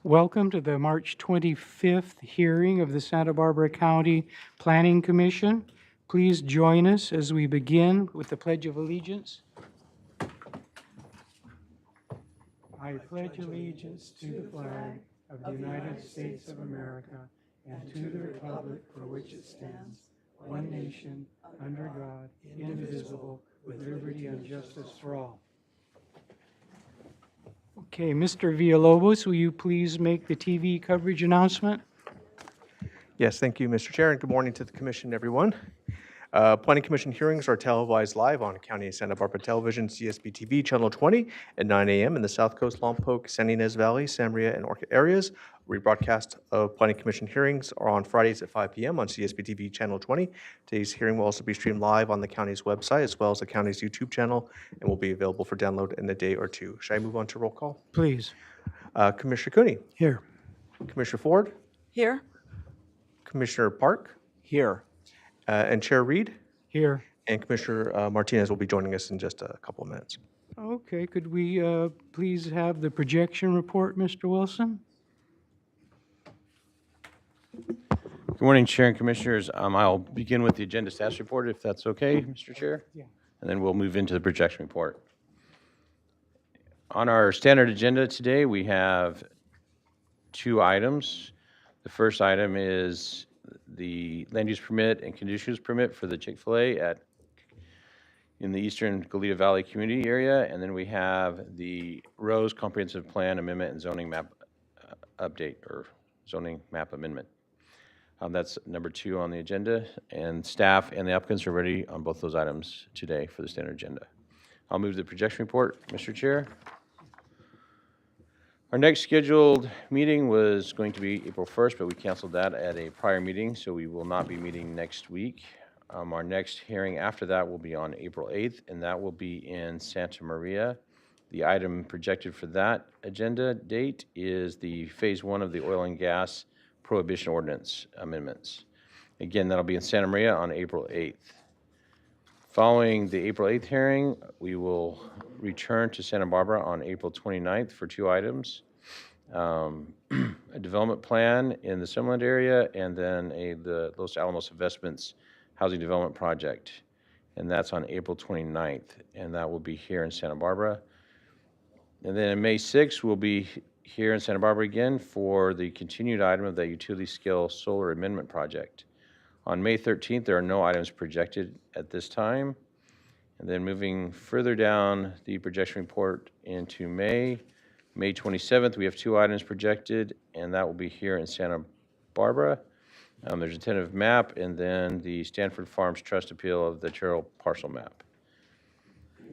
Welcome to the March 25th hearing of the Santa Barbara County Planning Commission. Please join us as we begin with the Pledge of Allegiance. I pledge allegiance to the flag of the United States of America and to the republic for which it stands, one nation, under God, indivisible, with liberty and justice for all. Okay, Mr. Villalobos, will you please make the TV coverage announcement? Yes, thank you, Mr. Chair, and good morning to the commission, everyone. Planning Commission hearings are televised live on County of Santa Barbara Television, CSB TV, Channel 20 at 9 a.m. in the South Coast, Lompoc, San Ynez Valley, San Maria, and Orca areas. Rebroadcast of Planning Commission hearings are on Fridays at 5 p.m. on CSB TV, Channel 20. Today's hearing will also be streamed live on the county's website as well as the county's YouTube channel and will be available for download in a day or two. Should I move on to roll call? Please. Commissioner Cooney, Here. Commissioner Ford, Here. Commissioner Park, Here. and Chair Reed. Here. And Commissioner Martinez will be joining us in just a couple of minutes. Okay, could we please have the projection report, Mr. Wilson? Good morning, Chair and Commissioners. I'll begin with the agenda status report, if that's okay, Mr. Chair? Yeah. And then we'll move into the projection report. On our standard agenda today, we have two items. The first item is the land use permit and conditional use permit for the Chick-fil-A in the Eastern Goleta Valley community area. And then we have the Rose Comprehensive Plan Amendment and Zoning Map Update, or Zoning Map Amendment. That's number 2 on the agenda, and staff and the applicants are ready on both those items today for the standard agenda. I'll move to the projection report, Mr. Chair. Our next scheduled meeting was going to be April 1st, but we canceled that at a prior meeting, so we will not be meeting next week. Our next hearing after that will be on April 8th, and that will be in Santa Maria. The item projected for that agenda date is the Phase 1 of the Oil and Gas Prohibition Ordinance amendments. Again, that'll be in Santa Maria on April 8th. Following the April 8th hearing, we will return to Santa Barbara on April 29th for 2 items. A development plan in the Summerlin area, and then the Los Alamos Investments Housing Development Project. And that's on April 29th, and that will be here in Santa Barbara. And then on May 6th, we'll be here in Santa Barbara again for the continued item of the utility scale solar amendment project. On May 13th, there are no items projected at this time. And then moving further down the projection report into May 27th, we have 2 items projected, and that will be here in Santa Barbara. There's a tentative map, and then the Stanford Farms Trust appeal of the Terrell parcel map.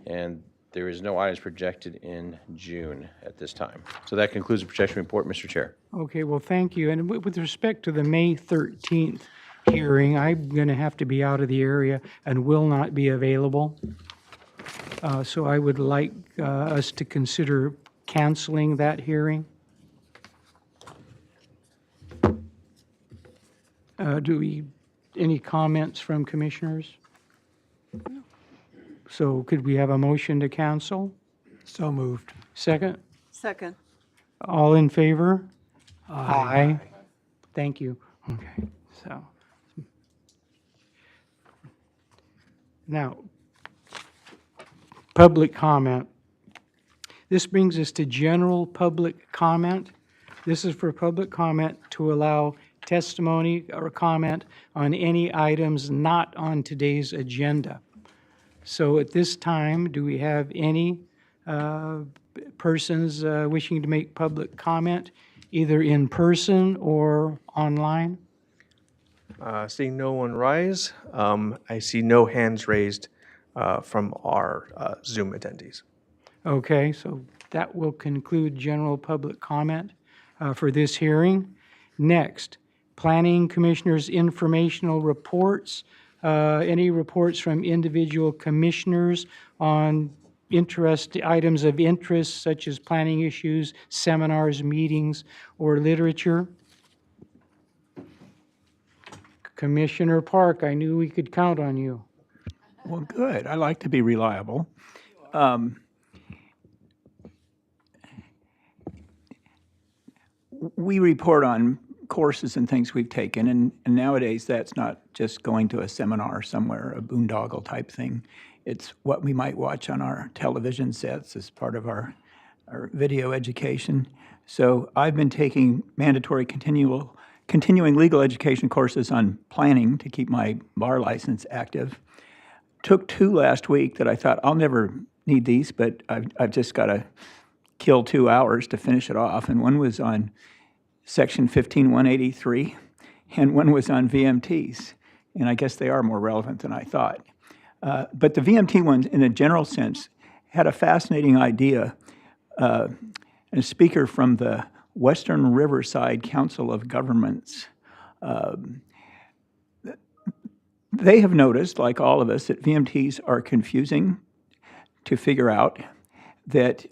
And there is no items projected in June at this time. So that concludes the projection report, Mr. Chair. Okay, well, thank you. And with respect to the May 13th hearing, I'm going to have to be out of the area and will not be available. So I would like us to consider canceling that hearing. Any comments from commissioners? So could we have a motion to cancel? So moved. Second? Second. All in favor? Aye. Thank you. Okay, so. Now, public comment. This brings us to general public comment. This is for public comment to allow testimony or comment on any items not on today's agenda. So at this time, do we have any persons wishing to make public comment, either in person or online? Seeing no one rise, I see no hands raised from our Zoom attendees. Okay, so that will conclude general public comment for this hearing. Next, Planning Commissioners' informational reports. Any reports from individual commissioners on items of interest such as planning issues, seminars, meetings, or literature? Commissioner Park, I knew we could count on you. Well, good. I like to be reliable. we report on courses and things we've taken, and nowadays that's not just going to a seminar somewhere, a boondoggle type thing. It's what we might watch on our television sets as part of our video education. So I've been taking mandatory continuing legal education courses on planning to keep my bar license active. Took 2 last week that I thought I'll never need these, but I've just got to kill 2 hours to finish it off. And one was on Section 15183, and one was on VMTs. And I guess they are more relevant than I thought. But the VMT ones, in a general sense, had a fascinating idea. A speaker from the Western Riverside Council of Governments, they have noticed, like all of us, that VMTs are confusing to figure out, that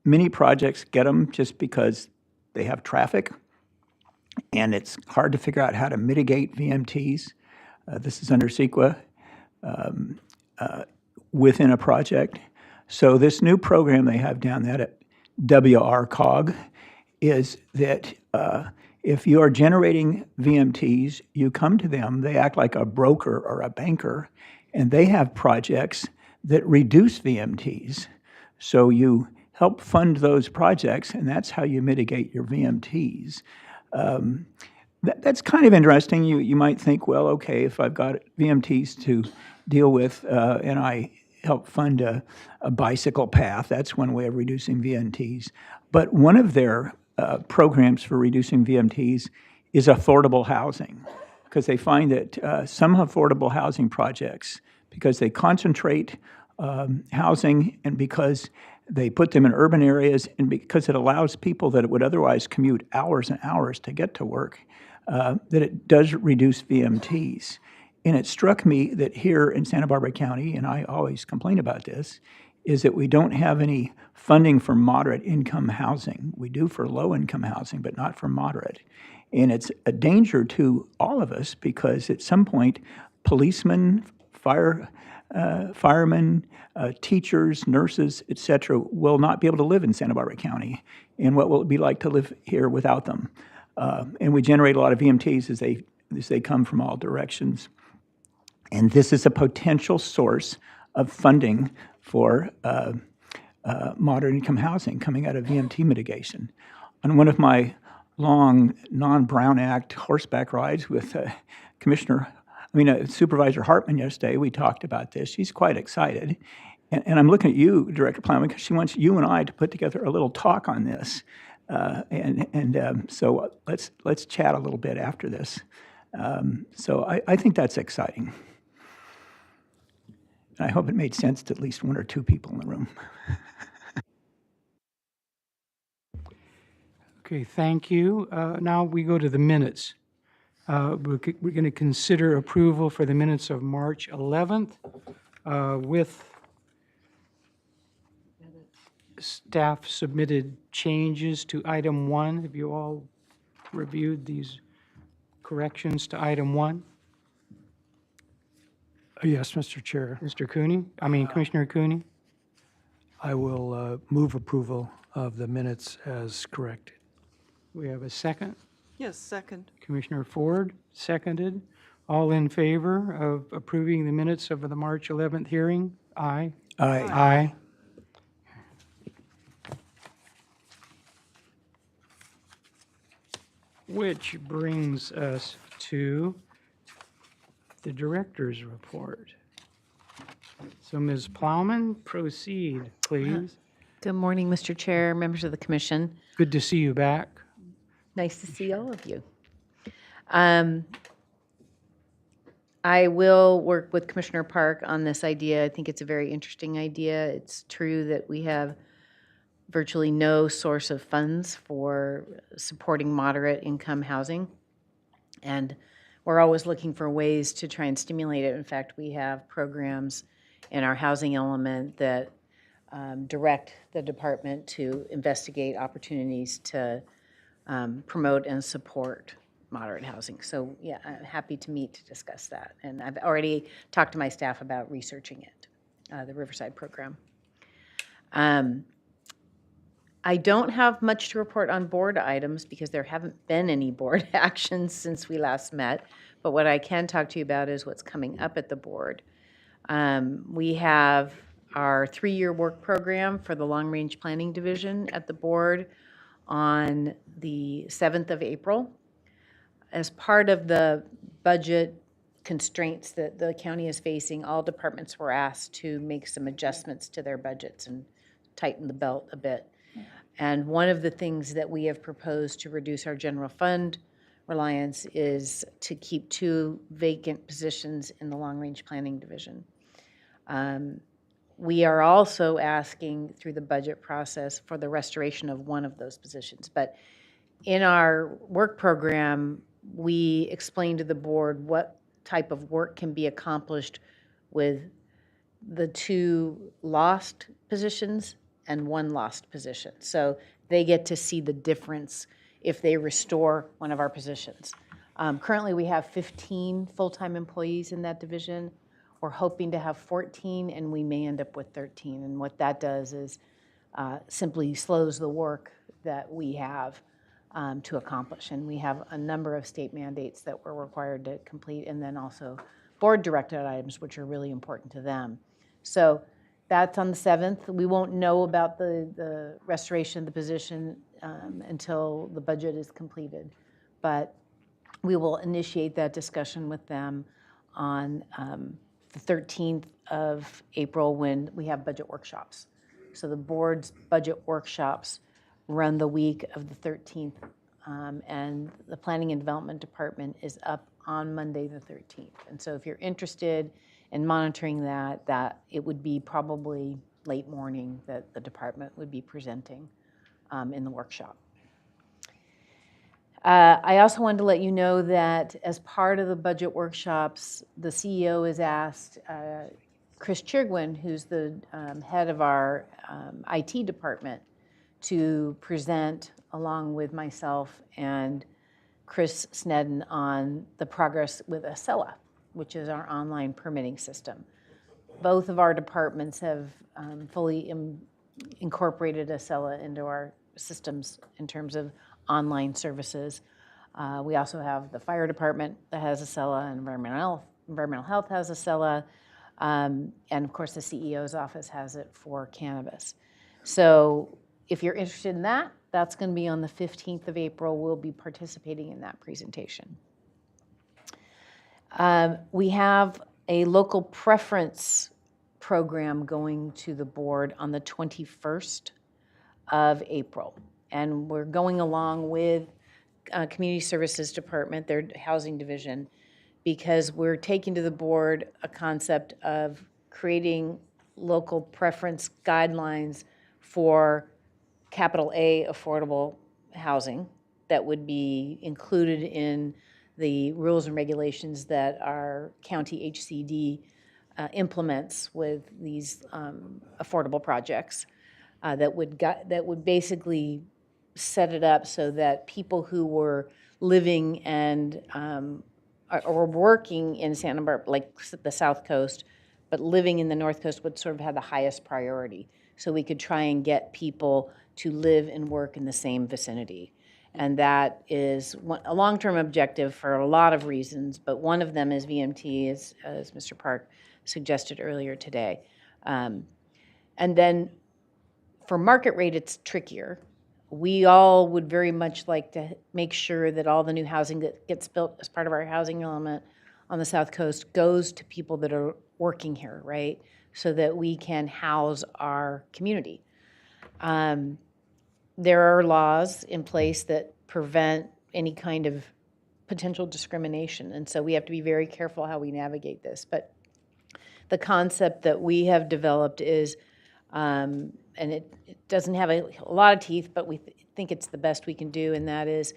many projects get them just because they have traffic, and it's hard to figure out how to mitigate VMTs. This is under CEQA within a project. So this new program they have down there at WRCOG is that if you are generating VMTs, you come to them, they act like a broker or a banker, and they have projects that reduce VMTs. So you help fund those projects, and that's how you mitigate your VMTs. That's kind of interesting. You might think, well, okay, if I've got VMTs to deal with and I help fund a bicycle path, that's one way of reducing VMTs. But one of their programs for reducing VMTs is affordable housing, because they find that some affordable housing projects, because they concentrate housing and because they put them in urban areas and because it allows people that would otherwise commute hours and hours to get to work, that it does reduce VMTs. And it struck me that here in Santa Barbara County, and I always complain about this, is that we don't have any funding for moderate income housing. We do for low income housing, but not for moderate. And it's a danger to all of us, because at some point, policemen, firemen, teachers, nurses, et cetera, will not be able to live in Santa Barbara County. And what will it be like to live here without them? And we generate a lot of VMTs as they come from all directions. And this is a potential source of funding for moderate income housing coming out of VMT mitigation. On one of my long non-Brown Act horseback rides with Supervisor Hartman yesterday, we talked about this. She's quite excited. And I'm looking at you, Director Plowman, because she wants you and I to put together a little talk on this. So let's chat a little bit after this. So I think that's exciting. I hope it made sense to at least 1 or 2 people in the room. Okay, thank you. Now we go to the minutes. We're going to consider approval for the minutes of March 11th with staff submitted changes to item 1. Have you all reviewed these corrections to item 1? Yes, Mr. Chair. Mr. Cooney? Commissioner Cooney? I will move approval of the minutes as corrected. We have a second. Yes, second. Commissioner Ford, seconded. All in favor of approving the minutes of the March 11th hearing? Aye. Aye. Aye. Which brings us to the director's report. So Ms. Plowman, proceed, please. Good morning, Mr. Chair, members of the commission. Good to see you back. Nice to see all of you. I will work with Commissioner Park on this idea. I think it's a very interesting idea. It's true that we have virtually no source of funds for supporting moderate income housing. And we're always looking for ways to try and stimulate it. In fact, we have programs in our housing element that direct the department to investigate opportunities to promote and support moderate housing. So yeah, I'm happy to meet to discuss that. And I've already talked to my staff about researching it, the Riverside program. I don't have much to report on board items because there haven't been any board actions since we last met. But what I can talk to you about is what's coming up at the board. We have our 3-year work program for the Long Range Planning Division at the board on the 7th of April. As part of the budget constraints that the county is facing, all departments were asked to make some adjustments to their budgets and tighten the belt a bit. And one of the things that we have proposed to reduce our general fund reliance is to keep 2 vacant positions in the Long Range Planning Division. We are also asking through the budget process for the restoration of one of those positions. But in our work program, we explained to the board what type of work can be accomplished with the 2 lost positions and 1 lost position. So they get to see the difference if they restore one of our positions. Currently, we have 15 full-time employees in that division. We're hoping to have 14, and we may end up with 13. And what that does is simply slows the work that we have to accomplish. And we have a number of state mandates that we're required to complete, and then also board-directed items, which are really important to them. So that's on the 7th. We won't know about the restoration of the position until the budget is completed. But we will initiate that discussion with them on the 13th of April when we have budget workshops. So the board's budget workshops run the week of the 13th, and the Planning and Development Department is up on Monday the 13th. And so if you're interested in monitoring that it would be probably late morning that the department would be presenting in the workshop. I also wanted to let you know that as part of the budget workshops, the CEO has asked Chris Chirgwin, who's the head of our IT department, to present along with myself and Chris Snedden on the progress with Acela, which is our online permitting system. Both of our departments have fully incorporated Acela into our systems in terms of online services. We also have the fire department that has Acela, and environmental health has Acela, and of course the CEO's office has it for cannabis. So if you're interested in that, that's going to be on the 15th of April. We'll be participating in that presentation. We have a local preference program going to the board on the 21st of April. And we're going along with Community Services Department, their housing division, because we're taking to the board a concept of creating local preference guidelines for capital A affordable housing that would be included in the rules and regulations that our county HCD implements with these affordable projects that would basically set it up so that people who were living and or working in Santa Barbara, like the South Coast, but living in the North Coast would sort of have the highest priority. So we could try and get people to live and work in the same vicinity. And that is a long-term objective for a lot of reasons, but one of them is VMT, as Mr. Park suggested earlier today. And then for market rate, it's trickier. We all would very much like to make sure that all the new housing that gets built as part of our housing element on the South Coast goes to people that are working here, right? So that we can house our community. There are laws in place that prevent any kind of potential discrimination, and so we have to be very careful how we navigate this. But the concept that we have developed is, and it doesn't have a lot of teeth, but we think it's the best we can do, and that is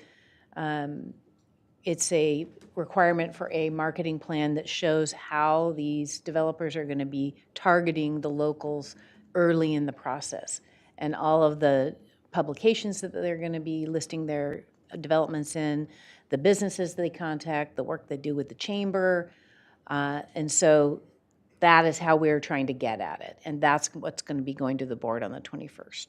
it's a requirement for a marketing plan that shows how these developers are going to be targeting the locals early in the process, and all of the publications that they're going to be listing their developments in, the businesses they contact, the work they do with the chamber. And so that is how we're trying to get at it. And that's what's going to be going to the board on the 21st.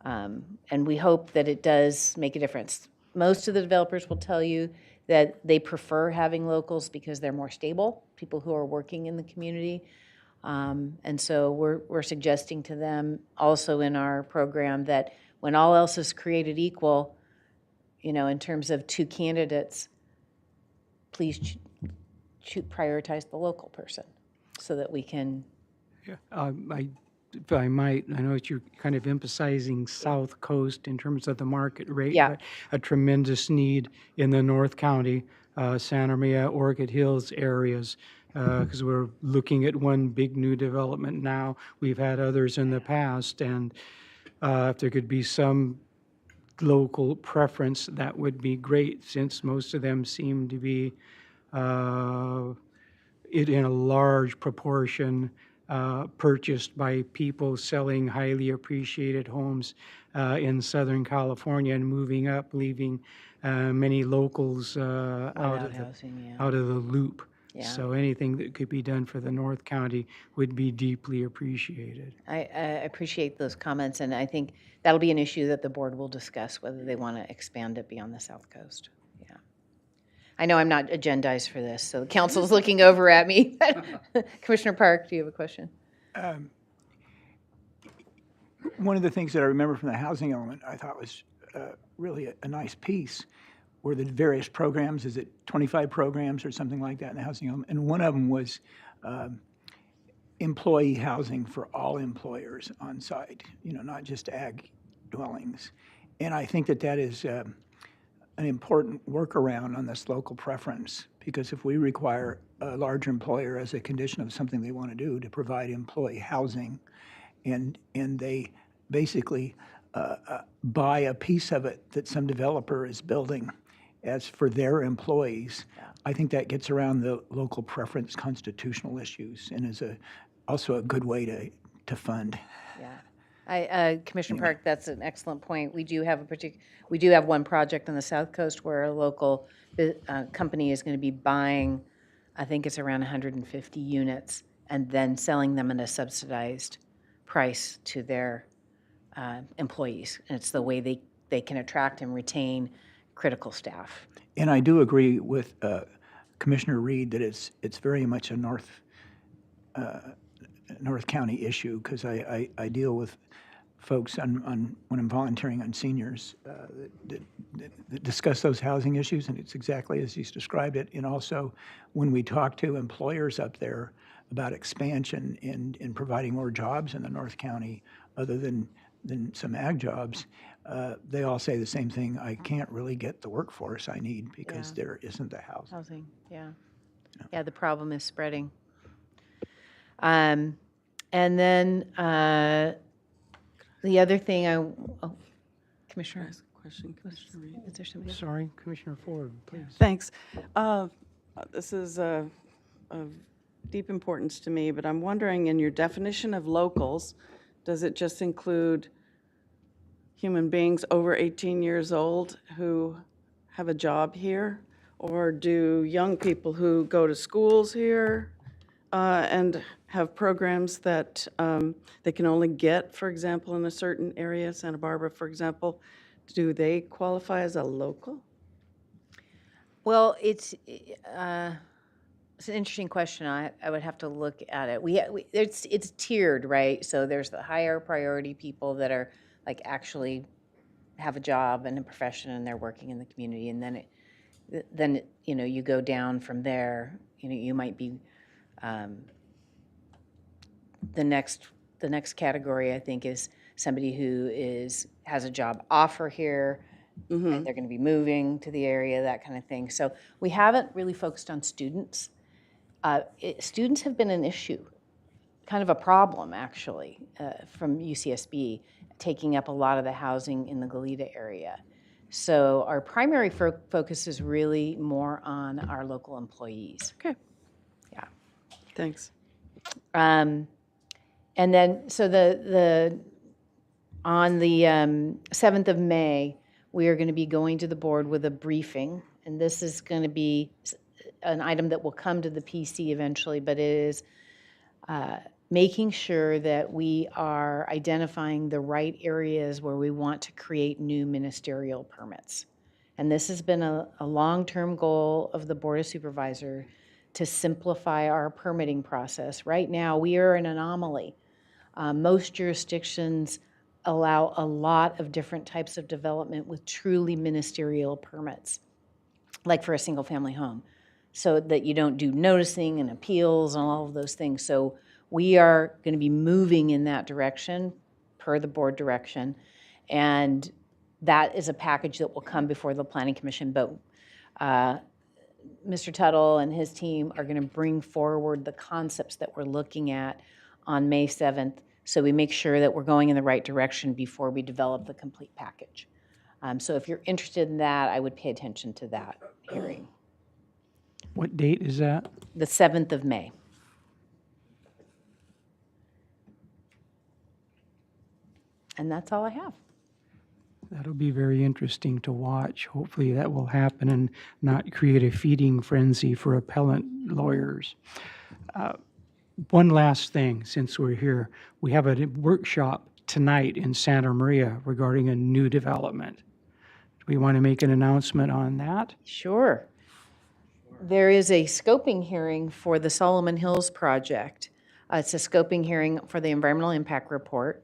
And we hope that it does make a difference. Most of the developers will tell you that they prefer having locals because they're more stable, people who are working in the community. And so we're suggesting to them also in our program that when all else is created equal, in terms of two candidates, please prioritize the local person so that we can. If I might, I know that you're kind of emphasizing South Coast in terms of the market rate. Yeah. But a tremendous need in the North County, Santa Maria, Orchid Hills areas, because we're looking at one big new development now. We've had others in the past, and if there could be some local preference, that would be great, since most of them seem to be in a large proportion purchased by people selling highly appreciated homes in Southern California and moving up, leaving many locals Without housing, yeah. out of the loop. Yeah. So anything that could be done for the North County would be deeply appreciated. I appreciate those comments, and I think that'll be an issue that the board will discuss, whether they want to expand it beyond the South Coast. Yeah. I know I'm not agendized for this, so the council's looking over at me. Commissioner Park, do you have a question? One of the things that I remember from the housing element I thought was really a nice piece were the various programs. Is it 25 programs or something like that in the housing element? And one of them was employee housing for all employers on site, not just ag dwellings. And I think that is an important workaround on this local preference, because if we require a large employer as a condition of something they want to do to provide employee housing, and they basically buy a piece of it that some developer is building as for their employees, I think that gets around the local preference constitutional issues and is also a good way to fund. Yeah. Commissioner Park, that's an excellent point. We do have one project on the South Coast where a local company is going to be buying, I think it's around 150 units, and then selling them at a subsidized price to their employees. And it's the way they can attract and retain critical staff. And I do agree with Commissioner Reed that it's very much a North County issue, because I deal with folks when I'm volunteering on seniors that discuss those housing issues, and it's exactly as he's described it. And also when we talk to employers up there about expansion in providing more jobs in the North County other than some ag jobs, they all say the same thing. I can't really get the workforce I need because there isn't the housing. Yeah, the problem is spreading. And then the other thing Commissioner. Ask a question, Commissioner Reed. Is there somebody else? Sorry, Commissioner Ford, please. Thanks. This is of deep importance to me, but I'm wondering, in your definition of locals, does it just include human beings over 18 years old who have a job here? Or do young people who go to schools here and have programs that they can only get, for example, in a certain area, Santa Barbara, for example, do they qualify as a local? Well, it's an interesting question. I would have to look at it. It's tiered, right? So there's the higher priority people that are like actually have a job and a profession and they're working in the community, and then you go down from there. You might be the next category, I think, is somebody who has a job offer here. And they're going to be moving to the area, that kind of thing. So we haven't really focused on students. Students have been an issue, kind of a problem, actually, from UCSB, taking up a lot of the housing in the Goleta area. So our primary focus is really more on our local employees. Okay. Yeah. Thanks. And then, so on the 7th of May, we are going to be going to the board with a briefing, and this is going to be an item that will come to the PC eventually, but it is making sure that we are identifying the right areas where we want to create new ministerial permits. And this has been a long-term goal of the Board of Supervisor to simplify our permitting process. Right now, we are an anomaly. Most jurisdictions allow a lot of different types of development with truly ministerial permits, like for a single-family home, so that you don't do noticing and appeals and all of those things. So we are going to be moving in that direction per the board direction. And that is a package that will come before the Planning Commission. But Mr. Tuttle and his team are going to bring forward the concepts that we're looking at on May 7th, so we make sure that we're going in the right direction before we develop the complete package. So if you're interested in that, I would pay attention to that hearing. What date is that? The 7th of May. And that's all I have. That'll be very interesting to watch. Hopefully that will happen and not create a feeding frenzy for appellant lawyers. One last thing, since we're here. We have a workshop tonight in Santa Maria regarding a new development. Do we want to make an announcement on that? Sure. There is a scoping hearing for the Solomon Hills project. It's a scoping hearing for the environmental impact report,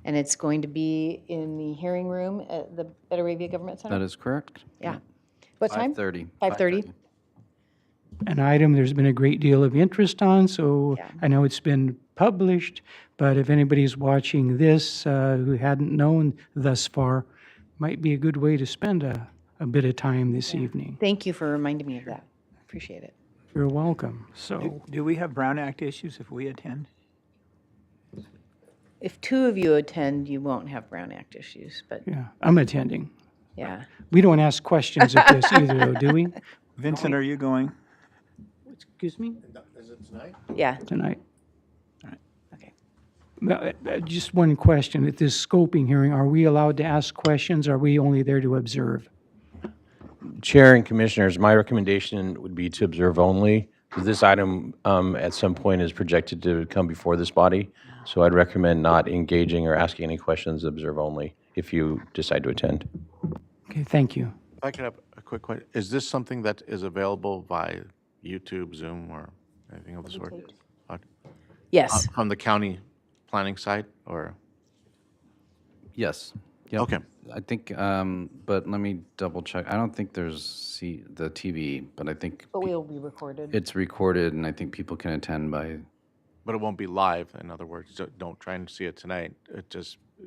and it's going to be in the hearing room at the Better Way View Government Center? That is correct. Yeah. What time? 5:30. 5:30? An item there's been a great deal of interest on, so Yeah. I know it's been published, but if anybody's watching this who hadn't known thus far, might be a good way to spend a bit of time this evening. Thank you for reminding me of that. Appreciate it. You're welcome. So, Do we have Brown Act issues if we attend? If two of you attend, you won't have Brown Act issues, but yeah, I'm attending. yeah. We don't ask questions at this either, though, do we? Vincent, are you going? Excuse me? Yeah, Tonight. okay. Just one question. At this scoping hearing, are we allowed to ask questions? Or are we only there to observe? Chair and Commissioners, my recommendation would be to observe only, because this item at some point is projected to come before this body. So I'd recommend not engaging or asking any questions, observe only, if you decide to attend. Okay, thank you. If I could have a quick question. Is this something that is available via YouTube, Zoom, or anything of the sort? Yes. From the county planning side, or? Yes. Yep. Okay. I think, but let me double check. I don't think there's the TV, but I think But we'll be recorded. it's recorded, and I think people can attend by, But it won't be live, in other words. Don't try and see it tonight. It'll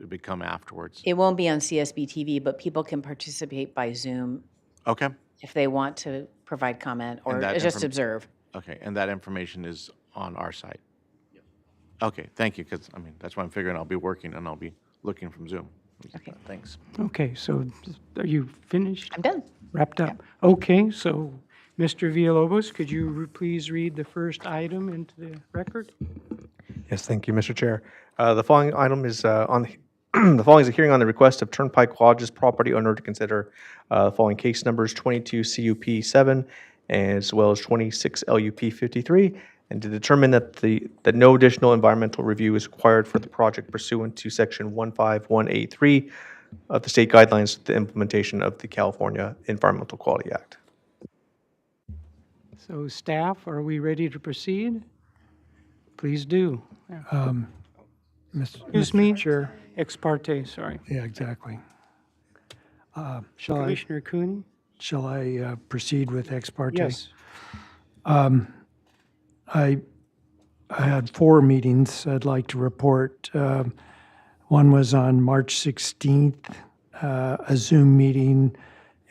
become afterwards. It won't be on CSB TV, but people can participate by Zoom Okay, if they want to provide comment or that just inform- observe. okay. And that information is on our site? Okay, thank you, because, I mean, that's why I'm figuring I'll be working and I'll be looking from Zoom. Okay. Thanks. Okay, so are you finished? I'm done. Wrapped up? Okay, so Mr. Villalobos, could you please read the first item into the record? Yes, thank you, Mr. Chair. The following item is the following is a hearing on the request of Turnpike Lodge's property owner to consider the following case numbers 22 CUP 7 as well as 26 LUP 53, and to determine that no additional environmental review is required for the project pursuant to Section 15183 of the state guidelines for the implementation of the California Environmental Quality Act. So staff, are we ready to proceed? Please do. Excuse me? Sure. Ex parte, sorry. Yeah, exactly. Shall Commissioner Cooney? I proceed with ex parte? Yes. I had 4 meetings I'd like to report. One was on March 16th, a Zoom meeting,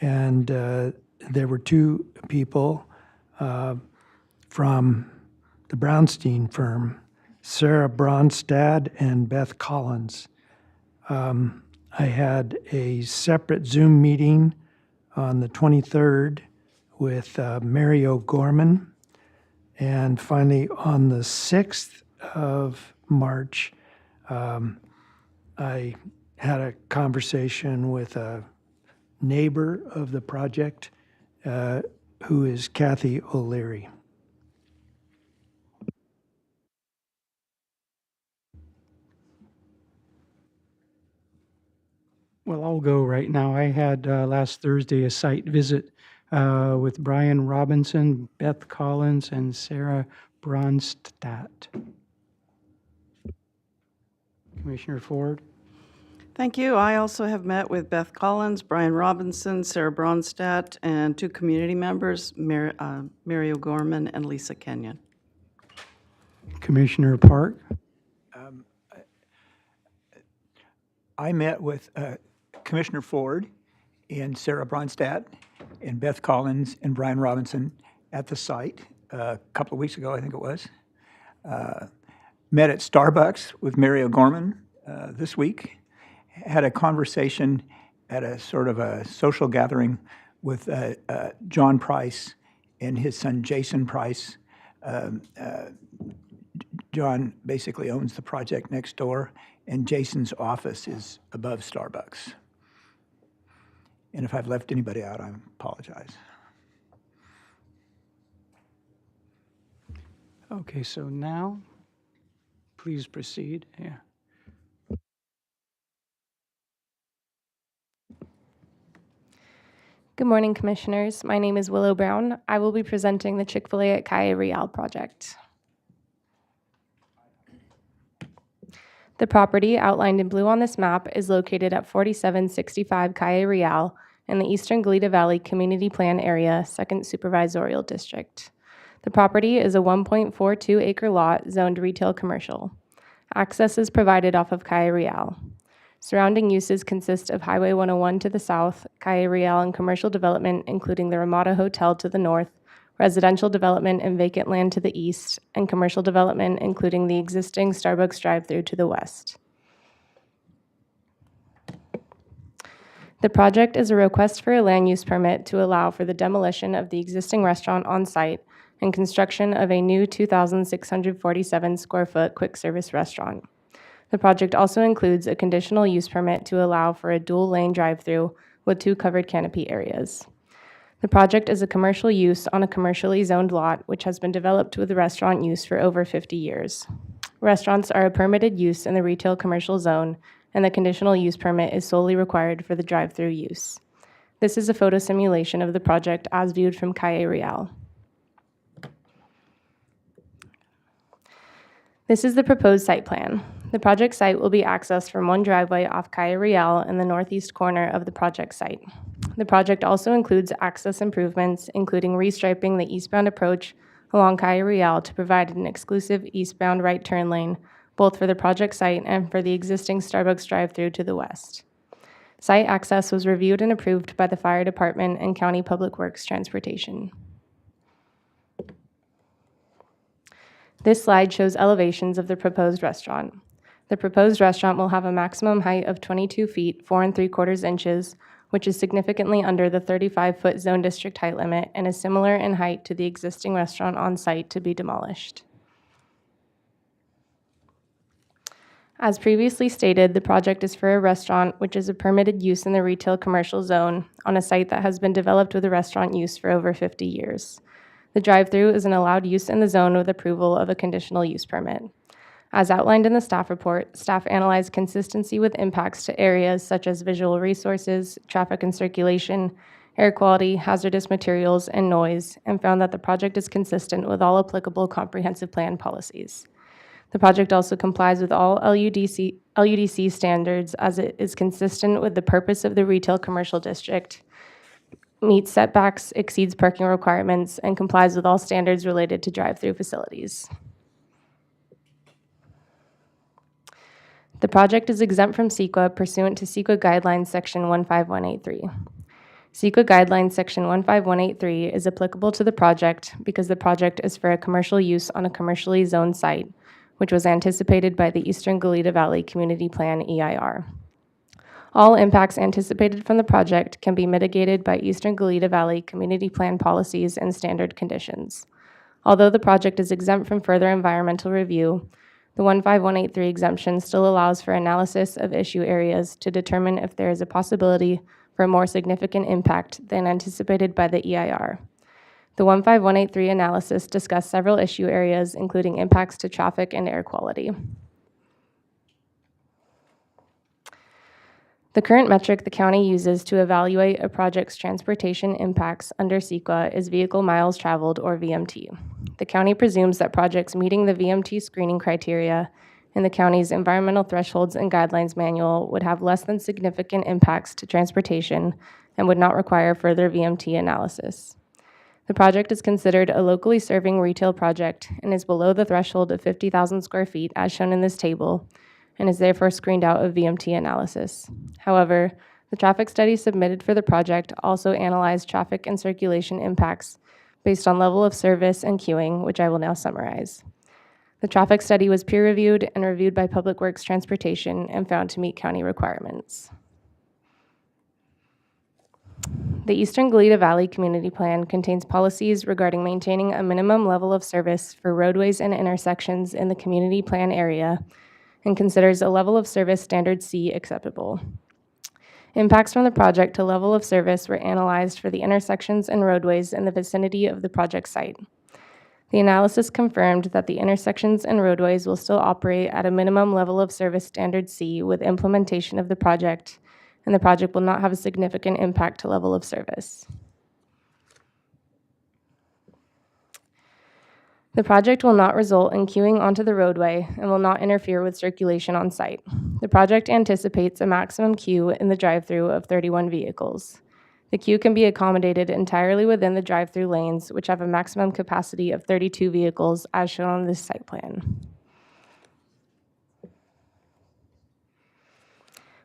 and there were 2 people from the Brownstein firm, Sarah Bronstad and Beth Collins. I had a separate Zoom meeting on the 23rd with Mary O'Gorman. And finally, on the 6th of March, I had a conversation with a neighbor of the project who is Kathy O'Leary. Well, I'll go right now. I had last Thursday a site visit with Brian Robinson, Beth Collins, and Sarah Bronstadt. Commissioner Ford? Thank you. I also have met with Beth Collins, Brian Robinson, Sarah Bronstadt, and 2 community members, Mary O'Gorman and Lisa Kenyon. Commissioner Park? I met with Commissioner Ford and Sarah Bronstadt and Beth Collins and Brian Robinson at the site a couple of weeks ago, I think it was. Met at Starbucks with Mary O'Gorman this week. Had a conversation at a sort of a social gathering with John Price and his son Jason Price. John basically owns the project next door, and Jason's office is above Starbucks. And if I've left anybody out, I apologize. Okay, so now, please proceed. Yeah. Good morning, Commissioners. My name is Willow Brown. I will be presenting the Chick-fil-A at Calle Real project. The property outlined in blue on this map is located at 4765 Calle Real in the Eastern Goleta Valley Community Plan Area, 2nd Supervisorial District. The property is a 1.42 acre lot zoned retail commercial. Access is provided off of Calle Real. Surrounding uses consist of Highway 101 to the south, Calle Real and commercial development, including the Ramada Hotel to the north, residential development and vacant land to the east, and commercial development, including the existing Starbucks drive-thru to the west. The project is a request for a land use permit to allow for the demolition of the existing restaurant on site and construction of a new 2,647 square foot quick service restaurant. The project also includes a conditional use permit to allow for a dual lane drive-through with 2 covered canopy areas. The project is a commercial use on a commercially zoned lot, which has been developed with restaurant use for over 50 years. Restaurants are a permitted use in the retail commercial zone, and the conditional use permit is solely required for the drive-through use. This is a photo simulation of the project as viewed from Calle Real. This is the proposed site plan. The project site will be accessed from one driveway off Calle Real in the northeast corner of the project site. The project also includes access improvements, including restriping the eastbound approach along Calle Real to provide an exclusive eastbound right turn lane, both for the project site and for the existing Starbucks drive-thru to the west. Site access was reviewed and approved by the Fire Department and County Public Works Transportation. This slide shows elevations of the proposed restaurant. The proposed restaurant will have a maximum height of 22 feet, 4 3/4 inches, which is significantly under the 35-foot zone district height limit and is similar in height to the existing restaurant on site to be demolished. As previously stated, the project is for a restaurant, which is a permitted use in the retail commercial zone on a site that has been developed with a restaurant use for over 50 years. The drive-thru is an allowed use in the zone with approval of a conditional use permit. As outlined in the staff report, staff analyzed consistency with impacts to areas such as visual resources, traffic and circulation, air quality, hazardous materials, and noise, and found that the project is consistent with all applicable comprehensive plan policies. The project also complies with all LUDC standards as it is consistent with the purpose of the retail commercial district, meets setbacks, exceeds parking requirements, and complies with all standards related to drive-through facilities. The project is exempt from CEQA pursuant to CEQA Guidelines Section 15183. CEQA Guidelines Section 15183 is applicable to the project because the project is for a commercial use on a commercially zoned site, which was anticipated by the Eastern Goleta Valley Community Plan EIR. All impacts anticipated from the project can be mitigated by Eastern Goleta Valley Community Plan policies and standard conditions. Although the project is exempt from further environmental review, the 15183 exemption still allows for analysis of issue areas to determine if there is a possibility for a more significant impact than anticipated by the EIR. The 15183 analysis discussed several issue areas, including impacts to traffic and air quality. The current metric the county uses to evaluate a project's transportation impacts under CEQA is vehicle miles traveled, or VMT. The county presumes that projects meeting the VMT screening criteria in the county's environmental thresholds and guidelines manual would have less than significant impacts to transportation and would not require further VMT analysis. The project is considered a locally serving retail project and is below the threshold of 50,000 square feet as shown in this table, and is therefore screened out of VMT analysis. However, the traffic study submitted for the project also analyzed traffic and circulation impacts based on level of service and queuing, which I will now summarize. The traffic study was peer-reviewed and reviewed by Public Works Transportation and found to meet county requirements. The Eastern Goleta Valley Community Plan contains policies regarding maintaining a minimum level of service for roadways and intersections in the community plan area and considers a level of service standard C acceptable. Impacts from the project to level of service were analyzed for the intersections and roadways in the vicinity of the project site. The analysis confirmed that the intersections and roadways will still operate at a minimum level of service standard C with implementation of the project, and the project will not have a significant impact to level of service. The project will not result in queuing onto the roadway and will not interfere with circulation on site. The project anticipates a maximum queue in the drive-through of 31 vehicles. The queue can be accommodated entirely within the drive-through lanes, which have a maximum capacity of 32 vehicles as shown on this site plan.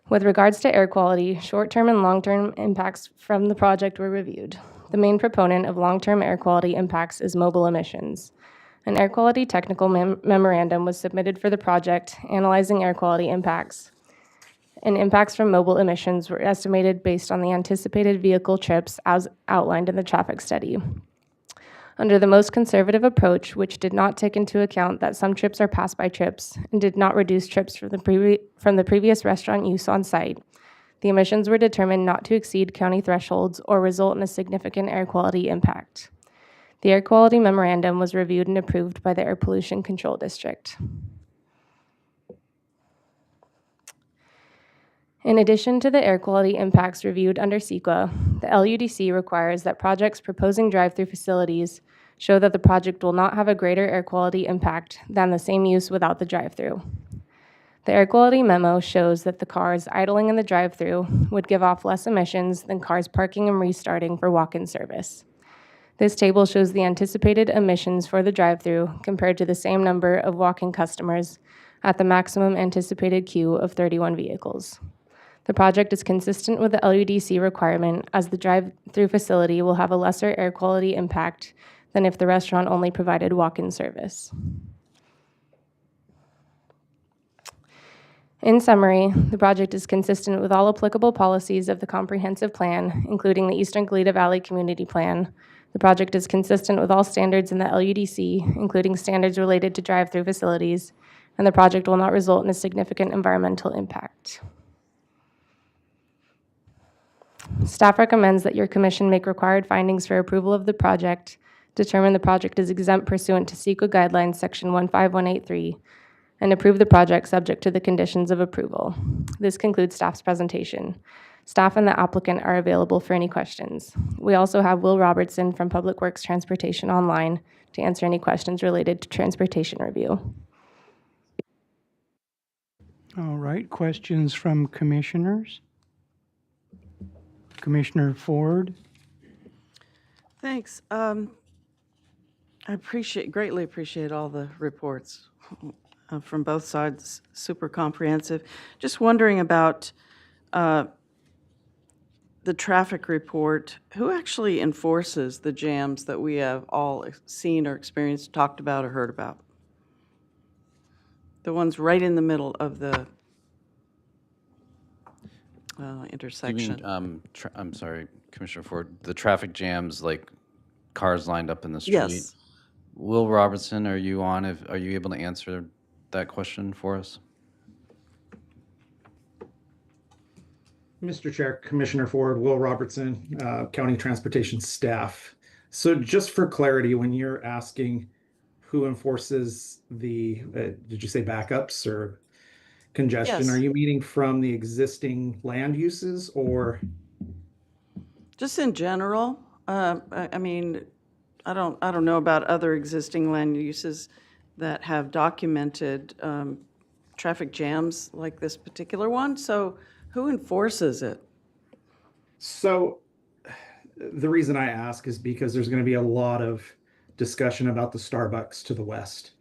With regards to air quality, short-term and long-term impacts from the project were reviewed. The main proponent of long-term air quality impacts is mobile emissions. An air quality technical memorandum was submitted for the project analyzing air quality impacts, and impacts from mobile emissions were estimated based on the anticipated vehicle trips as outlined in the traffic study. Under the most conservative approach, which did not take into account that some trips are pass-by trips and did not reduce trips from the previous restaurant use on site, the emissions were determined not to exceed county thresholds or result in a significant air quality impact. The air quality memorandum was reviewed and approved by the Air Pollution Control District. In addition to the air quality impacts reviewed under CEQA, the LUDC requires that projects proposing drive-through facilities show that the project will not have a greater air quality impact than the same use without the drive-through. The air quality memo shows that the cars idling in the drive-through would give off less emissions than cars parking and restarting for walk-in service. This table shows the anticipated emissions for the drive-through compared to the same number of walk-in customers at the maximum anticipated queue of 31 vehicles. The project is consistent with the LUDC requirement as the drive-through facility will have a lesser air quality impact than if the restaurant only provided walk-in service. In summary, the project is consistent with all applicable policies of the comprehensive plan, including the Eastern Goleta Valley Community Plan. The project is consistent with all standards in the LUDC, including standards related to drive-through facilities, and the project will not result in a significant environmental impact. Staff recommends that your commission make required findings for approval of the project, determine the project is exempt pursuant to CEQA guidelines section 15183, and approve the project subject to the conditions of approval. This concludes staff's presentation. Staff and the applicant are available for any questions. We also have Will Robertson from Public Works Transportation online to answer any questions related to transportation review. All right, questions from commissioners? Commissioner Ford? Thanks. I greatly appreciate all the reports from both sides, super comprehensive. Just wondering about the traffic report. Who actually enforces the jams that we have all seen or experienced, talked about, or heard about? The ones right in the middle of the intersection. You mean, I'm sorry, Commissioner Ford, the traffic jams, like cars lined up in the street? Yes. Will Robertson, are you on? Are you able to answer that question for us? Mr. Chair, Commissioner Ford, Will Robertson, County Transportation Staff. So just for clarity, when you're asking who enforces the, did you say backups or? congestion. Yes. Are you meaning from the existing land uses or? Just in general, I mean, I don't know about other existing land uses that have documented traffic jams like this particular one. So who enforces it? So the reason I ask is because there's going to be a lot of discussion about the Starbucks to the west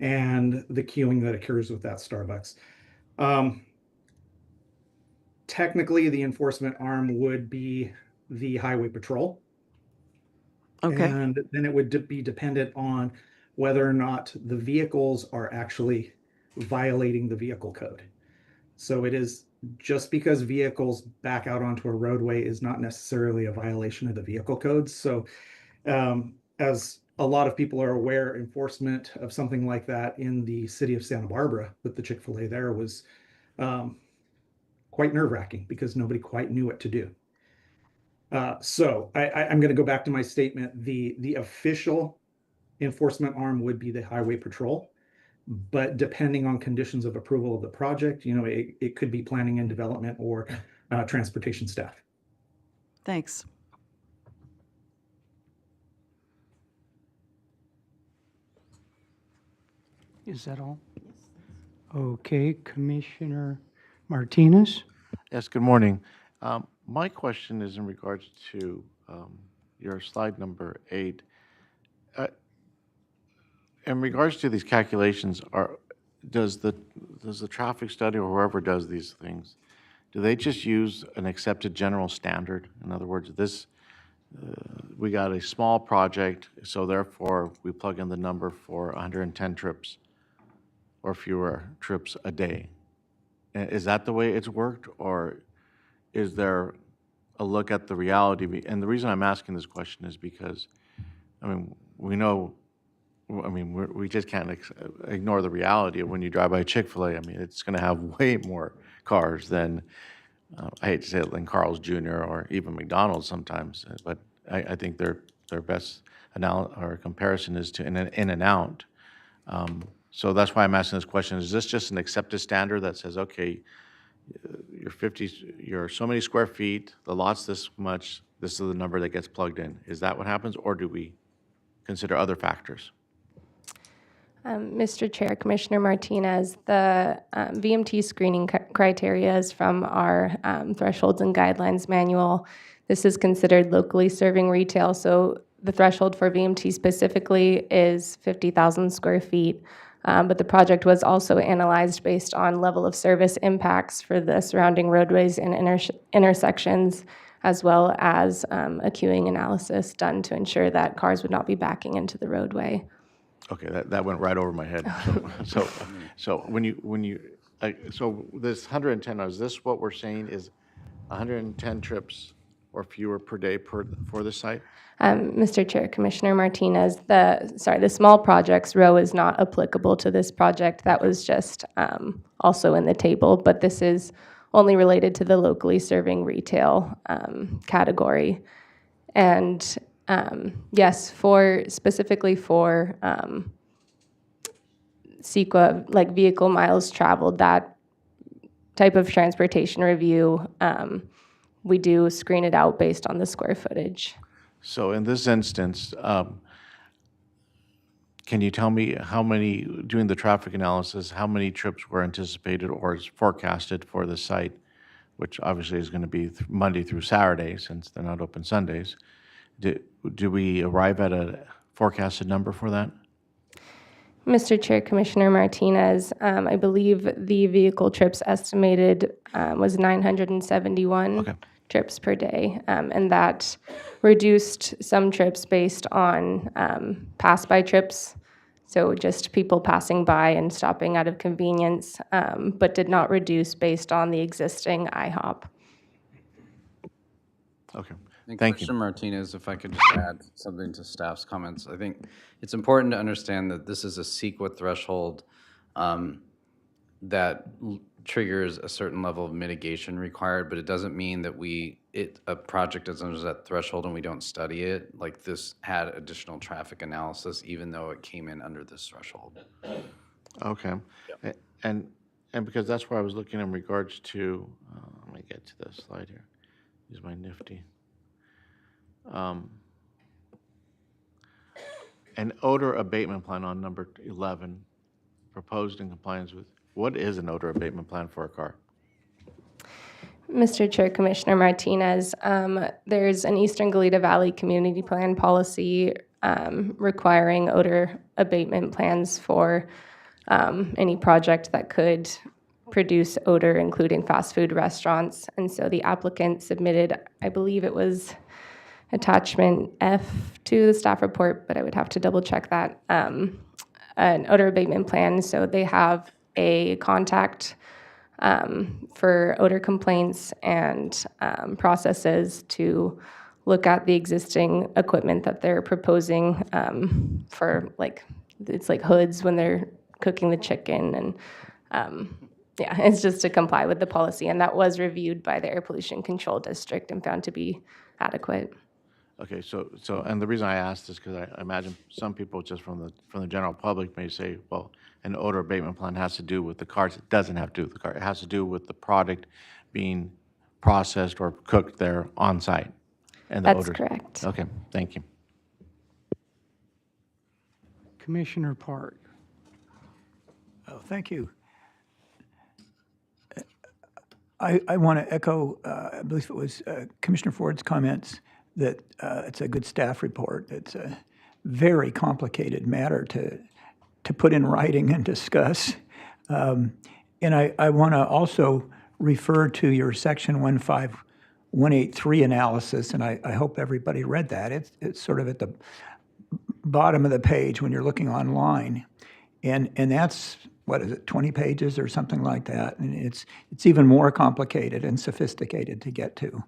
and the queuing that occurs with that Starbucks. Technically, the enforcement arm would be the highway patrol. Okay. And then it would be dependent on whether or not the vehicles are actually violating the vehicle code. So it is just because vehicles back out onto a roadway is not necessarily a violation of the vehicle code. So as a lot of people are aware, enforcement of something like that in the city of Santa Barbara with the Chick-fil-A there was quite nerve-wracking because nobody quite knew what to do. So I'm going to go back to my statement. The official enforcement arm would be the highway patrol, but depending on conditions of approval of the project, it could be planning and development or transportation staff. Thanks. Is that all? Okay, Commissioner Martinez? Yes, good morning. My question is in regards to your slide number 8. In regards to these calculations, does the traffic study or whoever does these things, do they just use an accepted general standard? In other words, we got a small project, so therefore we plug in the number for 110 trips or fewer trips a day. Is that the way it's worked, or is there a look at the reality? And the reason I'm asking this question is because, I mean, we just can't ignore the reality of when you drive by Chick-fil-A. I mean, it's going to have way more cars than, I hate to say it, than Carl's Jr. or even McDonald's sometimes. But I think their best comparison is to in and out. So that's why I'm asking this question. Is this just an accepted standard that says, okay, you're so many square feet, the lot's this much, this is the number that gets plugged in? Is that what happens, or do we consider other factors? Mr. Chair, Commissioner Martinez, the VMT screening criteria is from our thresholds and guidelines manual. This is considered locally serving retail, so the threshold for VMT specifically is 50,000 square feet. But the project was also analyzed based on level of service impacts for the surrounding roadways and intersections, as well as a queuing analysis done to ensure that cars would not be backing into the roadway. Okay, that went right over my head. So so this 110, is this what we're saying is 110 trips or fewer per day for the site? Mr. Chair, Commissioner Martinez, the small projects row is not applicable to this project. That was just also in the table, but this is only related to the locally serving retail category. And yes, specifically for CEQA, like vehicle miles traveled, that type of transportation review, we do screen it out based on the square footage. So in this instance, can you tell me doing the traffic analysis, how many trips were anticipated or is forecasted for the site, which obviously is going to be Monday through Saturday since they're not open Sundays? Do we arrive at a forecasted number for that? Mr. Chair, Commissioner Martinez, I believe the vehicle trips estimated was 971 trips per day, and that reduced some trips based on pass-by trips, so just people passing by and stopping out of convenience, but did not reduce based on the existing IHOP. Okay. And Thank you. Commissioner Martinez, if I could just add something to staff's comments. I think it's important to understand that this is a CEQA threshold that triggers a certain level of mitigation required, but it doesn't mean that a project is under that threshold and we don't study it. Like this had additional traffic analysis, even though it came in under this threshold. Okay. And And because that's where I was looking in regards to, let me get to this slide here. Use my nifty. An odor abatement plan on number 11, proposed in compliance with, what is an odor abatement plan for a car? Mr. Chair, Commissioner Martinez, there's an Eastern Goleta Valley Community Plan policy requiring odor abatement plans for any project that could produce odor, including fast food restaurants. And so the applicant submitted, I believe it was attachment F to the staff report, but I would have to double check that, an odor abatement plan. So they have a contact for odor complaints and processes to look at the existing equipment that they're proposing for, like, it's like hoods when they're cooking the chicken, and yeah, it's just to comply with the policy, and that was reviewed by the Air Pollution Control District and found to be adequate. Okay, and the reason I asked is because I imagine some people just from the general public may say, well, an odor abatement plan has to do with the cars. It doesn't have to do with the car. It has to do with the product being processed or cooked there on site. And the That's odors. correct. Okay, thank you. Commissioner Park. Oh, thank you. I want to echo, I believe it was Commissioner Ford's comments that it's a good staff report. It's a very complicated matter to put in writing and discuss. And I want to also refer to your section 15183 analysis, and I hope everybody read that. It's sort of at the bottom of the page when you're looking online. And that's, what is it, 20 pages or something like that? And it's even more complicated and sophisticated to get to.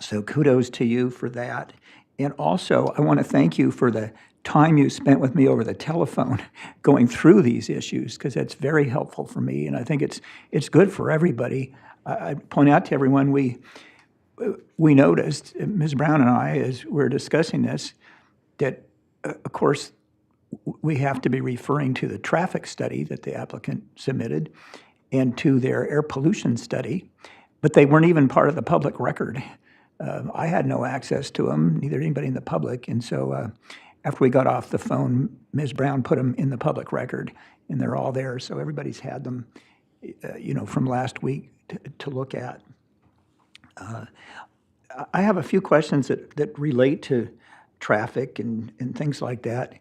So kudos to you for that. And also, I want to thank you for the time you spent with me over the telephone going through these issues, because it's very helpful for me, and I think it's good for everybody. I point out to everyone, we noticed, Ms. Brown and I, as we're discussing this, that, of course, we have to be referring to the traffic study that the applicant submitted and to their air pollution study, but they weren't even part of the public record. I had no access to them, neither did anybody in the public, and so after we got off the phone, Ms. Brown put them in the public record, and they're all there, so everybody's had them, from last week to look at. I have a few questions that relate to traffic and things like that.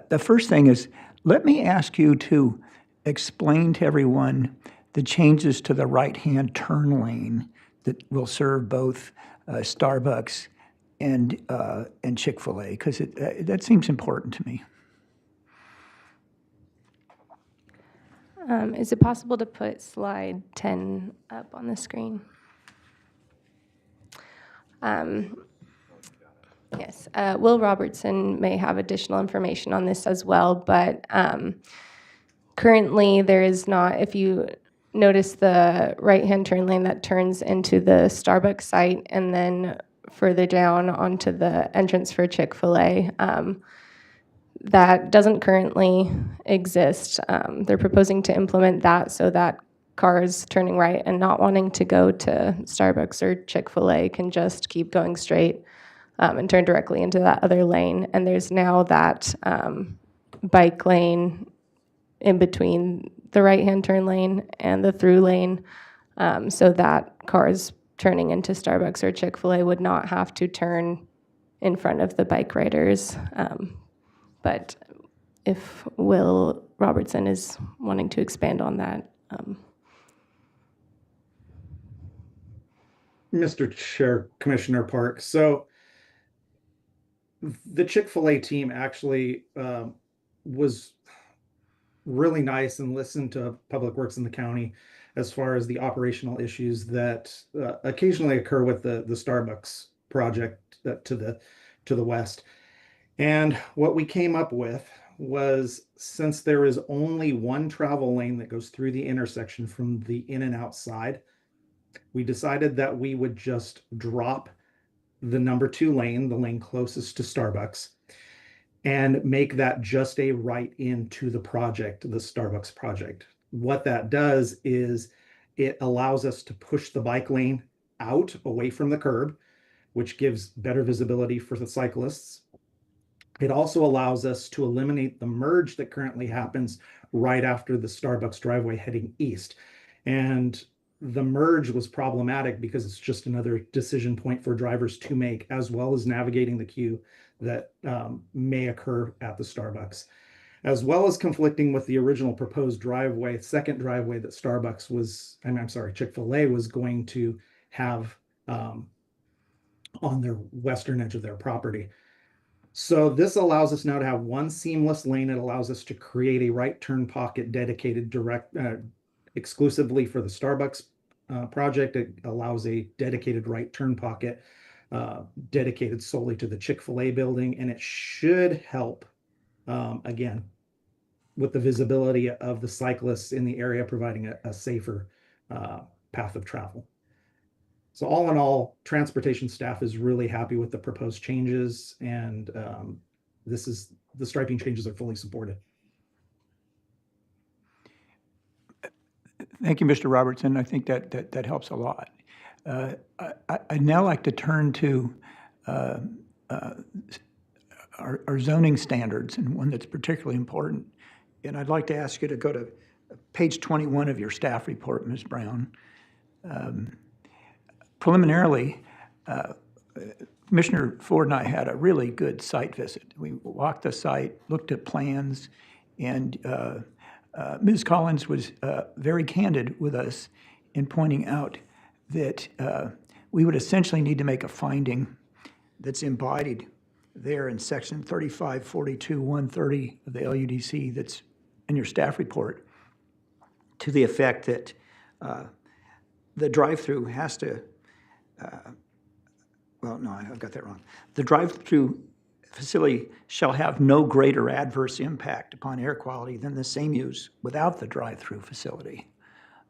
The first thing is, let me ask you to explain to everyone the changes to the right-hand turn lane that will serve both Starbucks and Chick-fil-A, because that seems important to me. Is it possible to put slide 10 up on the screen? Yes, Will Robertson may have additional information on this as well, but currently there is not, if you notice the right-hand turn lane that turns into the Starbucks site and then further down onto the entrance for Chick-fil-A, that doesn't currently exist. They're proposing to implement that so that cars turning right and not wanting to go to Starbucks or Chick-fil-A can just keep going straight and turn directly into that other lane. And there's now that bike lane in between the right-hand turn lane and the through lane, so that cars turning into Starbucks or Chick-fil-A would not have to turn in front of the bike riders. But if Will Robertson is wanting to expand on that. Mr. Chair, Commissioner Park. So the Chick-fil-A team actually was really nice and listened to Public Works in the county as far as the operational issues that occasionally occur with the Starbucks project to the west. And what we came up with was, since there is only one travel lane that goes through the intersection from the in and out side, we decided that we would just drop the number 2 lane, the lane closest to Starbucks, and make that just a right into the project, the Starbucks project. What that does is it allows us to push the bike lane out away from the curb, which gives better visibility for the cyclists. It also allows us to eliminate the merge that currently happens right after the Starbucks driveway heading east. And the merge was problematic because it's just another decision point for drivers to make, as well as navigating the queue that may occur at the Starbucks, as well as conflicting with the original proposed driveway, second driveway that Starbucks was, I'm sorry, Chick-fil-A was going to have on their western edge of their property. So this allows us now to have one seamless lane. It allows us to create a right turn pocket dedicated exclusively for the Starbucks project. It allows a dedicated right turn pocket dedicated solely to the Chick-fil-A building, and it should help, again, with the visibility of the cyclists in the area, providing a safer path of travel. So all in all, transportation staff is really happy with the proposed changes, and the striping changes are fully supported. Thank you, Mr. Robertson. I think that helps a lot. I'd now like to turn to our zoning standards, and one that's particularly important. And I'd like to ask you to go to page 21 of your staff report, Ms. Brown. Preliminarily, Commissioner Ford and I had a really good site visit. We walked the site, looked at plans, and Ms. Collins was very candid with us in pointing out that we would essentially need to make a finding that's embodied there in section 3542-130 of the LUDC that's in your staff report, to the effect that the drive-through has to, well, no, I've got that wrong. The drive-through facility shall have no greater adverse impact upon air quality than the same use without the drive-through facility.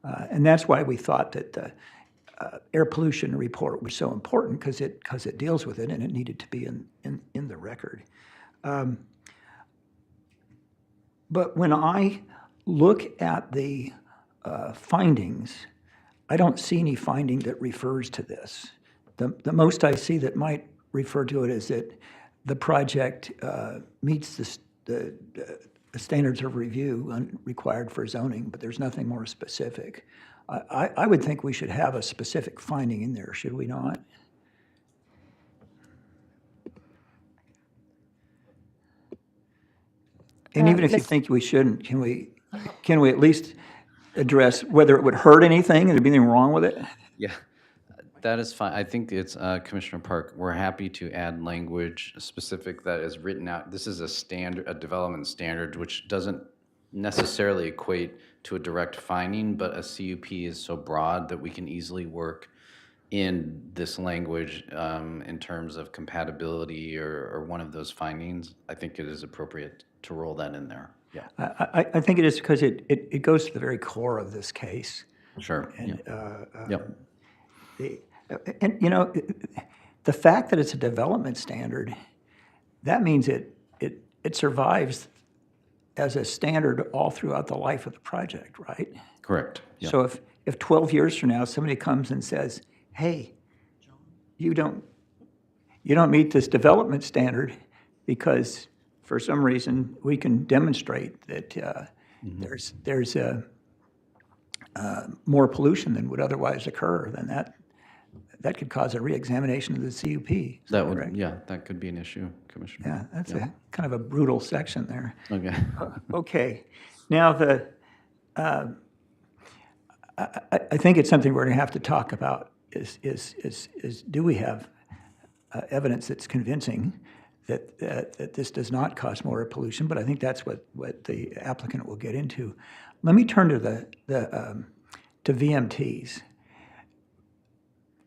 And that's why we thought that the air pollution report was so important, because it deals with it and it needed to be in the record. But when I look at the findings, I don't see any finding that refers to this. The most I see that might refer to it is that the project meets the standards of review required for zoning, but there's nothing more specific. I would think we should have a specific finding in there, should we not? And even if you think we shouldn't, can we at least address whether it would hurt anything? Is there anything wrong with it? Yeah, that is fine. I think it's, Commissioner Park, we're happy to add language specific that is written out. This is a standard, a development standard, which doesn't necessarily equate to a direct finding, but a CUP is so broad that we can easily work in this language in terms of compatibility or one of those findings. I think it is appropriate to roll that in there. Yeah. I think it is, because it goes to the very core of this case. Sure. And, Yep. And you know, the fact that it's a development standard, that means it survives as a standard all throughout the life of the project, right? Correct. Yep. So if 12 years from now somebody comes and says, "Hey, you don't meet this development standard because for some reason we can demonstrate that there's more pollution than would otherwise occur," then that could cause a reexamination of the CUP. That would, correct? yeah, that could be an issue, Commissioner. Yeah, that's a kind of a brutal section there. Okay. Okay, now I think it's something we're going to have to talk about is do we have evidence that's convincing that this does not cause more pollution? But I think that's what the applicant will get into. Let me turn to to VMTs.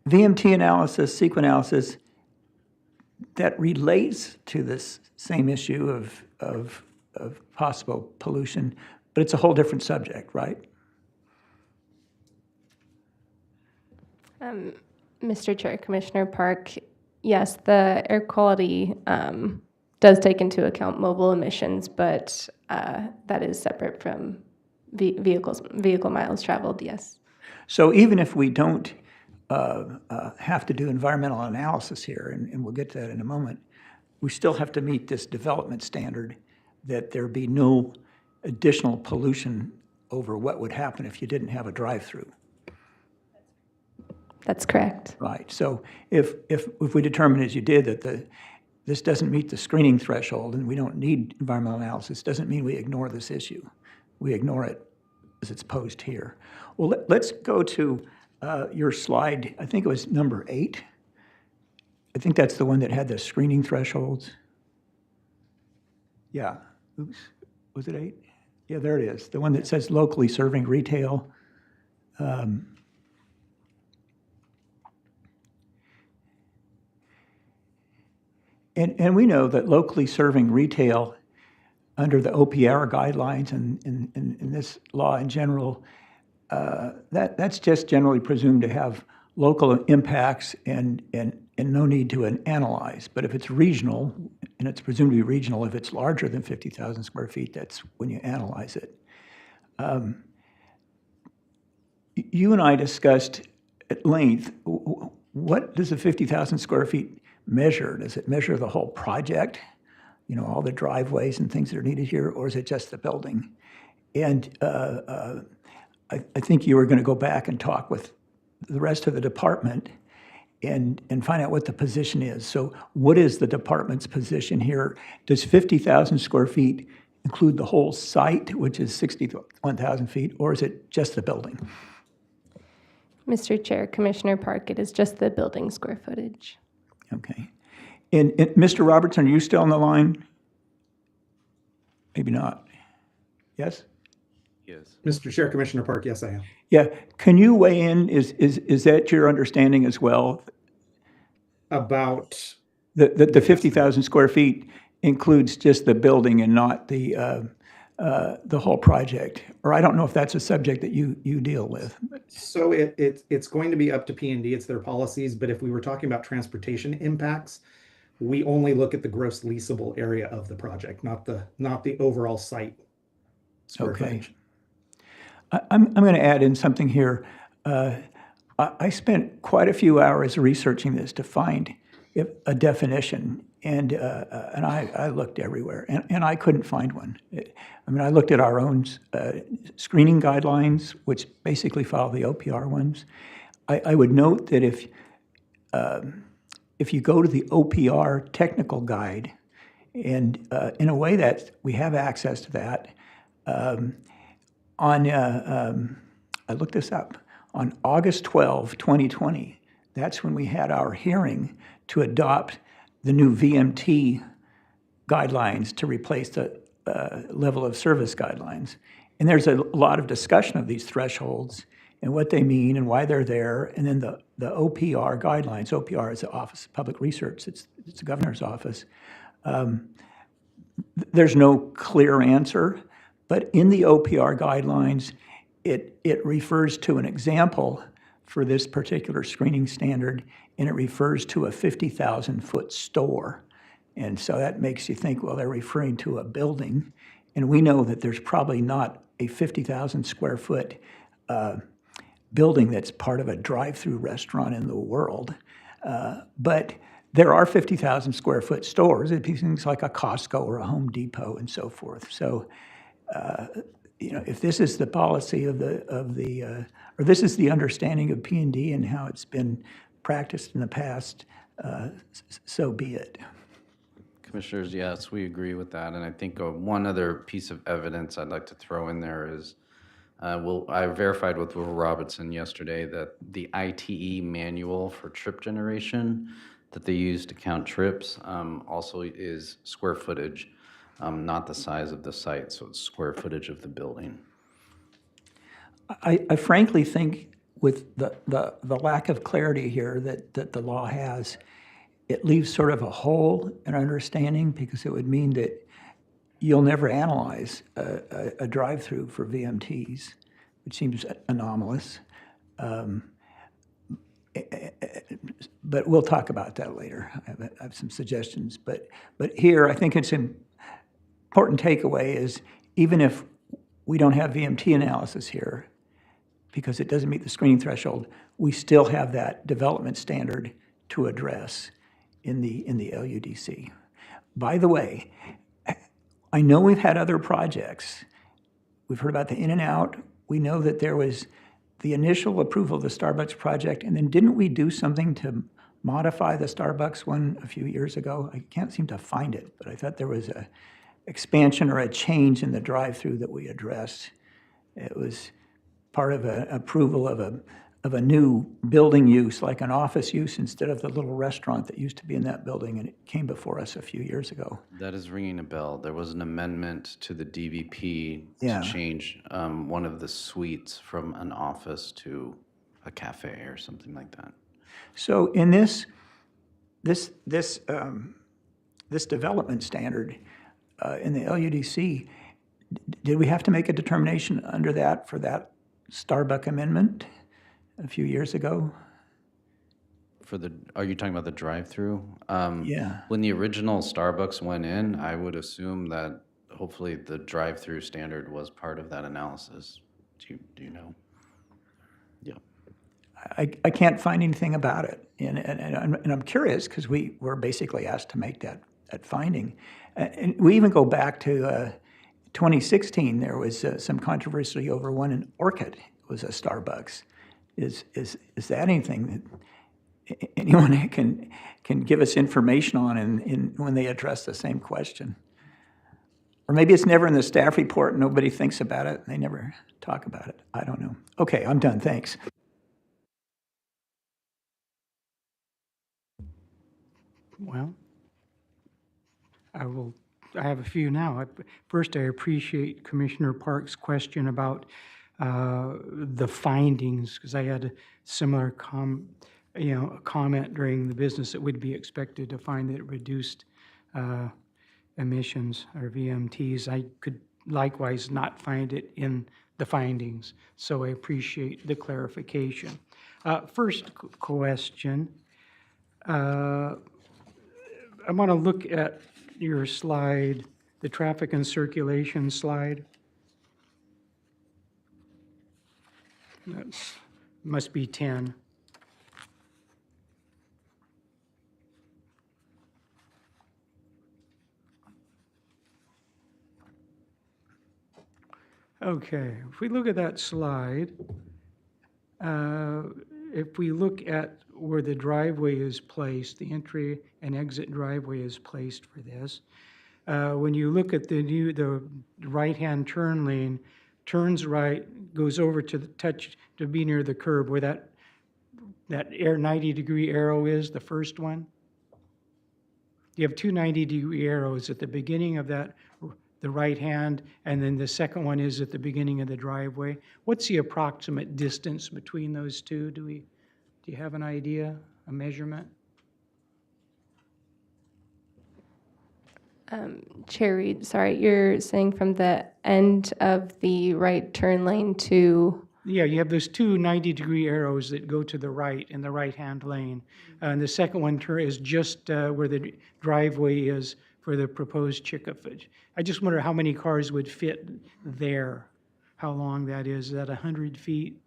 VMT analysis, CEQA analysis, that relates to this same issue of possible pollution, but it's a whole different subject, right? Mr. Chair, Commissioner Park, yes, the air quality does take into account mobile emissions, but that is separate from vehicle miles traveled, yes. So even if we don't have to do environmental analysis here, and we'll get to that in a moment, we still have to meet this development standard that there be no additional pollution over what would happen if you didn't have a drive-through. That's correct. Right. So if we determine, as you did, that this doesn't meet the screening threshold and we don't need environmental analysis, doesn't mean we ignore this issue. We ignore it as it's posed here. Well, let's go to your slide. I think it was number 8. I think that's the one that had the screening thresholds. Yeah. Oops. Was it 8? Yeah, there it is. The one that says locally serving retail. And we know that locally serving retail under the OPR guidelines and in this law in general, that's just generally presumed to have local impacts and no need to analyze. But if it's regional, and it's presumed to be regional, if it's larger than 50,000 square feet, that's when you analyze it. You and I discussed at length, what does a 50,000 square feet measure? Does it measure the whole project, you know, all the driveways and things that are needed here, or is it just the building? And I think you were going to go back and talk with the rest of the department and find out what the position is. So what is the department's position here? Does 50,000 square feet include the whole site, which is 61,000 feet, or is it just the building? Mr. Chair, Commissioner Park, it is just the building square footage. Okay. And Mr. Robertson, are you still on the line? Maybe not. Yes? Yes. Mr. Chair, Commissioner Park, yes, I am. Yeah. Can you weigh in? Is that your understanding as well? About That the 50,000 square feet includes just the building and not the whole project? Or I don't know if that's a subject that you deal with. So it's going to be up to P&D, it's their policies, but if we were talking about transportation impacts, we only look at the gross leasable area of the project, not the overall site square footage. I'm going to add in something here. I spent quite a few hours researching this to find a definition, and I looked everywhere, and I couldn't find one. I mean, I looked at our own screening guidelines, which basically follow the OPR ones. I would note that if you go to the OPR technical guide, and in a way that we have access to that, I looked this up, on August 12, 2020, that's when we had our hearing to adopt the new VMT guidelines to replace the level of service guidelines. And there's a lot of discussion of these thresholds and what they mean and why they're there. And then the OPR guidelines, OPR is the Office of Public Research, it's the governor's office. There's no clear answer, but in the OPR guidelines, it refers to an example for this particular screening standard, and it refers to a 50,000-foot store. And so that makes you think, well, they're referring to a building. And we know that there's probably not a 50,000 square foot building that's part of a drive-through restaurant in the world. But there are 50,000 square foot stores. It'd be things like a Costco or a Home Depot and so forth. So, you know, if this is the policy of or this is the understanding of P&D and how it's been practiced in the past, so be it. Commissioners, yes, we agree with that. And I think one other piece of evidence I'd like to throw in there is, I verified with Will Robertson yesterday that the ITE manual for trip generation that they use to count trips also is square footage, not the size of the site, so it's square footage of the building. I frankly think with the lack of clarity here that the law has, it leaves sort of a hole in understanding, because it would mean that you'll never analyze a drive-through for VMTs, which seems anomalous. But we'll talk about that later. I have some suggestions. But here, I think it's an important takeaway is, even if we don't have VMT analysis here because it doesn't meet the screening threshold, we still have that development standard to address in the LUDC. By the way, I know we've had other projects. We've heard about the In-N-Out. We know that there was the initial approval of the Starbucks project, and then didn't we do something to modify the Starbucks one a few years ago? I can't seem to find it, but I thought there was a expansion or a change in the drive-through that we addressed. It was part of an approval of a new building use, like an office use, instead of the little restaurant that used to be in that building, and it came before us a few years ago. That is ringing a bell. There was an amendment to the DVP Yeah. to change one of the suites from an office to a cafe or something like that. So in this development standard in the LUDC, did we have to make a determination under that for that Starbucks amendment a few years ago? Are you talking about the drive-through? Yeah. When the original Starbucks went in, I would assume that hopefully the drive-through standard was part of that analysis. Do you know? Yeah. I can't find anything about it, and I'm curious because we were basically asked to make that finding. And we even go back to 2016. There was some controversy over one in Orchid. It was a Starbucks. Is that anything that anyone can give us information on in when they address the same question? Or maybe it's never in the staff report, and nobody thinks about it, and they never talk about it. I don't know. Okay, I'm done. Thanks. Well, I have a few now. First, I appreciate Commissioner Park's question about the findings, because I had a similar comment during the business that would be expected to find that it reduced emissions or VMTs. I could likewise not find it in the findings, so I appreciate the clarification. First question. I want to look at your slide, the traffic and circulation slide. That must be 10. Okay, if we look at that slide, if we look at where the driveway is placed, the entry and exit driveway is placed for this. When you look at the right-hand turn lane, turns right, goes over to to be near the curb where that 90-degree arrow is, the first one. You have two 90-degree arrows at the beginning of the right hand, and then the second one is at the beginning of the driveway. What's the approximate distance between those two? Do you have an idea, a measurement? Chair Reed, sorry, you're saying from the end of the right turn lane to... Yeah, you have those two 90-degree arrows that go to the right in the right-hand lane. And the second one is just where the driveway is for the proposed Chickaford. I just wonder how many cars would fit there, how long that is. Is that 100 feet?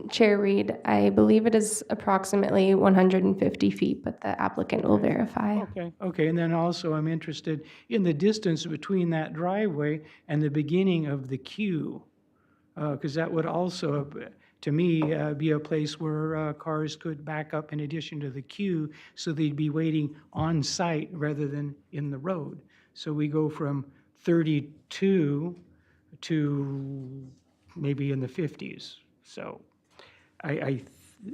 Chair Reed, I believe it is approximately 150 feet, but the applicant will verify. Okay, and then also I'm interested in the distance between that driveway and the beginning of the queue, because that would also, to me, be a place where cars could back up in addition to the queue, so they'd be waiting on site rather than in the road. So we go from 32 to maybe in the 50s. So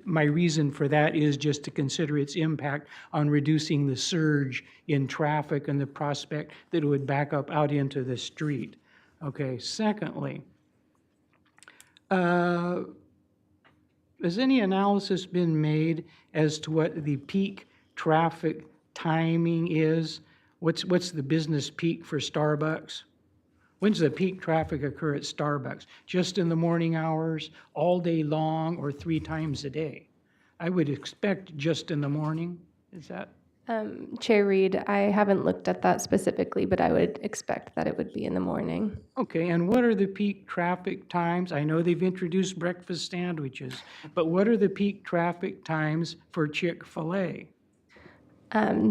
my reason for that is just to consider its impact on reducing the surge in traffic and the prospect that it would back up out into the street. Okay, secondly, has any analysis been made as to what the peak traffic timing is? What's the business peak for Starbucks? When's the peak traffic occur at Starbucks? Just in the morning hours, all day long, or 3 times a day? I would expect just in the morning. Is that Chair Reed, I haven't looked at that specifically, but I would expect that it would be in the morning. Okay, and what are the peak traffic times? I know they've introduced breakfast sandwiches, but what are the peak traffic times for Chick-fil-A?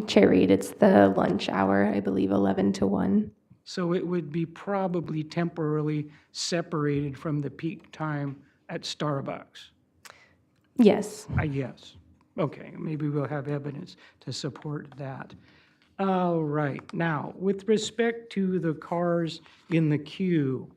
Chair Reed, it's the lunch hour, I believe 11 to 1. So it would be probably temporarily separated from the peak time at Starbucks, Yes. I guess. Okay, maybe we'll have evidence to support that. All right, now, with respect to the cars in the queue,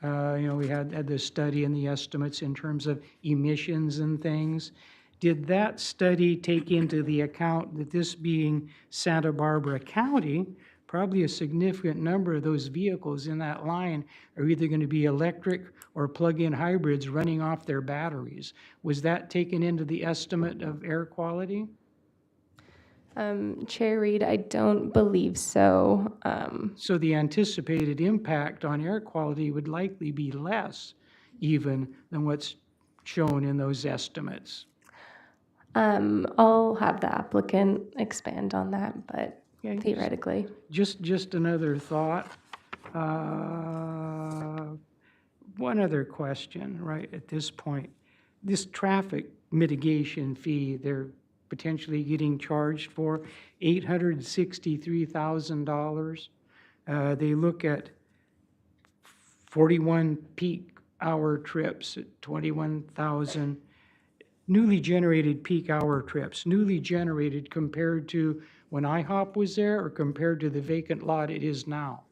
we had the study and the estimates in terms of emissions and things. Did that study take into the account that this being Santa Barbara County, probably a significant number of those vehicles in that line are either going to be electric or plug-in hybrids running off their batteries? Was that taken into the estimate of air quality? Chair Reed, I don't believe so. So the anticipated impact on air quality would likely be less even than what's shown in those estimates. I'll have the applicant expand on that, but Yeah, theoretically. Just another thought. One other question, right, at this point. This traffic mitigation fee they're potentially getting charged for, $863,000. They look at 41 peak hour trips at 21,000. Newly generated peak hour trips, newly generated compared to when IHOP was there or compared to the vacant lot it is now?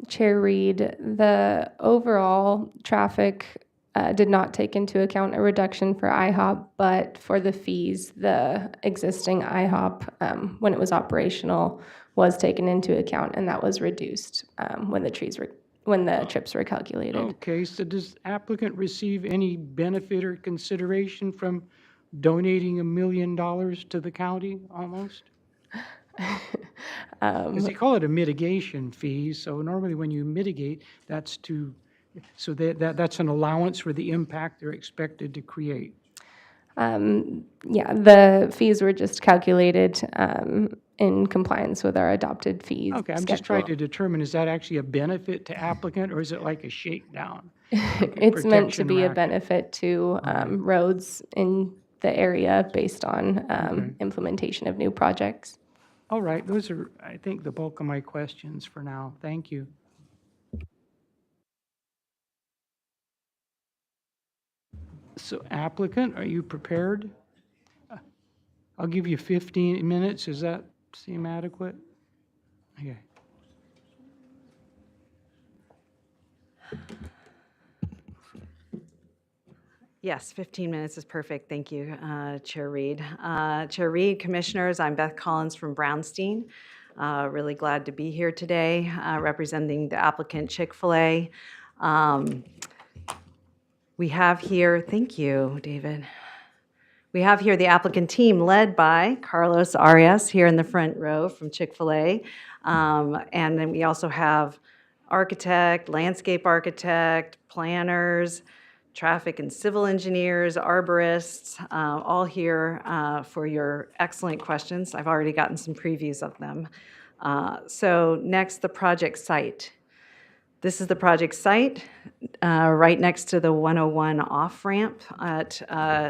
Chair Reed, the overall traffic did not take into account a reduction for IHOP, but for the fees, the existing IHOP, when it was operational, was taken into account, and that was reduced when the trips were calculated. Okay, so does applicant receive any benefit or consideration from donating $1 million to the county almost? Because they call it a mitigation fee, so normally when you mitigate, that's that's an allowance for the impact they're expected to create. Yeah, the fees were just calculated in compliance with our adopted fees. Okay, I'm just trying to determine, is that actually a benefit to applicant, or is it like a shakedown? It's meant to protection be a racket? benefit to roads in the area based on implementation of new projects. All right, those are, I think, the bulk of my questions for now. Thank you. So applicant, are you prepared? I'll give you 15 minutes. Does that seem adequate? Okay. Yes, 15 minutes is perfect. Thank you, Chair Reed. Chair Reed, Commissioners, I'm Beth Collins from Brownstein. Really glad to be here today representing the applicant Chick-fil-A. We have here, thank you, David. We have here the applicant team led by Carlos Arias here in the front row from Chick-fil-A. And then we also have architect, landscape architect, planners, traffic and civil engineers, arborists, all here for your excellent questions. I've already gotten some previews of them. So next, the project site. This is the project site right next to the 101 off-ramp at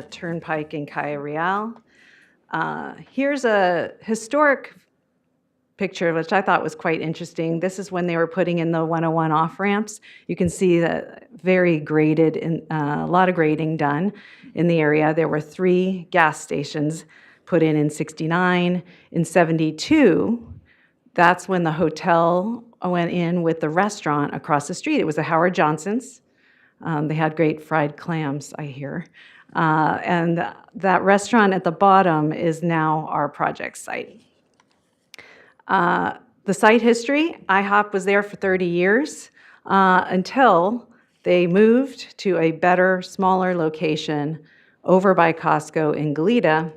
Turnpike and Calle Real. Here's a historic picture, which I thought was quite interesting. This is when they were putting in the 101 off-ramps. You can see that very graded, a lot of grading done in the area. There were 3 gas stations put in 69. In 72, that's when the hotel went in with the restaurant across the street. It was a Howard Johnson's. They had great fried clams, I hear. And that restaurant at the bottom is now our project site. The site history, IHOP was there for 30 years until they moved to a better, smaller location over by Costco in Goleta,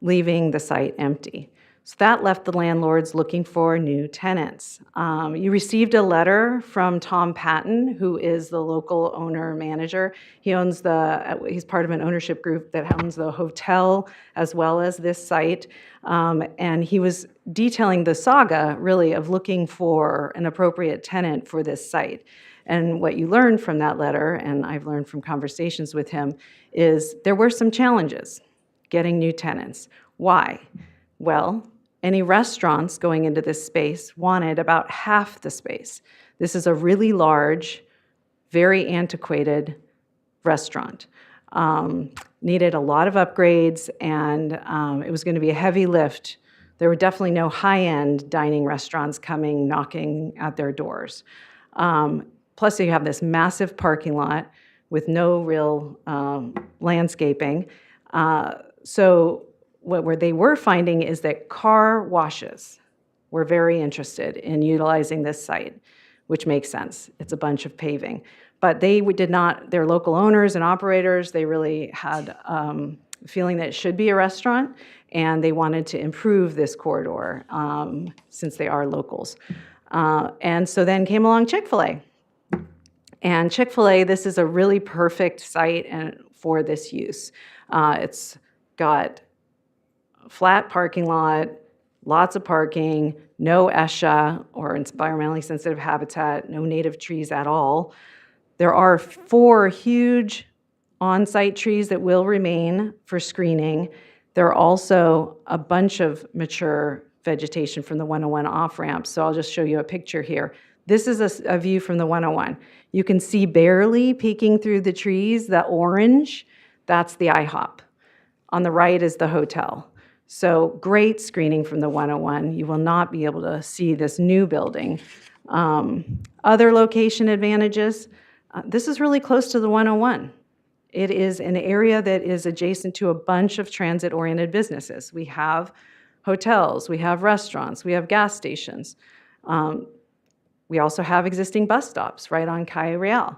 leaving the site empty. So that left the landlords looking for new tenants. You received a letter from Tom Patton, who is the local owner manager. He's part of an ownership group that owns the hotel as well as this site. And he was detailing the saga, really, of looking for an appropriate tenant for this site. And what you learned from that letter, and I've learned from conversations with him, is there were some challenges getting new tenants. Why? Well, any restaurants going into this space wanted about half the space. This is a really large, very antiquated restaurant. Needed a lot of upgrades, and it was going to be a heavy lift. There were definitely no high-end dining restaurants coming, knocking at their doors. Plus, you have this massive parking lot with no real landscaping. So what they were finding is that car washes were very interested in utilizing this site, which makes sense. It's a bunch of paving. But they did not, their local owners and operators, they really had a feeling that it should be a restaurant, and they wanted to improve this corridor since they are locals. And so then came along Chick-fil-A. And Chick-fil-A, this is a really perfect site for this use. It's got flat parking lot, lots of parking, no ESHA or environmentally sensitive habitat, no native trees at all. There are 4 huge on-site trees that will remain for screening. There are also a bunch of mature vegetation from the 101 off-ramp, so I'll just show you a picture here. This is a view from the 101. You can see barely peeking through the trees, the orange, that's the IHOP. On the right is the hotel. So great screening from the 101. You will not be able to see this new building. Other location advantages, this is really close to the 101. It is an area that is adjacent to a bunch of transit-oriented businesses. We have hotels, we have restaurants, we have gas stations. We also have existing bus stops right on Calle Real.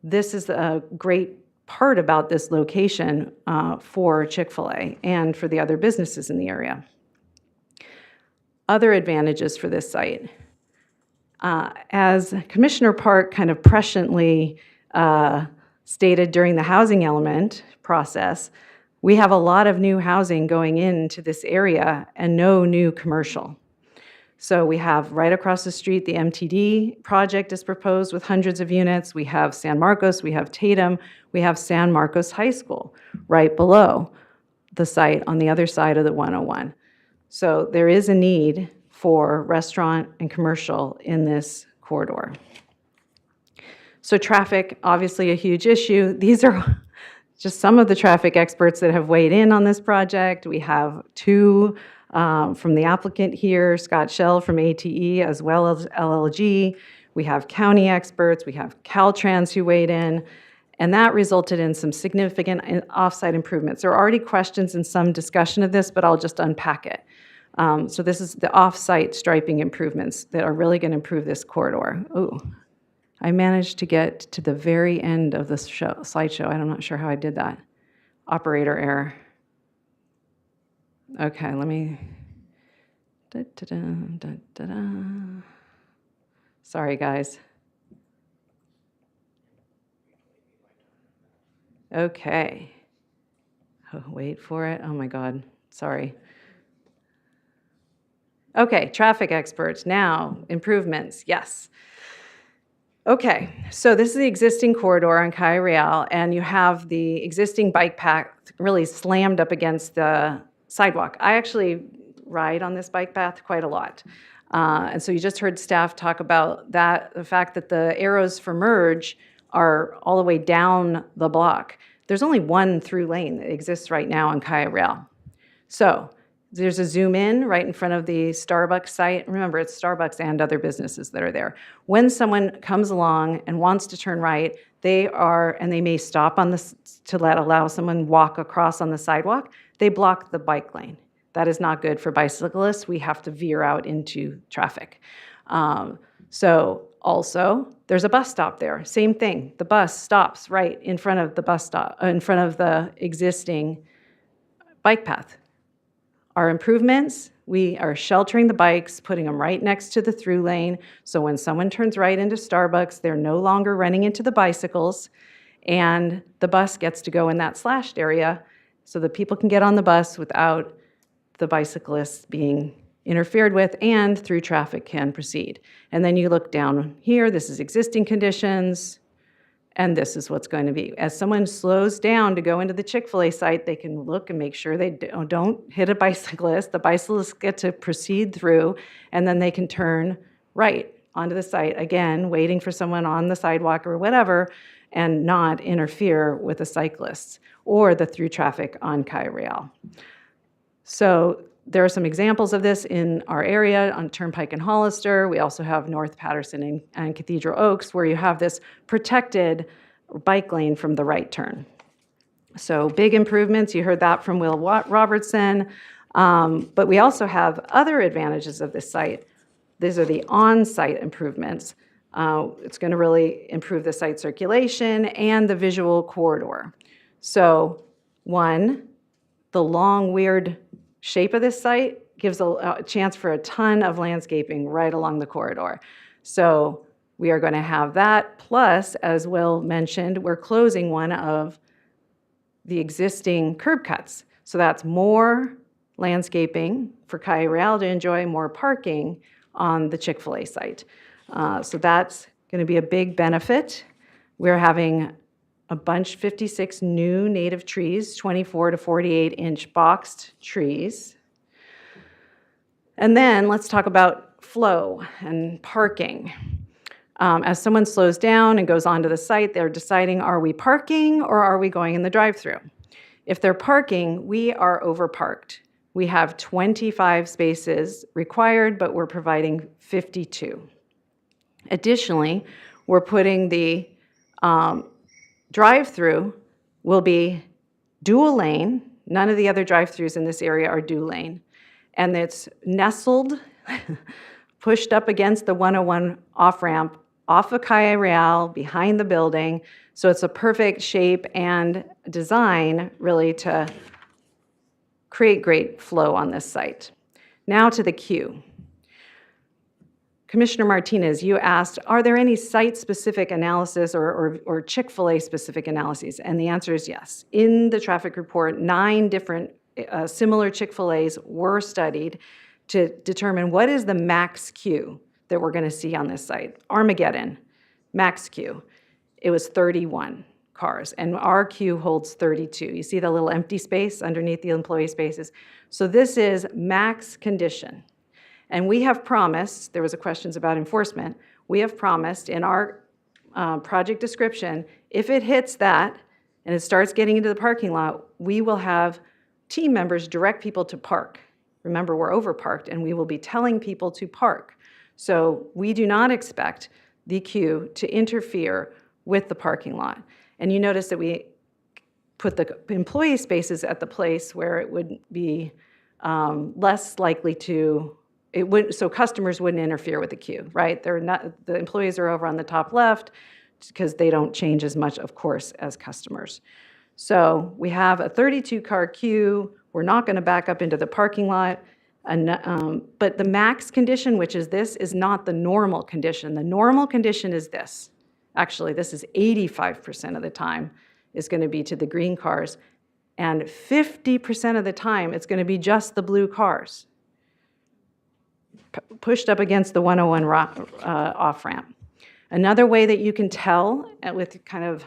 This is a great part about this location for Chick-fil-A and for the other businesses in the area. Other advantages for this site. As Commissioner Park kind of presciently stated during the housing element process, we have a lot of new housing going into this area and no new commercial. So we have right across the street, the MTD project is proposed with hundreds of units. We have San Marcos, we have Tatum, we have San Marcos High School right below the site on the other side of the 101. So there is a need for restaurant and commercial in this corridor. So traffic, obviously a huge issue. These are just some of the traffic experts that have weighed in on this project. We have 2 from the applicant here, Scott Schell from ATE, as well as LLG. We have county experts, we have Caltrans who weighed in, and that resulted in some significant off-site improvements. There are already questions and some discussion of this, but I'll just unpack it. So this is the off-site striping improvements that are really going to improve this corridor. Ooh, I managed to get to the very end of this slideshow. I'm not sure how I did that. Operator error. Okay, let me, Sorry, guys. Okay. Oh, wait for it. Oh my God, sorry. Okay, traffic experts, now, improvements, yes. Okay, so this is the existing corridor on Calle Real, and you have the existing bike path really slammed up against the sidewalk. I actually ride on this bike path quite a lot. And so you just heard staff talk about that, the fact that the arrows for merge are all the way down the block. There's only one through lane that exists right now on Calle Real. So there's a zoom in right in front of the Starbucks site. Remember, it's Starbucks and other businesses that are there. When someone comes along and wants to turn right, and they may stop on this to allow someone walk across on the sidewalk, they block the bike lane. That is not good for bicyclists. We have to veer out into traffic. So also, there's a bus stop there. Same thing. The bus stops right in front of the bus stop, in front of the existing bike path. Our improvements, we are sheltering the bikes, putting them right next to the through lane, so when someone turns right into Starbucks, they're no longer running into the bicycles, and the bus gets to go in that slashed area so that people can get on the bus without the bicyclists being interfered with, and through traffic can proceed. And then you look down here, this is existing conditions, and this is what's going to be. As someone slows down to go into the Chick-fil-A site, they can look and make sure they don't hit a bicyclist. The bicyclists get to proceed through, and then they can turn right onto the site, again, waiting for someone on the sidewalk or whatever, and not interfere with the cyclists or the through traffic on Kyle. So there are some examples of this in our area on Turnpike and Hollister. We also have North Patterson and Cathedral Oaks, where you have this protected bike lane from the right turn. So big improvements. You heard that from Will Robertson. But we also have other advantages of this site. These are the on-site improvements. It's going to really improve the site circulation and the visual corridor. So one, the long, weird shape of this site gives a chance for a ton of landscaping right along the corridor. So we are going to have that. Plus, as Will mentioned, we're closing one of the existing curb cuts. So that's more landscaping for Calle Real to enjoy, more parking on the Chick-fil-A site. So that's going to be a big benefit. We're having a bunch, 56 new native trees, 24 to 48-inch boxed trees. And then let's talk about flow and parking. As someone slows down and goes onto the site, they're deciding, are we parking or are we going in the drive-thru? If they're parking, we are overparked. We have 25 spaces required, but we're providing 52. Additionally, we're putting the drive-through will be dual lane. None of the other drive-throughs in this area are dual lane. And it's nestled, pushed up against the 101 off-ramp off of Calle Real, behind the building. So it's a perfect shape and design, really, to create great flow on this site. Now to the queue. Commissioner Martinez, you asked, are there any site-specific analysis or Chick-fil-A specific analyses? And the answer is yes. In the traffic report, 9 different similar Chick-fil-A's were studied to determine what is the max queue that we're going to see on this site. Armageddon, max queue. It was 31 cars, and our queue holds 32. You see the little empty space underneath the employee spaces? So this is max condition. And we have promised, there was a questions about enforcement, we have promised in our project description, if it hits that and it starts getting into the parking lot, we will have team members direct people to park. Remember, we're overparked, and we will be telling people to park. So we do not expect the queue to interfere with the parking lot. And you notice that we put the employee spaces at the place where it would be less likely to, so customers wouldn't interfere with the queue, right? They're not, the employees are over on the top left because they don't change as much, of course, as customers. So we have a 32-car queue. We're not going to back up into the parking lot. But the max condition, which is this, is not the normal condition. The normal condition is this. Actually, this is 85% of the time is going to be to the green cars. And 50% of the time, it's going to be just the blue cars pushed up against the 101 off-ramp. Another way that you can tell with kind of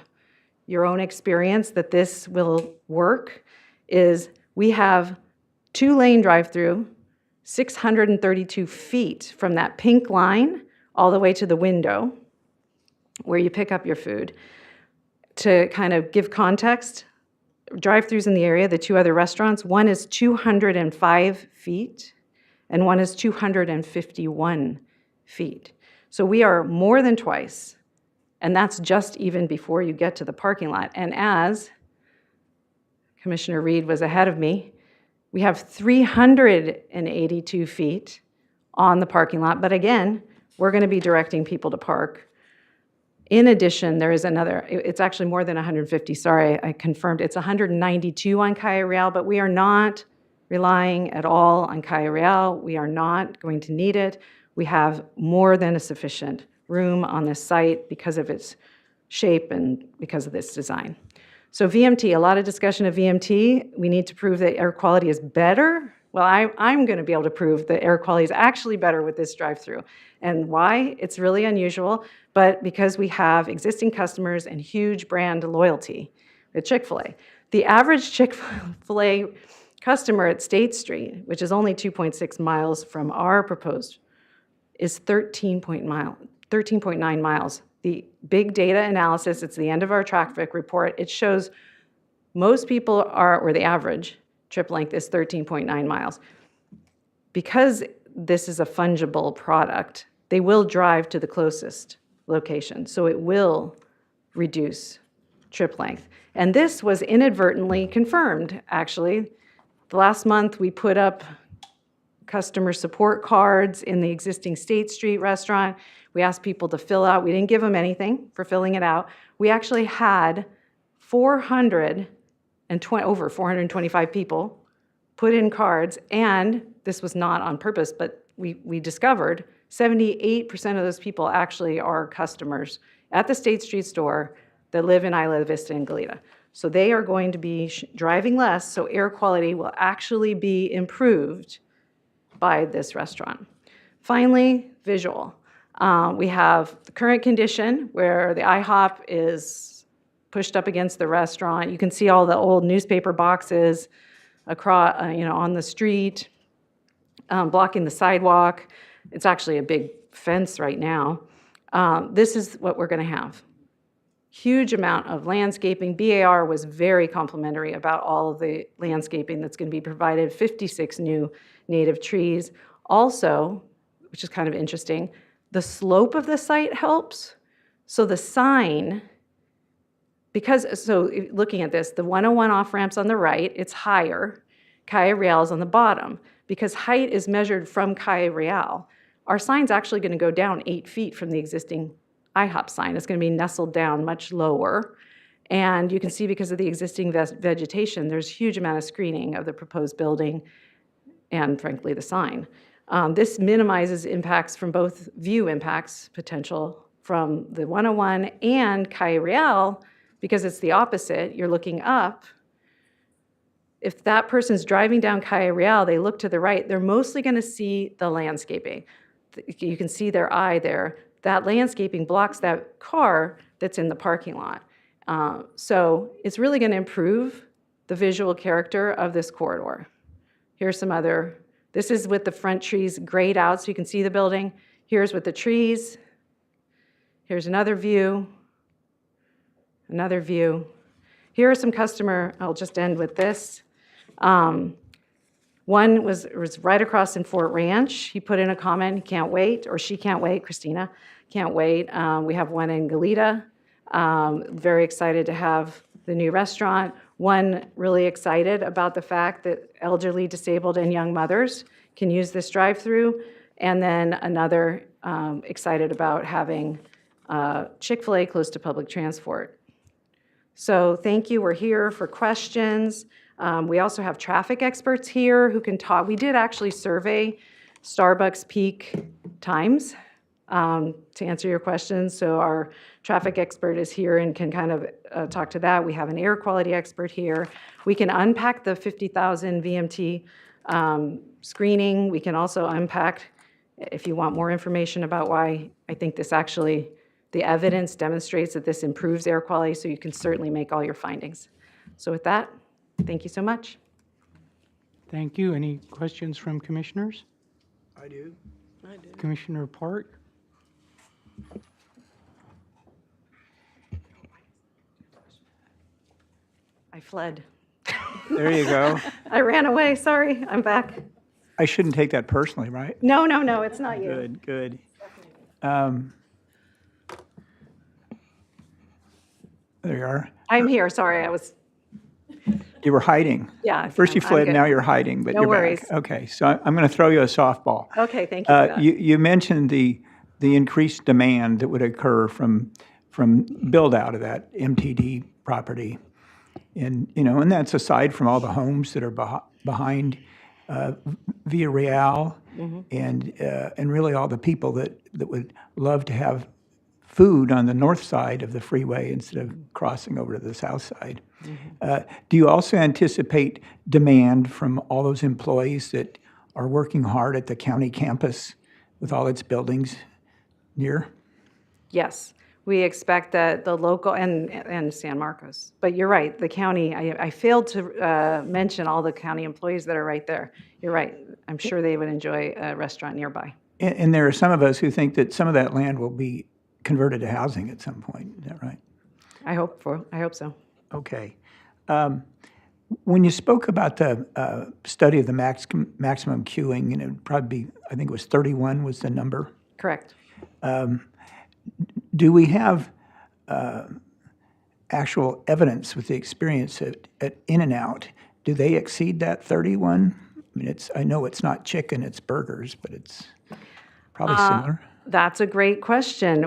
your own experience that this will work is we have 2-lane drive-through, 632 feet from that pink line all the way to the window where you pick up your food. To kind of give context, drive-throughs in the area, the 2 other restaurants, one is 205 feet and one is 251 feet. So we are more than twice, and that's just even before you get to the parking lot. And as Commissioner Reed was ahead of me, we have 382 feet on the parking lot, but again, we're going to be directing people to park. In addition, there is another, it's actually more than 150, sorry, I confirmed, it's 192 on Calle Real, but we are not relying at all on Calle Real. We are not going to need it. We have more than a sufficient room on this site because of its shape and because of this design. So VMT, a lot of discussion of VMT. We need to prove that air quality is better. Well, I'm going to be able to prove that air quality is actually better with this drive-through. And why? It's really unusual, but because we have existing customers and huge brand loyalty at Chick-fil-A. The average Chick-fil-A customer at State Street, which is only 2.6 miles from our proposed, is 13.9 miles. The big data analysis, it's the end of our traffic report, it shows most people are, or the average trip length is 13.9 miles. Because this is a fungible product, they will drive to the closest location, so it will reduce trip length. And this was inadvertently confirmed, actually. The last month, we put up customer support cards in the existing State Street restaurant. We asked people to fill out. We didn't give them anything for filling it out. We actually had over 425 people put in cards, and this was not on purpose, but we discovered 78% of those people actually are customers at the State Street store that live in Isla Vista and Goleta. So they are going to be driving less, so air quality will actually be improved by this restaurant. Finally, visual. We have the current condition where the IHOP is pushed up against the restaurant. You can see all the old newspaper boxes across, on the street, blocking the sidewalk. It's actually a big fence right now. This is what we're going to have. Huge amount of landscaping. BAR was very complimentary about all of the landscaping that's going to be provided, 56 new native trees. Also, which is kind of interesting, the slope of the site helps. So the sign, looking at this, the 101 off-ramps on the right, it's higher. Calle Real is on the bottom. Because height is measured from Calle Real, our sign's actually going to go down 8 feet from the existing IHOP sign. It's going to be nestled down much lower. And you can see because of the existing vegetation, there's a huge amount of screening of the proposed building and, frankly, the sign. This minimizes impacts from both view impacts potential from the 101 and Calle Real, because it's the opposite. You're looking up. If that person's driving down Calle Real, they look to the right, they're mostly going to see the landscaping. You can see their eye there. That landscaping blocks that car that's in the parking lot. So it's really going to improve the visual character of this corridor. Here's some other, this is with the front trees grayed out so you can see the building. Here's with the trees. Here's another view. Another view. Here are some I'll just end with this. One was right across in Fort Ranch. He put in a comment, he can't wait, or she can't wait, Christina, can't wait. We have one in Goleta. Very excited to have the new restaurant. One really excited about the fact that elderly, disabled, and young mothers can use this drive-through. And then another excited about having Chick-fil-A close to public transport. So thank you. We're here for questions. We also have traffic experts here who can talk. We did actually survey Starbucks peak times to answer your questions. So our traffic expert is here and can kind of talk to that. We have an air quality expert here. We can unpack the 50,000 VMT screening. We can also unpack, if you want more information about why I think this actually, the evidence demonstrates that this improves air quality, so you can certainly make all your findings. So with that, thank you so much. Thank you. Any questions from commissioners? I do. Commissioner Park? I fled. There you go. I ran away, sorry, I'm back. I shouldn't take that personally, right? No, it's not you. Good, good. There you are. I'm here, sorry, You were hiding. Yeah, First you I'm fled, good. now you're hiding, but No you're worries. back. Okay, so I'm going to throw you a softball. Okay, thank you for that. You mentioned the increased demand that would occur from build out of that MTD property. And, and that's aside from all the homes that are behind Via Real and really all the people that would love to have food on the north side of the freeway instead of crossing over to the south side. Do you also anticipate demand from all those employees that are working hard at the county campus with all its buildings near? Yes, we expect that the local, and San Marcos, but you're right, the county, I failed to mention all the county employees that are right there. You're right, I'm sure they would enjoy a restaurant nearby. And there are some of us who think that some of that land will be converted to housing at some point, is that right? I hope so. Okay. When you spoke about the study of the maximum queuing, and it would probably be, I think it was 31 was the number. Correct. Do we have actual evidence with the experience at In-N-Out? Do they exceed that 31? I mean, I know it's not chicken, it's burgers, but it's probably similar. That's a great question.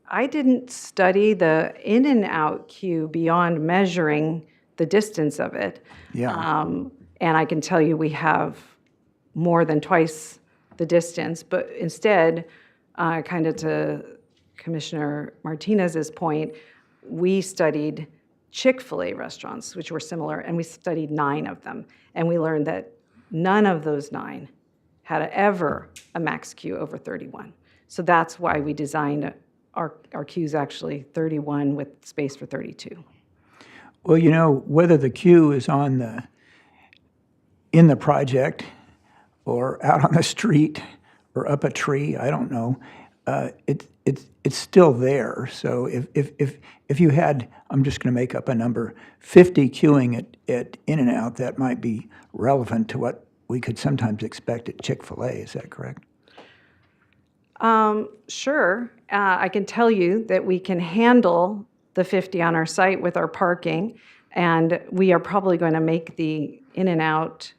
I didn't study the In-N-Out queue beyond measuring the distance of it. Yeah. And I can tell you we have more than twice the distance, but instead, kind of to Commissioner Martinez's point, we studied Chick-fil-A restaurants, which were similar, and we studied 9 of them. And we learned that none of those 9 had ever a max queue over 31. So that's why we designed our queues actually 31 with space for 32. Well, whether the queue is in the project or out on the street or up a tree, I don't know. It's still there. So if you had, I'm just going to make up a number, 50 queuing at In-N-Out, that might be relevant to what we could sometimes expect at Chick-fil-A. Is that correct? Sure. I can tell you that we can handle the 50 on our site with our parking, and we are probably going to make the In-N-Out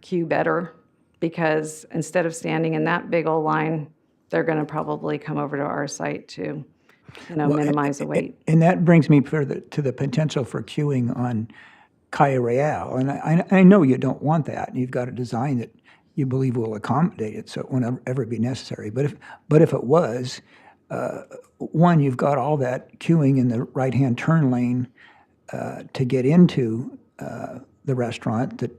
queue better because instead of standing in that big old line, they're going to probably come over to our site to, minimize the wait. And that brings me further to the potential for queuing on Calle Real. And I know you don't want that, and you've got a design that you believe will accommodate it, so it won't ever be necessary. But if it was, one, you've got all that queuing in the right-hand turn lane to get into the restaurant that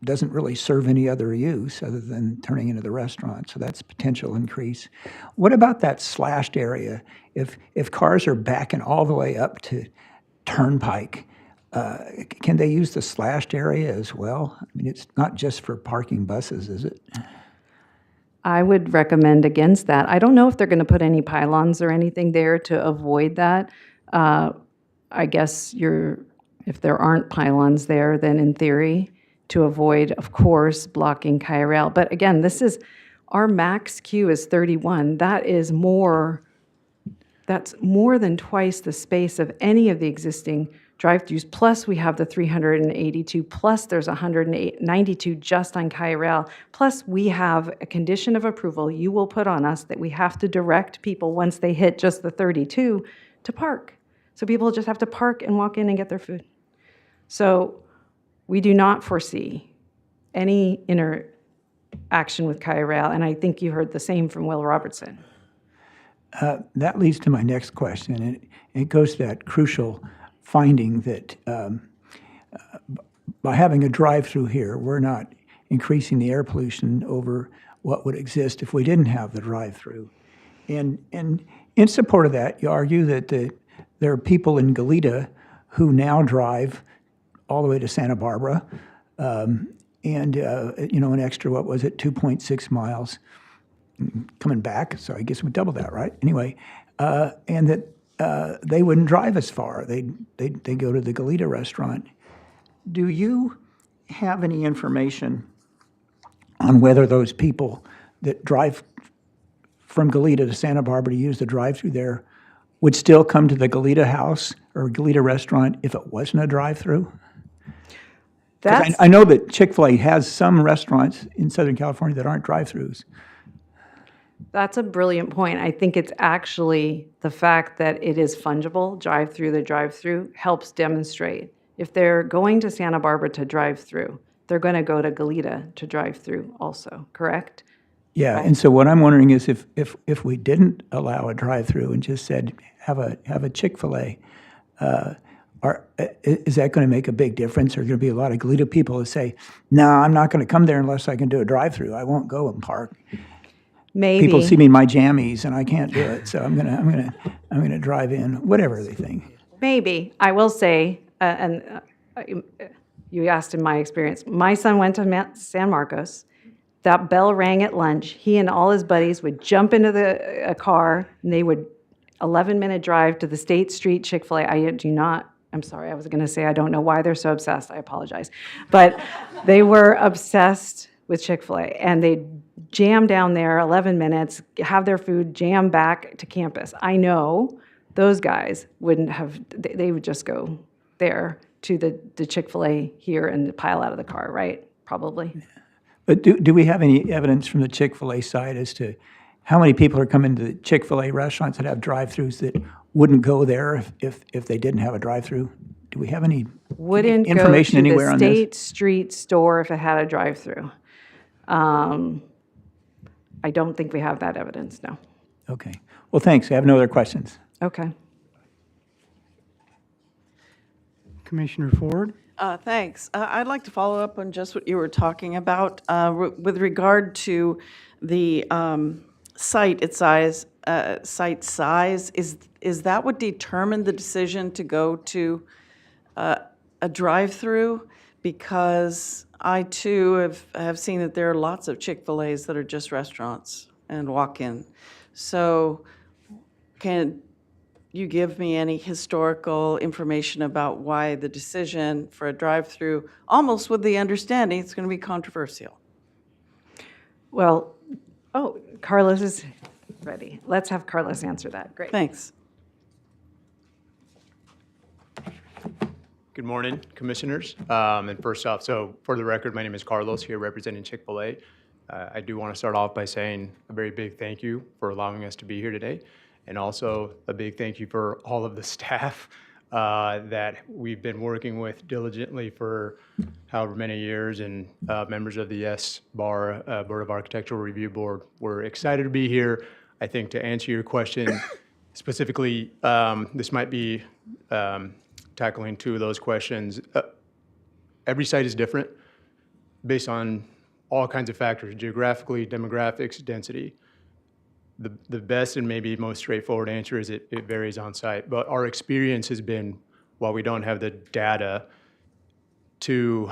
doesn't really serve any other use other than turning into the restaurant. So that's potential increase. What about that slashed area? If cars are backing all the way up to Turnpike, can they use the slashed area as well? I mean, it's not just for parking buses, is it? I would recommend against that. I don't know if they're going to put any pylons or anything there to avoid that. I guess if there aren't pylons there, then in theory, to avoid, of course, blocking Calle Real. But again, our max queue is 31. That's more than twice the space of any of the existing drive-thrus, plus we have the 382, plus there's 192 just on Calle Real, plus we have a condition of approval you will put on us that we have to direct people once they hit just the 32 to park. So people just have to park and walk in and get their food. So we do not foresee any interaction with Calle Real, and I think you heard the same from Will Robertson. That leads to my next question, and it goes to that crucial finding that by having a drive-through here, we're not increasing the air pollution over what would exist if we didn't have the drive-through. And in support of that, you argue that there are people in Goleta who now drive all the way to Santa Barbara, and an extra, 2.6 miles coming back. So I guess we double that, right? Anyway, and that they wouldn't drive as far. They go to the Goleta restaurant. Do you have any information on whether those people that drive from Goleta to Santa Barbara to use the drive-through there would still come to the Goleta house or Goleta restaurant if it wasn't a drive-through? I know that Chick-fil-A has some restaurants in Southern California that aren't drive-throughs. That's a brilliant point. I think it's actually the fact that it is fungible, drive-through to drive-through, helps demonstrate If they're going to Santa Barbara to drive through, they're going to go to Goleta to drive through also, correct? Yeah, and so what I'm wondering is if we didn't allow a drive-through and just said, have a Chick-fil-A, is that going to make a big difference? Are there going to be a lot of Goleta people that say, no, I'm not going to come there unless I can do a drive-through. I won't go and park. Maybe. People see me in my jammies and I can't do it, so I'm gonna drive in, whatever they think. Maybe. I will say, you asked in my experience, my son went to San Marcos. That bell rang at lunch. He and all his buddies would jump into a car, and they would 11-minute drive to the State Street Chick-fil-A. I'm sorry, I was going to say I don't know why they're so obsessed. I apologize. But they were obsessed with Chick-fil-A, and they'd jam down there 11 minutes, have their food, jam back to campus. I know those guys wouldn't have, they would just go there to the Chick-fil-A here and pile out of the car, right? Probably. But do we have any evidence from the Chick-fil-A side as to how many people are coming to the Chick-fil-A restaurants that have drive-throughs that wouldn't go there if they didn't have a drive-through? Do we have any Wouldn't information go to anywhere the on this? State Street store if it had a drive-through. I don't think we have that evidence, no. Okay. Well, thanks. I have no other questions. Okay. Commissioner Ford? Thanks. I'd like to follow up on just what you were talking about with regard to the site size. Is that what determined the decision to go to a drive-through? Because I too have seen that there are lots of Chick-fil-A's that are just restaurants and walk-in. So can you give me any historical information about why the decision for a drive-through, almost with the understanding it's going to be controversial? Well, Carlos is ready. Let's have Carlos answer that. Great. Thanks. Good morning, commissioners. And first off, so for the record, my name is Carlos here representing Chick-fil-A. I do want to start off by saying a very big thank you for allowing us to be here today. And also a big thank you for all of the staff that we've been working with diligently for however many years, and members of the SBAR, Board of Architectural Review Board. We're excited to be here. I think to answer your question specifically, this might be tackling two of those questions. Every site is different based on all kinds of factors, geographically, demographics, density. The best and maybe most straightforward answer is it varies on site. But our experience has been, while we don't have the data to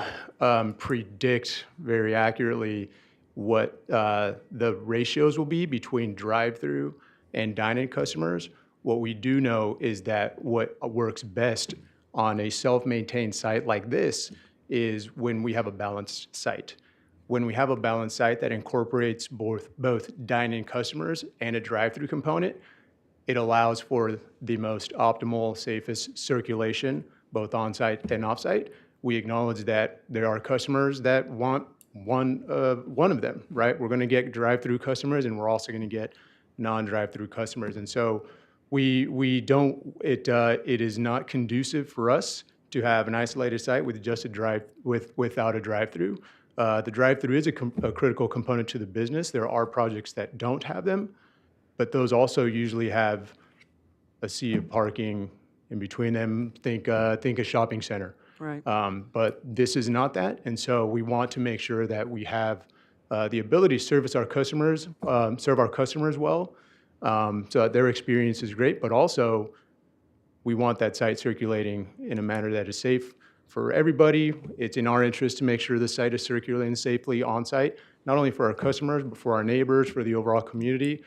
predict very accurately what the ratios will be between drive-through and dine-in customers, what we do know is that what works best on a self-maintained site like this is when we have a balanced site. When we have a balanced site that incorporates both dine-in customers and a drive-through component, it allows for the most optimal, safest circulation, both on-site and off-site. We acknowledge that there are customers that want one of them, right? We're going to get drive-through customers, and we're also going to get non-drive-through customers. And so we don't, it is not conducive for us to have an isolated site with just without a drive-through. The drive-through is a critical component to the business. There are projects that don't have them, but those also usually have a sea of parking in between them. Think a shopping center. Right. But this is not that, and so we want to make sure that we have the ability to serve our customers well, so that their experience is great, but also we want that site circulating in a manner that is safe for everybody. It's in our interest to make sure the site is circulating safely on site, not only for our customers, but for our neighbors, for the overall community.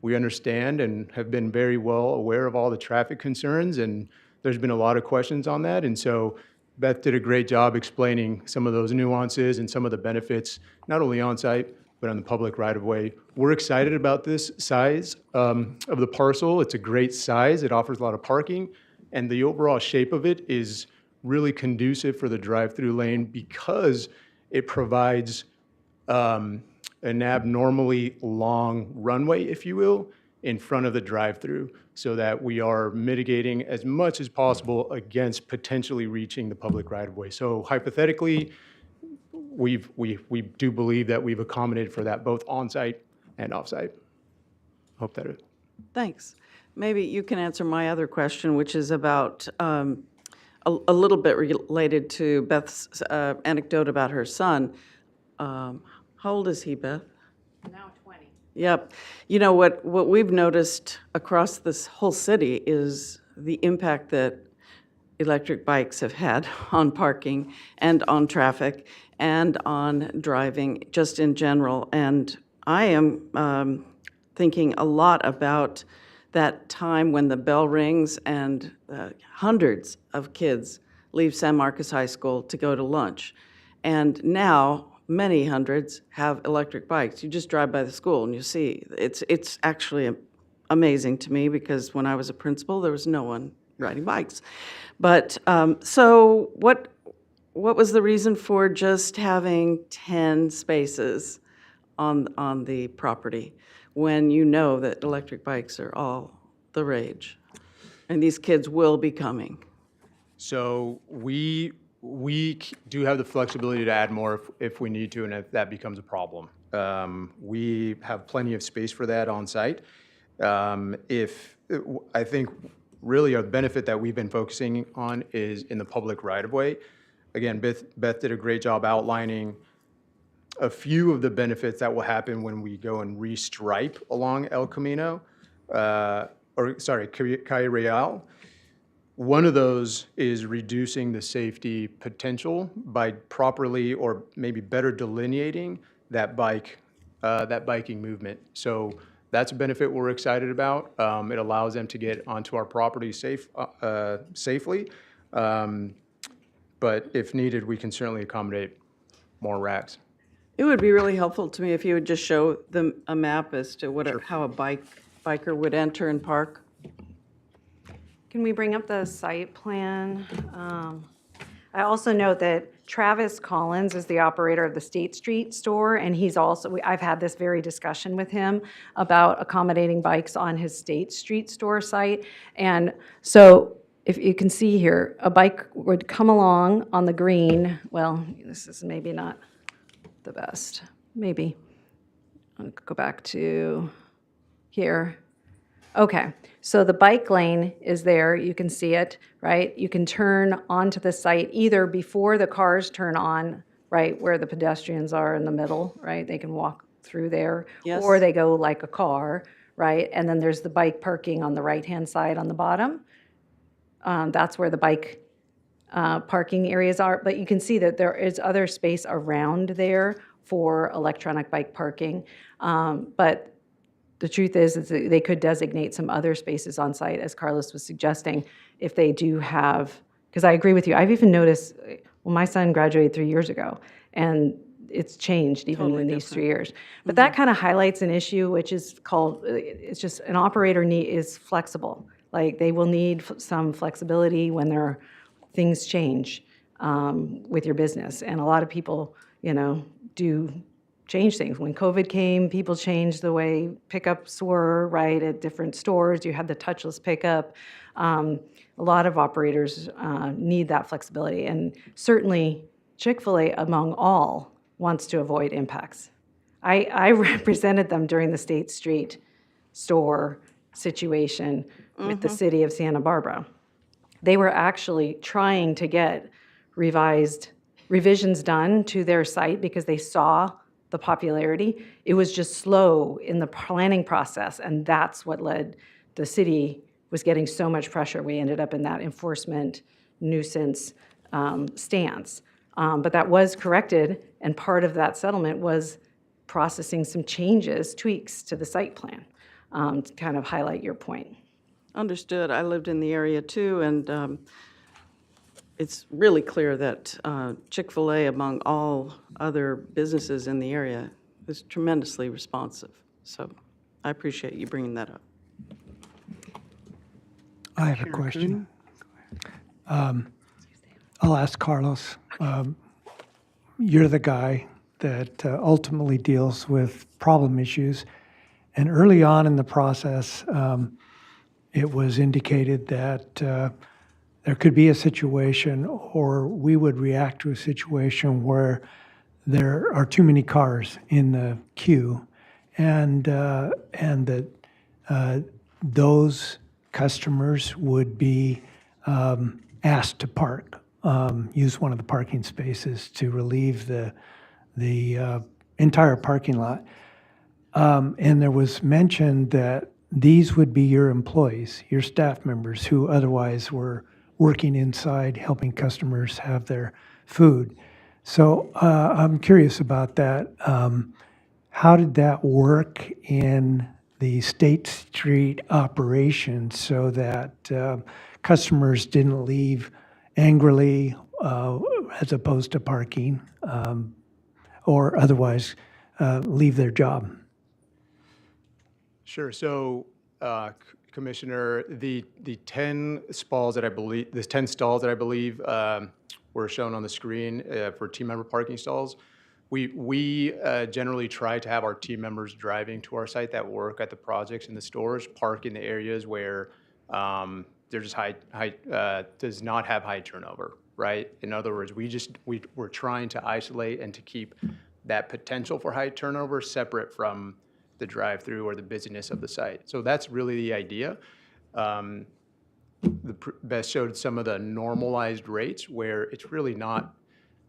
We understand and have been very well aware of all the traffic concerns, and there's been a lot of questions on that. And so Beth did a great job explaining some of those nuances and some of the benefits, not only on site, but on the public right-of-way. We're excited about this size of the parcel. It's a great size. It offers a lot of parking, and the overall shape of it is really conducive for the drive-through lane because it provides an abnormally long runway, if you will, in front of the drive-through so that we are mitigating as much as possible against potentially reaching the public right-of-way. So hypothetically, we do believe that we've accommodated for that both on-site and off-site. Hope that it. Thanks. Maybe you can answer my other question, which is about a little bit related to Beth's anecdote about her son. How old is he, Beth? Now 20. Yep. You know, what we've noticed across this whole city is the impact that electric bikes have had on parking and on traffic and on driving just in general. And I am thinking a lot about that time when the bell rings and hundreds of kids leave San Marcos High School to go to lunch. And now many hundreds have electric bikes. You just drive by the school and you see. It's actually amazing to me because when I was a principal, there was no one riding bikes. But so what was the reason for just having 10 spaces on the property when you know that electric bikes are all the rage? And these kids will be coming. So we do have the flexibility to add more if we need to, and if that becomes a problem. We have plenty of space for that on site. I think really a benefit that we've been focusing on is in the public right-of-way. Again, Beth did a great job outlining a few of the benefits that will happen when we go and restripe along El Camino, Calle Real. One of those is reducing the safety potential by properly or maybe better delineating that biking movement. So that's a benefit we're excited about. It allows them to get onto our property safely. But if needed, we can certainly accommodate more racks. It would be really helpful to me if you would just show them a map as to how a biker would enter and park. Can we bring up the site plan? I also note that Travis Collins is the operator of the State Street store, and he's also, I've had this very discussion with him about accommodating bikes on his State Street store site. And so if you can see here, a bike would come along on the green. Well, this is maybe not the best. Maybe. I'll go back to here. Okay, so the bike lane is there. You can see it, right? You can turn onto the site either before the cars turn on, right, where the pedestrians are in the middle, right? They can walk through there. Yes. Or they go like a car, right? And then there's the bike parking on the right-hand side on the bottom. That's where the bike parking areas are. But you can see that there is other space around there for electronic bike parking. But the truth is that they could designate some other spaces on site, as Carlos was suggesting, if they do have, because I agree with you. I've even noticed, well, my son graduated 3 years ago, and it's changed even Totally in these different. 3 years. But that kind of highlights an issue, which is called, it's just an operator is flexible. Like they will need some flexibility when things change with your business. And a lot of people, do change things. When COVID came, people changed the way pickups were, right, at different stores. You had the touchless pickup. A lot of operators need that flexibility. And certainly Chick-fil-A, among all, wants to avoid impacts. I represented them during the State Street store situation with the city of Santa Barbara. They were actually trying to get revisions done to their site because they saw the popularity. It was just slow in the planning process, and that's what led the city was getting so much pressure. We ended up in that enforcement nuisance stance. But that was corrected, and part of that settlement was processing some changes, tweaks to the site plan to kind of highlight your point. Understood. I lived in the area too, and it's really clear that Chick-fil-A, among all other businesses in the area, is tremendously responsive. So I appreciate you bringing that up. I have a question. I'll ask Carlos. You're the guy that ultimately deals with problem issues. And early on in the process, it was indicated that there could be a situation, or we would react to a situation where there are too many cars in the queue, and that those customers would be asked to park, use one of the parking spaces to relieve the entire parking lot. And there was mentioned that these would be your employees, your staff members who otherwise were working inside helping customers have their food. So I'm curious about that. How did that work in the State Street operation so that customers didn't leave angrily as opposed to parking or otherwise leave their job? Sure. So, Commissioner, the 10 stalls that I believe were shown on the screen for team member parking stalls, we generally try to have our team members driving to our site that work at the projects and the stores park in the areas where there's does not have high turnover, right? In other words, we're trying to isolate and to keep that potential for high turnover separate from the drive-through or the busyness of the site. So that's really the idea. Beth showed some of the normalized rates where it's really not,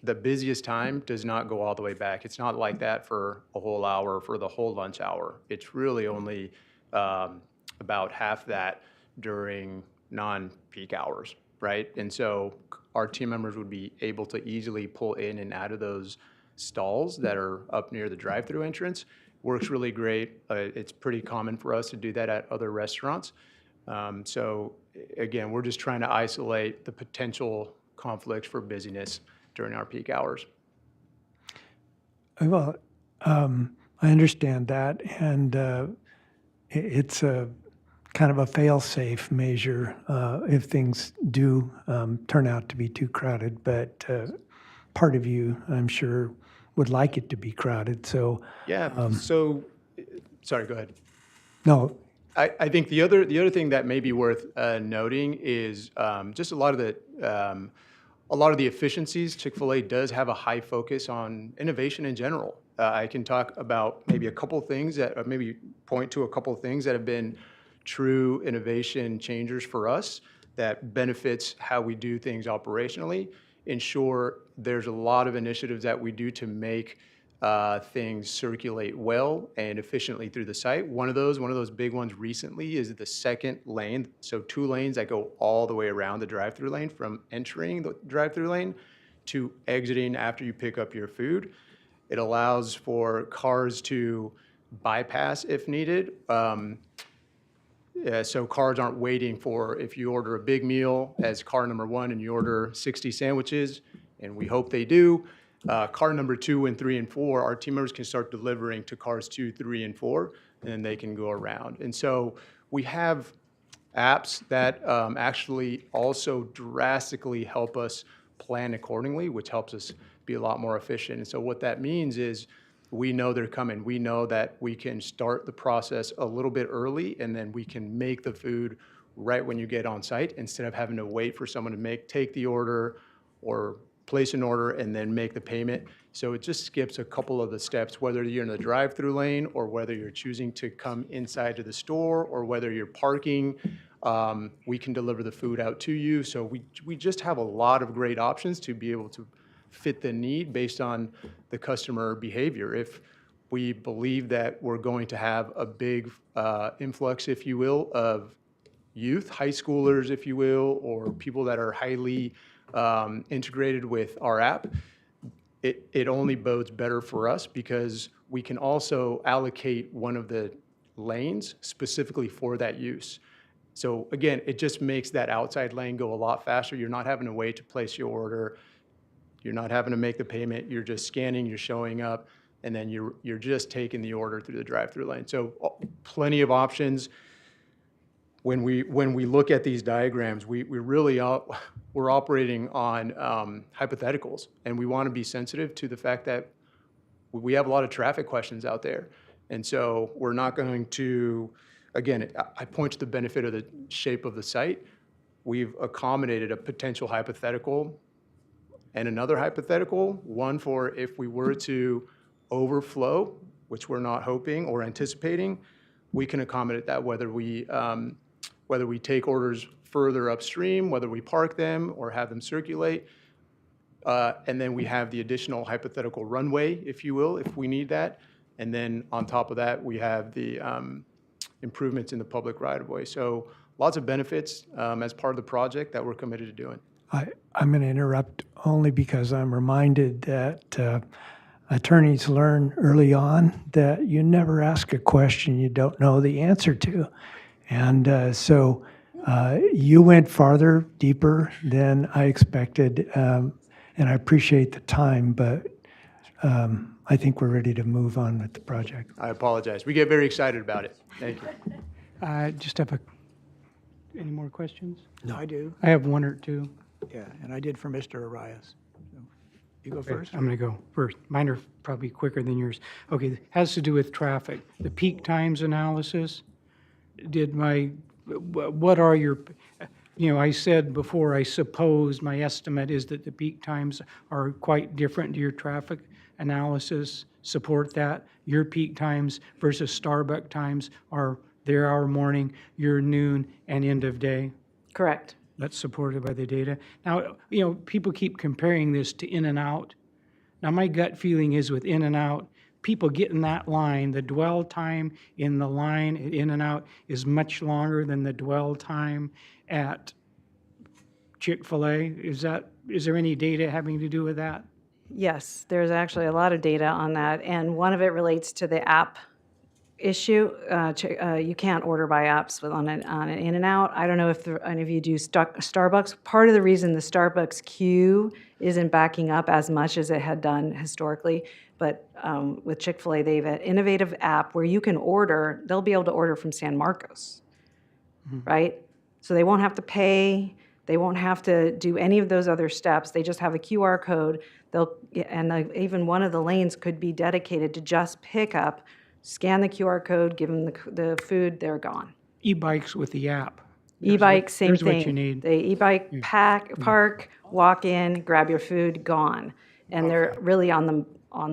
the busiest time does not go all the way back. It's not like that for a whole hour, for the whole lunch hour. It's really only about half that during non-peak hours, right? And so our team members would be able to easily pull in and out of those stalls that are up near the drive-through entrance. Works really great. It's pretty common for us to do that at other restaurants. So again, we're just trying to isolate the potential conflicts for busyness during our peak hours. Well, I understand that, and it's a kind of a fail-safe measure if things do turn out to be too crowded, but part of you, I'm sure, would like it to be crowded, so. Yeah, sorry, go ahead. No. I think the other thing that may be worth noting is just a lot of the efficiencies. Chick-fil-A does have a high focus on innovation in general. I can talk about maybe a couple things or maybe point to a couple things that have been true innovation changers for us that benefits how we do things operationally. In short, there's a lot of initiatives that we do to make things circulate well and efficiently through the site. One of those big ones recently is the second lane. So 2 lanes that go all the way around the drive-through lane from entering the drive-through lane to exiting after you pick up your food. It allows for cars to bypass if needed. So cars aren't waiting for, if you order a big meal as car number 1 and you order 60 sandwiches, and we hope they do, car number 2 and 3 and 4, our team members can start delivering to cars 2, 3, and 4, and then they can go around. And so we have apps that actually also drastically help us plan accordingly, which helps us be a lot more efficient. And so what that means is we know they're coming. We know that we can start the process a little bit early, and then we can make the food right when you get on site instead of having to wait for someone to take the order or place an order and then make the payment. So it just skips a couple of the steps, whether you're in the drive-through lane or whether you're choosing to come inside to the store or whether you're parking. We can deliver the food out to you. So we just have a lot of great options to be able to fit the need based on the customer behavior. If we believe that we're going to have a big influx, if you will, of youth, high schoolers, if you will, or people that are highly integrated with our app, it only bodes better for us because we can also allocate one of the lanes specifically for that use. So again, it just makes that outside lane go a lot faster. You're not having to wait to place your order. You're not having to make the payment. You're just scanning, you're showing up, and then you're just taking the order through the drive-through lane. So plenty of options. When we look at these diagrams, we're operating on hypotheticals, and we want to be sensitive to the fact that we have a lot of traffic questions out there. And so we're not going to, again, I point to the benefit of the shape of the site. We've accommodated a potential hypothetical and another hypothetical, one for if we were to overflow, which we're not hoping or anticipating, we can accommodate that, whether we take orders further upstream, whether we park them or have them circulate. And then we have the additional hypothetical runway, if you will, if we need that. And then on top of that, we have the improvements in the public right-of-way. So lots of benefits as part of the project that we're committed to doing. I'm going to interrupt only because I'm reminded that attorneys learn early on that you never ask a question you don't know the answer to. And so you went farther, deeper than I expected, and I appreciate the time, but I think we're ready to move on with the project. I apologize. We get very excited about it. Thank you. I just have any more questions? No, I do. I have one or two. Yeah, and I did for Mr. Arias. So, you go Okay, first? I'm going to go first. Mine are probably quicker than yours. Okay, has to do with traffic. The peak times analysis, what are your, I said before, I suppose my estimate is that the peak times are quite different. Do your traffic analysis support that? Your peak times versus Starbucks times are their hour morning, your noon, and end of day? Correct. That's supported by the data. Now, people keep comparing this to In-N-Out. Now, my gut feeling is with In-N-Out, people get in that line, the dwell time in the line at In-N-Out is much longer than the dwell time at Chick-fil-A. Is there any data having to do with that? Yes, there's actually a lot of data on that, and one of it relates to the app issue. You can't order by apps on an In-N-Out. I don't know if any of you do Starbucks. Part of the reason the Starbucks queue isn't backing up as much as it had done historically, but with Chick-fil-A, they have an innovative app where you can order, they'll be able to order from San Marcos, right? So they won't have to pay, they won't have to do any of those other steps. They just have a QR code. Even one of the lanes could be dedicated to just pick up, scan the QR code, give them the food, they're gone. E-bikes with the app. E-bike, same thing. There's what you need. The e-bike park, walk in, grab your food, gone. And they're really on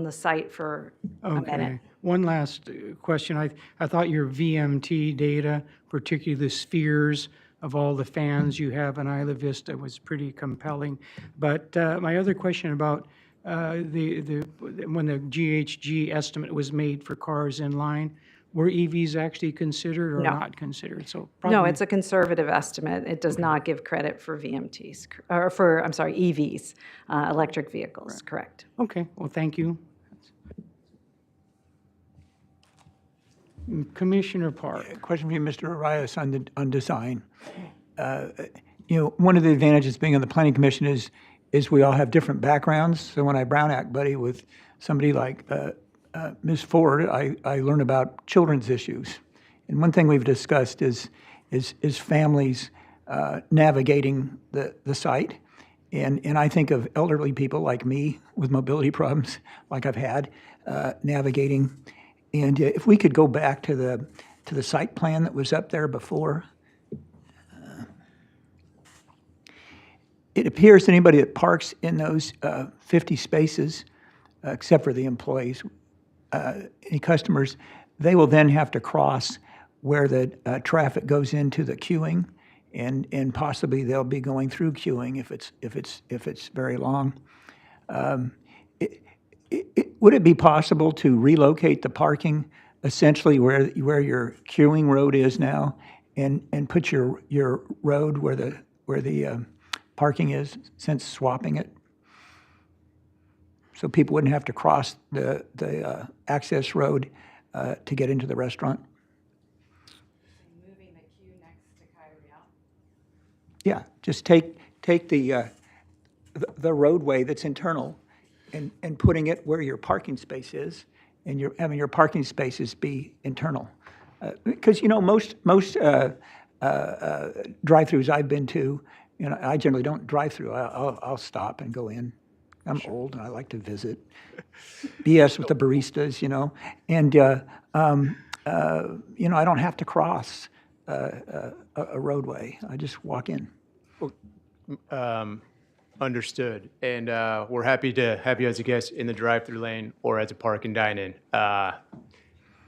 the site for a minute. Okay. One last question. I thought your VMT data, particularly the spheres of all the fans you have in Isla Vista, was pretty compelling. But my other question about when the GHG estimate was made for cars in line, were EVs actually considered or No. not considered? So No, probably, it's a conservative estimate. It does not give credit for VMTs, or for, I'm sorry, EVs, electric vehicles, correct. Okay, well, thank you. Commissioner Park. Question for you, Mr. Arias, on design. One of the advantages being on the Planning Commission is we all have different backgrounds. So when I Brown Act buddy with somebody like Ms. Ford, I learn about children's issues. And one thing we've discussed is families navigating the site. And I think of elderly people like me with mobility problems, like I've had, navigating. And if we could go back to the site plan that was up there before. It appears anybody that parks in those 50 spaces, except for the employees, any customers, they will then have to cross where the traffic goes into the queuing, and possibly they'll be going through queuing if it's very long. Would it be possible to relocate the parking essentially where your queuing road is now, and put your road where the parking is, since swapping it? So people wouldn't have to cross the access road to get into the restaurant? Moving the queue next to Coyote out? Yeah, just take the roadway that's internal and putting it where your parking space is, and having your parking spaces be internal. Because, most drive-throughs I've been to, I generally don't drive through. I'll stop and go in. I'm old and I like to visit. BS with the baristas, and, I don't have to cross a roadway. I just walk in. Understood. And we're happy to have you as a guest in the drive-through lane or as a park and dine-in.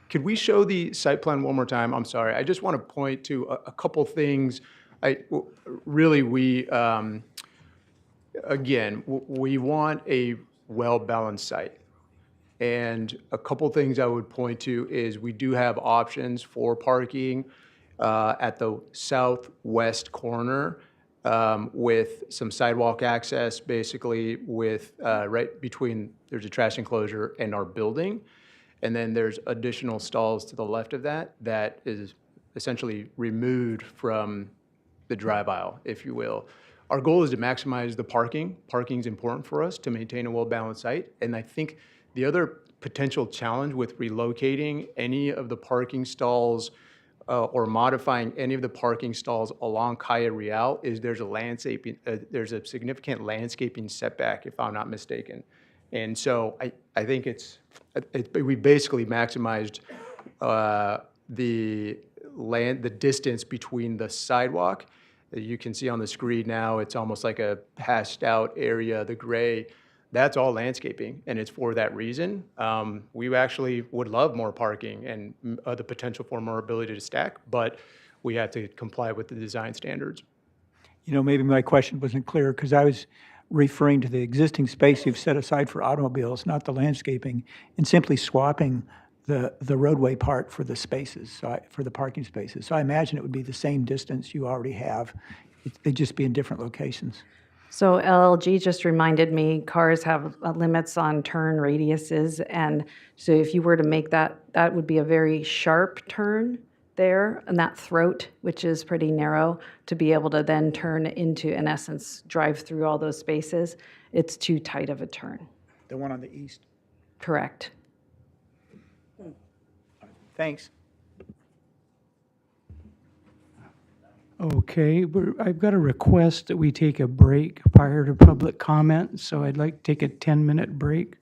Could we show the site plan one more time? I'm sorry. I just want to point to a couple things. We want a well-balanced site. And a couple things I would point to is we do have options for parking at the southwest corner with some sidewalk access, basically with right between, there's a trash enclosure and our building. And then there's additional stalls to the left of that is essentially removed from the drive aisle, if you will. Our goal is to maximize the parking. Parking is important for us to maintain a well-balanced site. And I think the other potential challenge with relocating any of the parking stalls or modifying any of the parking stalls along Calle Real is there's a significant landscaping setback, if I'm not mistaken. And so I think we basically maximized the distance between the sidewalk. You can see on the screen now, it's almost like a hashed out area, the gray. That's all landscaping, and it's for that reason. We actually would love more parking and the potential for more ability to stack, but we have to comply with the design standards. Maybe my question wasn't clear because I was referring to the existing space you've set aside for automobiles, not the landscaping, and simply swapping the roadway part for the spaces, for the parking spaces. So I imagine it would be the same distance you already have. They'd just be in different locations. So LLG just reminded me, cars have limits on turn radiuses, and so if you were to make that would be a very sharp turn there, and that throat, which is pretty narrow, to be able to then turn into, in essence, drive through all those spaces. It's too tight of a turn. The one on the east. Correct. Thanks. Okay, I've got a request that we take a break prior to public comment, so I'd like to take a 10-minute break.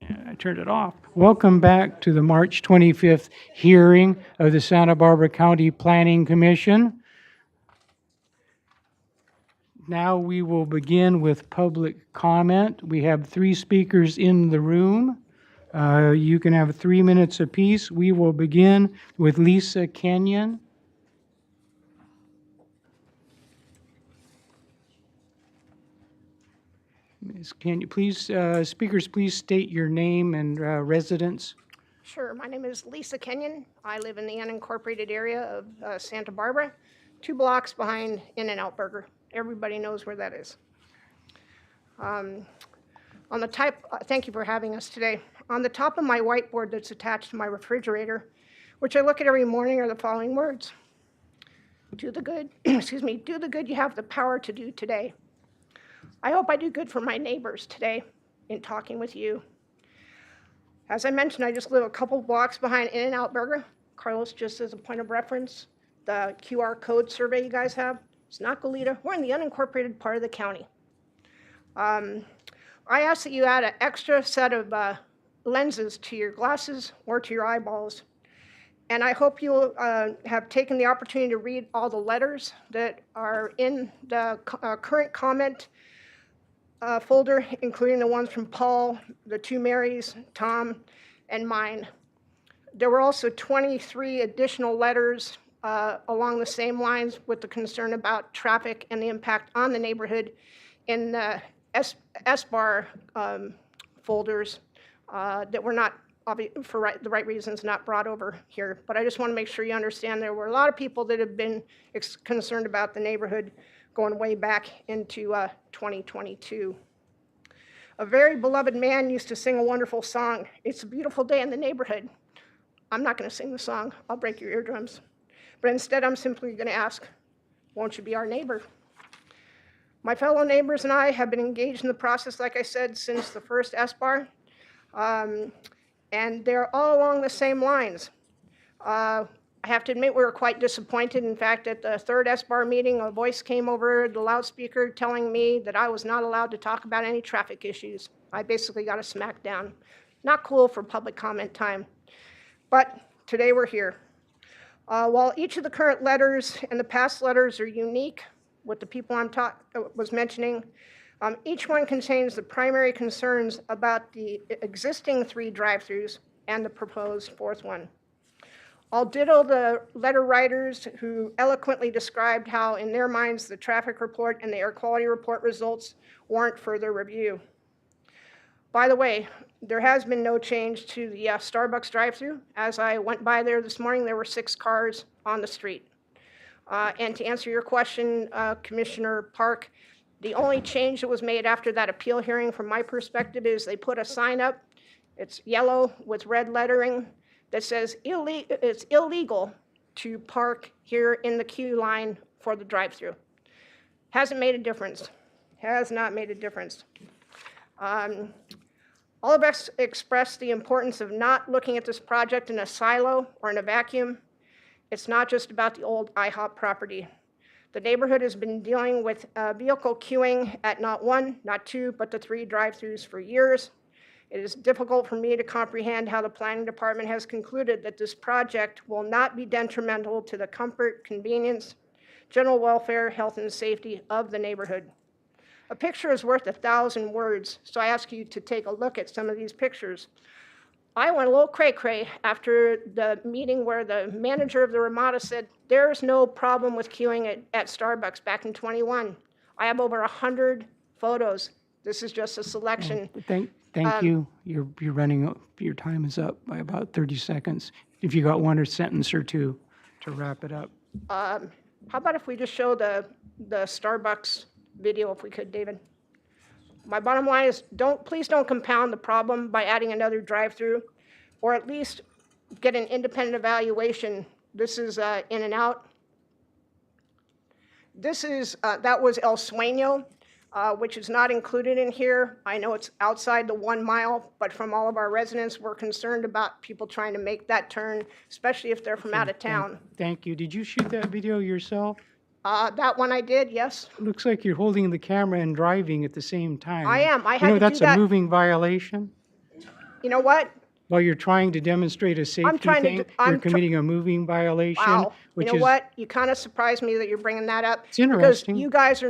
I turned it off. Welcome back to the March 25th hearing of the Santa Barbara County Planning Commission. Now we will begin with public comment. We have 3 speakers in the room. You can have 3 minutes apiece. We will begin with Lisa Kenyon. Ms. Kenyon, please, speakers, please state your name and residence. Sure. My name is Lisa Kenyon. I live in the unincorporated area of Santa Barbara, 2 blocks behind In-N-Out Burger. Everybody knows where that is. Thank you for having us today. On the top of my whiteboard that's attached to my refrigerator, which I look at every morning, are the following words. Do the good, excuse me, do the good you have the power to do today. I hope I do good for my neighbors today in talking with you. As I mentioned, I just live a couple blocks behind In-N-Out Burger. Carlos, just as a point of reference, the QR code survey you guys have, it's not Goleta. We're in the unincorporated part of the county. I ask that you add an extra set of lenses to your glasses or to your eyeballs. And I hope you'll have taken the opportunity to read all the letters that are in the current comment folder, including the ones from Paul, the 2 Marys, Tom, and mine. There were also 23 additional letters along the same lines with the concern about traffic and the impact on the neighborhood in the SBAR folders that were not, for the right reasons, not brought over here. But I just want to make sure you understand there were a lot of people that have been concerned about the neighborhood going way back into 2022. A very beloved man used to sing a wonderful song. It's a beautiful day in the neighborhood. I'm not going to sing the song. I'll break your eardrums. But instead, I'm simply going to ask, won't you be our neighbor? My fellow neighbors and I have been engaged in the process, like I said, since the first SBAR. And they're all along the same lines. I have to admit we were quite disappointed. In fact, at the 3rd SBAR meeting, a voice came over the loudspeaker telling me that I was not allowed to talk about any traffic issues. I basically got a smack down. Not cool for public comment time. But today we're here. While each of the current letters and the past letters are unique with the people was mentioning, each one contains the primary concerns about the existing 3 drive-thrus and the proposed 4th one. I'll ditto the letter writers who eloquently described how, in their minds, the traffic report and the air quality report results warrant further review. By the way, there has been no change to the Starbucks drive-thru. As I went by there this morning, there were 6 cars on the street. And to answer your question, Commissioner Park, the only change that was made after that appeal hearing, from my perspective, is they put a sign up. It's yellow with red lettering that says it's illegal to park here in the queue line for the drive-thru. Hasn't made a difference. Has not made a difference. All of us expressed the importance of not looking at this project in a silo or in a vacuum. It's not just about the old IHOP property. The neighborhood has been dealing with vehicle queuing at not 1, not 2, but the 3 drive-thrus for years. It is difficult for me to comprehend how the planning department has concluded that this project will not be detrimental to the comfort, convenience, general welfare, health, and safety of the neighborhood. A picture is worth 1,000 words, so I ask you to take a look at some of these pictures. I went a little cray-cray after the meeting where the manager of the Ramada said, there's no problem with queuing at Starbucks back in 21. I have over 100 photos. This is just a selection. Thank you. You're running, your time is up by about 30 seconds. If you got one sentence or 2 to wrap it up. How about if we just show the Starbucks video, if we could, David? My bottom line is, please don't compound the problem by adding another drive-through, or at least get an independent evaluation. This is In-N-Out. This is, that was El Sueño, which is not included in here. I know it's outside the 1 mile, but from all of our residents, we're concerned about people trying to make that turn, especially if they're from out of town. Thank you. Did you shoot that video yourself? That one I did, yes. It looks like you're holding the camera and driving at the same time. I am. I had You know, to that's do that. a moving violation. You know what? While you're trying to demonstrate a safety trying to thing, do- you're committing a moving violation, Wow. You which know is, what? You kind of surprised me that you're bringing that up. It's interesting. Because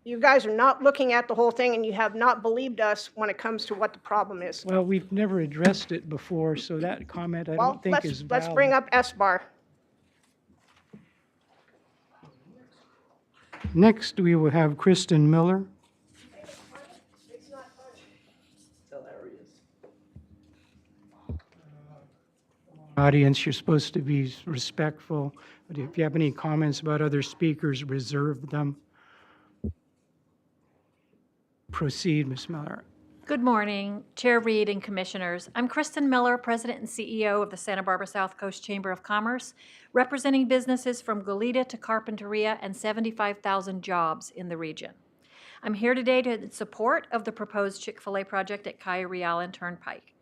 you guys are not looking at the whole thing, and you have not believed us when it comes to what the problem is. well, we've never addressed it before, so that comment I Well, don't think is let's valid. bring up SBAR. Next, we will have Kristen Miller. Audience, you're supposed to be respectful, but if you have any comments about other speakers, reserve them. Proceed, Ms. Miller. Good morning, Chair Reed and Commissioners. I'm Kristen Miller, President and CEO of the Santa Barbara South Coast Chamber of Commerce, representing businesses from Goleta to Carpinteria and 75,000 jobs in the region. I'm here today in support of the proposed Chick-fil-A project at Cayo Real and Turnpike.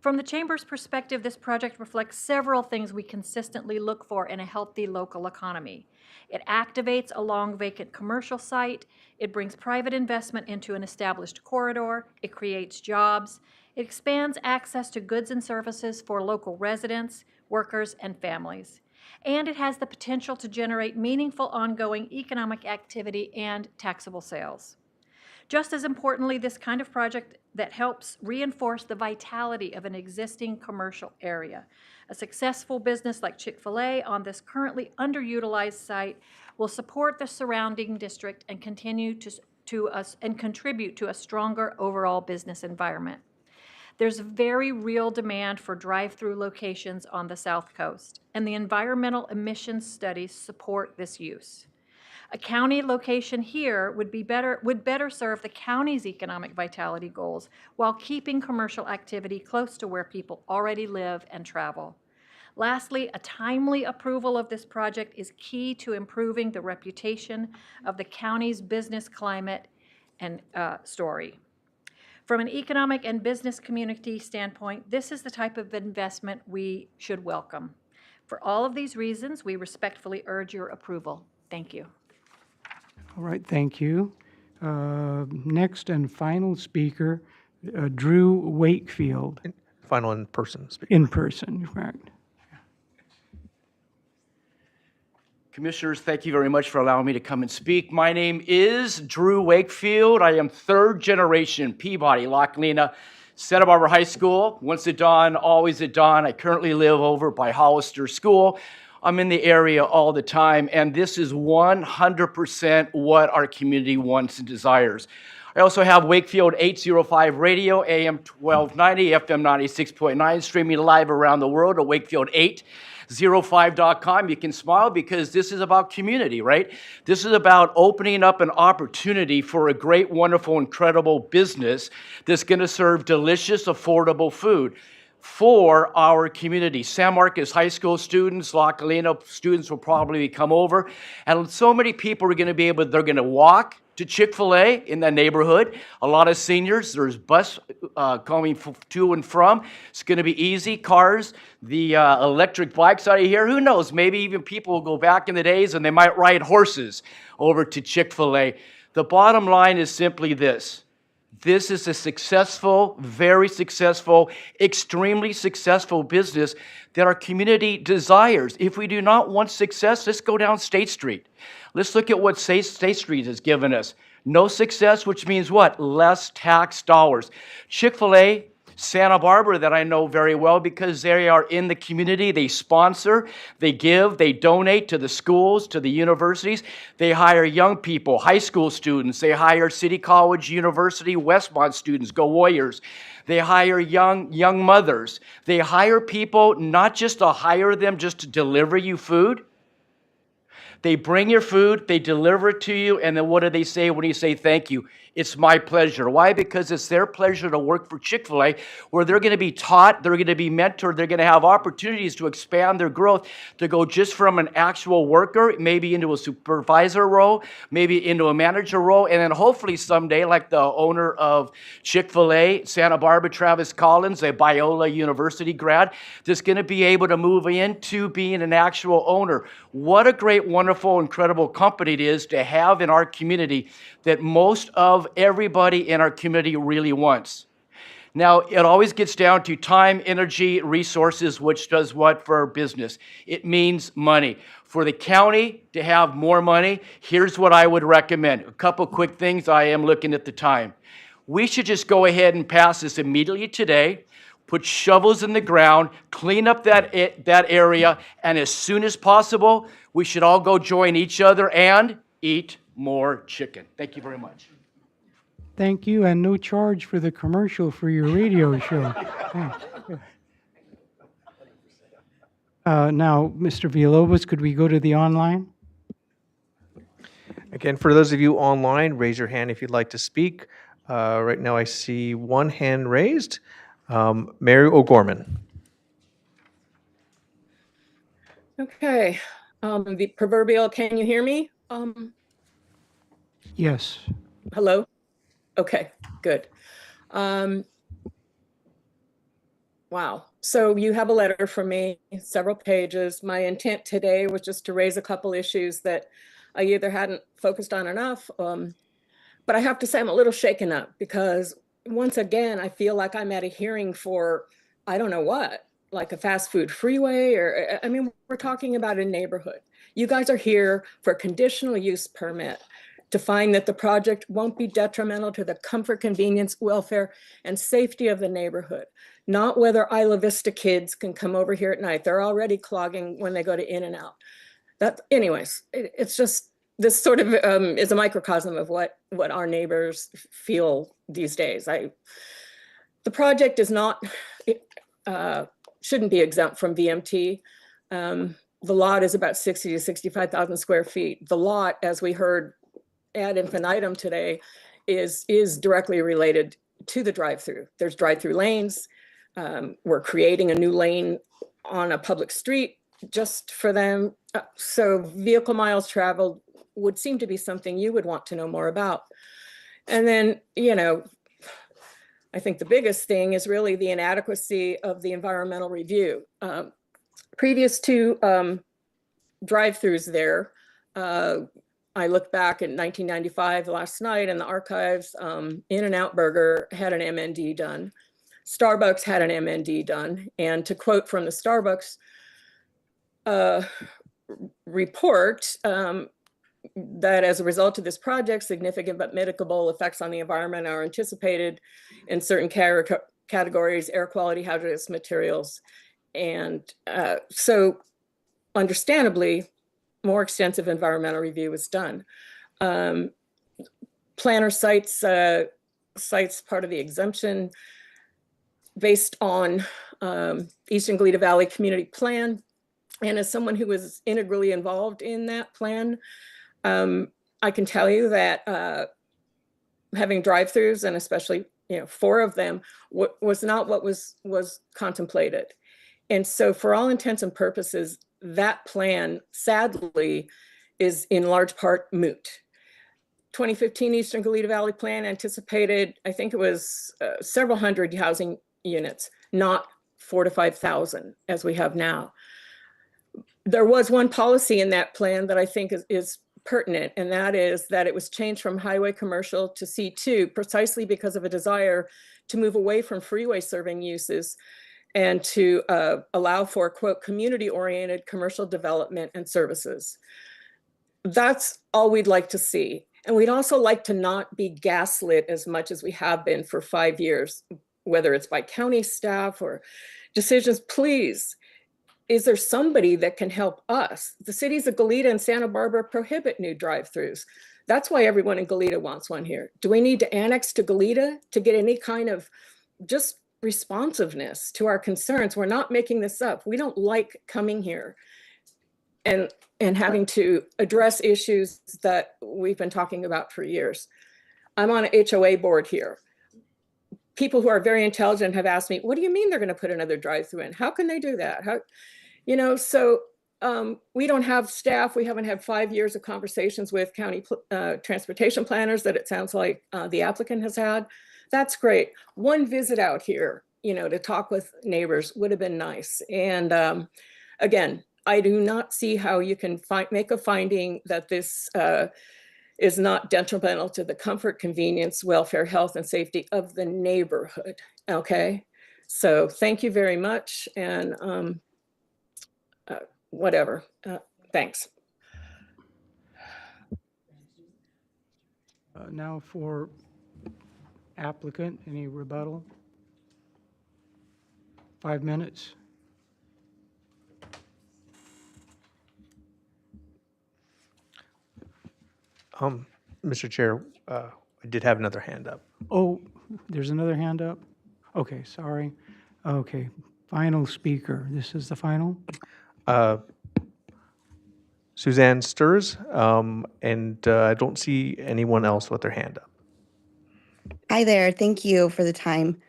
From the Chamber's perspective, this project reflects several things we consistently look for in a healthy local economy. It activates a long vacant commercial site, it brings private investment into an established corridor, it creates jobs, it expands access to goods and services for local residents, workers, and families. And it has the potential to generate meaningful ongoing economic activity and taxable sales. Just as importantly, this kind of project that helps reinforce the vitality of an existing commercial area. A successful business like Chick-fil-A on this currently underutilized site will support the surrounding district and continue and contribute to a stronger overall business environment. There's very real demand for drive-through locations on the South Coast, and the environmental emissions studies support this use. A county location here would better serve the county's economic vitality goals while keeping commercial activity close to where people already live and travel. Lastly, a timely approval of this project is key to improving the reputation of the county's business climate and story. From an economic and business community standpoint, this is the type of investment we should welcome. For all of these reasons, we respectfully urge your approval. Thank you. All right, thank you. Next and final speaker, Drew Wakefield, Final in-person speaker. in person, correct. Commissioners, thank you very much for allowing me to come and speak. My name is Drew Wakefield. I am third generation Peabody, La Colina, Santa Barbara High School. Once at dawn, always at dawn. I currently live over by Hollister School. I'm in the area all the time, and this is 100% what our community wants and desires. I also have Wakefield 805 Radio, AM 1290, FM 96.9, streaming live around the world at Wakefield805.com. You can smile because this is about community, right? This is about opening up an opportunity for a great, wonderful, incredible business that's going to serve delicious, affordable food for our community. San Marcos High School students, La Colina students will probably come over, and so many people are going to be able, they're going to walk to Chick-fil-A in the neighborhood. A lot of seniors, there's bus coming to and from. It's going to be easy. Cars, the electric bikes out of here. Who knows? Maybe even people will go back in the days and they might ride horses over to Chick-fil-A. The bottom line is simply this. This is a successful, very successful, extremely successful business that our community desires. If we do not want success, let's go down State Street. Let's look at what State Street has given us. No success, which means what? Less tax dollars. Chick-fil-A, Santa Barbara, that I know very well because they are in the community. They sponsor, they give, they donate to the schools, to the universities. They hire young people, high school students. They hire City College, University, Westmont students. Go Warriors. They hire young mothers. They hire people not just to hire them just to deliver you food. They bring your food, they deliver it to you, and then what do they say when you say thank you? It's my pleasure. Why? Because it's their pleasure to work for Chick-fil-A, where they're going to be taught, they're going to be mentored, they're going to have opportunities to expand their growth, to go just from an actual worker, maybe into a supervisor role, maybe into a manager role, and then hopefully someday, like the owner of Chick-fil-A, Santa Barbara, Travis Collins, a Biola University grad, that's going to be able to move into being an actual owner. What a great, wonderful, incredible company it is to have in our community that most of everybody in our community really wants. Now, it always gets down to time, energy, resources, which does what for business? It means money. For the county to have more money, here's what I would recommend. A couple quick things. I am looking at the time. We should just go ahead and pass this immediately today, put shovels in the ground, clean up that area, and as soon as possible, we should all go join each other and eat more chicken. Thank you very much. Thank you, and no charge for the commercial for your radio show. Thanks. Now, Mr. Villalobos, could we go to the online? Again, for those of you online, raise your hand if you'd like to speak. Right now, I see one hand raised. Mary O'Gorman. Okay, the proverbial, can you hear me? Yes. Hello? Okay, good. Wow, so you have a letter from me, several pages. My intent today was just to raise a couple issues that I either hadn't focused on enough, but I have to say I'm a little shaken up because once again, I feel like I'm at a hearing for, I don't know what, like a fast food freeway, or, I mean, we're talking about a neighborhood. You guys are here for a conditional use permit to find that the project won't be detrimental to the comfort, convenience, welfare, and safety of the neighborhood. Not whether Isla Vista kids can come over here at night. They're already clogging when they go to In-N-Out. Anyways, it's just, this sort of is a microcosm of what our neighbors feel these days. The project is not, shouldn't be exempt from VMT. The lot is about 60 to 65,000 square feet. The lot, as we heard ad infinitum today, is directly related to the drive-through. There's drive-through lanes. We're creating a new lane on a public street just for them. So vehicle miles traveled would seem to be something you would want to know more about. And then, you know, I think the biggest thing is really the inadequacy of the environmental review. Previous to drive-throughs there, I looked back at 1995 last night in the archives. In-N-Out Burger had an MND done. Starbucks had an MND done. And to quote from the Starbucks report, that as a result of this project, significant but mitigable effects on the environment are anticipated in certain categories, air quality, hazardous materials. And so understandably, more extensive environmental review was done. Planner cites part of the exemption based on Eastern Goleta Valley Community Plan. And as someone who was integrally involved in that plan, I can tell you that having drive-throughs, and especially 4 of them, was not what was contemplated. And so for all intents and purposes, that plan, sadly, is in large part moot. 2015 Eastern Goleta Valley Plan anticipated, I think it was several hundred housing units, not 4,000 to 5,000 as we have now. There was one policy in that plan that I think is pertinent, and that is that it was changed from highway commercial to C2 precisely because of a desire to move away from freeway serving uses and to allow for, quote, community-oriented commercial development and services. That's all we'd like to see. And we'd also like to not be gaslit as much as we have been for 5 years, whether it's by county staff or decisions. Please, is there somebody that can help us? The cities of Goleta and Santa Barbara prohibit new drive-throughs. That's why everyone in Goleta wants one here. Do we need to annex to Goleta to get any kind of just responsiveness to our concerns? We're not making this up. We don't like coming here and having to address issues that we've been talking about for years. I'm on an HOA board here. People who are very intelligent have asked me, what do you mean they're going to put another drive-through in? How can they do that? So we don't have staff. We haven't had 5 years of conversations with county transportation planners that it sounds like the applicant has had. That's great. One visit out here, to talk with neighbors would have been nice. And again, I do not see how you can make a finding that this is not detrimental to the comfort, convenience, welfare, health, and safety of the neighborhood, okay? So thank you very much, and whatever, thanks. Now for applicant, any rebuttal? 5 minutes. Mr. Chair, I did have another hand up. Oh, there's another hand up? Okay, sorry. Okay, final speaker. This is the final? Suzanne Stirs, and I don't see anyone else with their hand up. Hi there. Thank you for the time.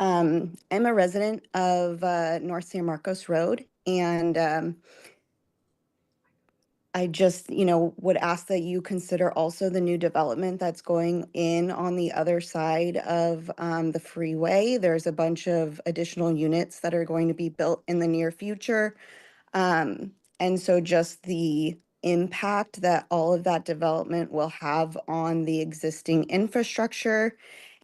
I'm a resident of North San Marcos Road, and I just, would ask that you consider also the new development that's going in on the other side of the freeway. There's a bunch of additional units that are going to be built in the near future. And so just the impact that all of that development will have on the existing infrastructure,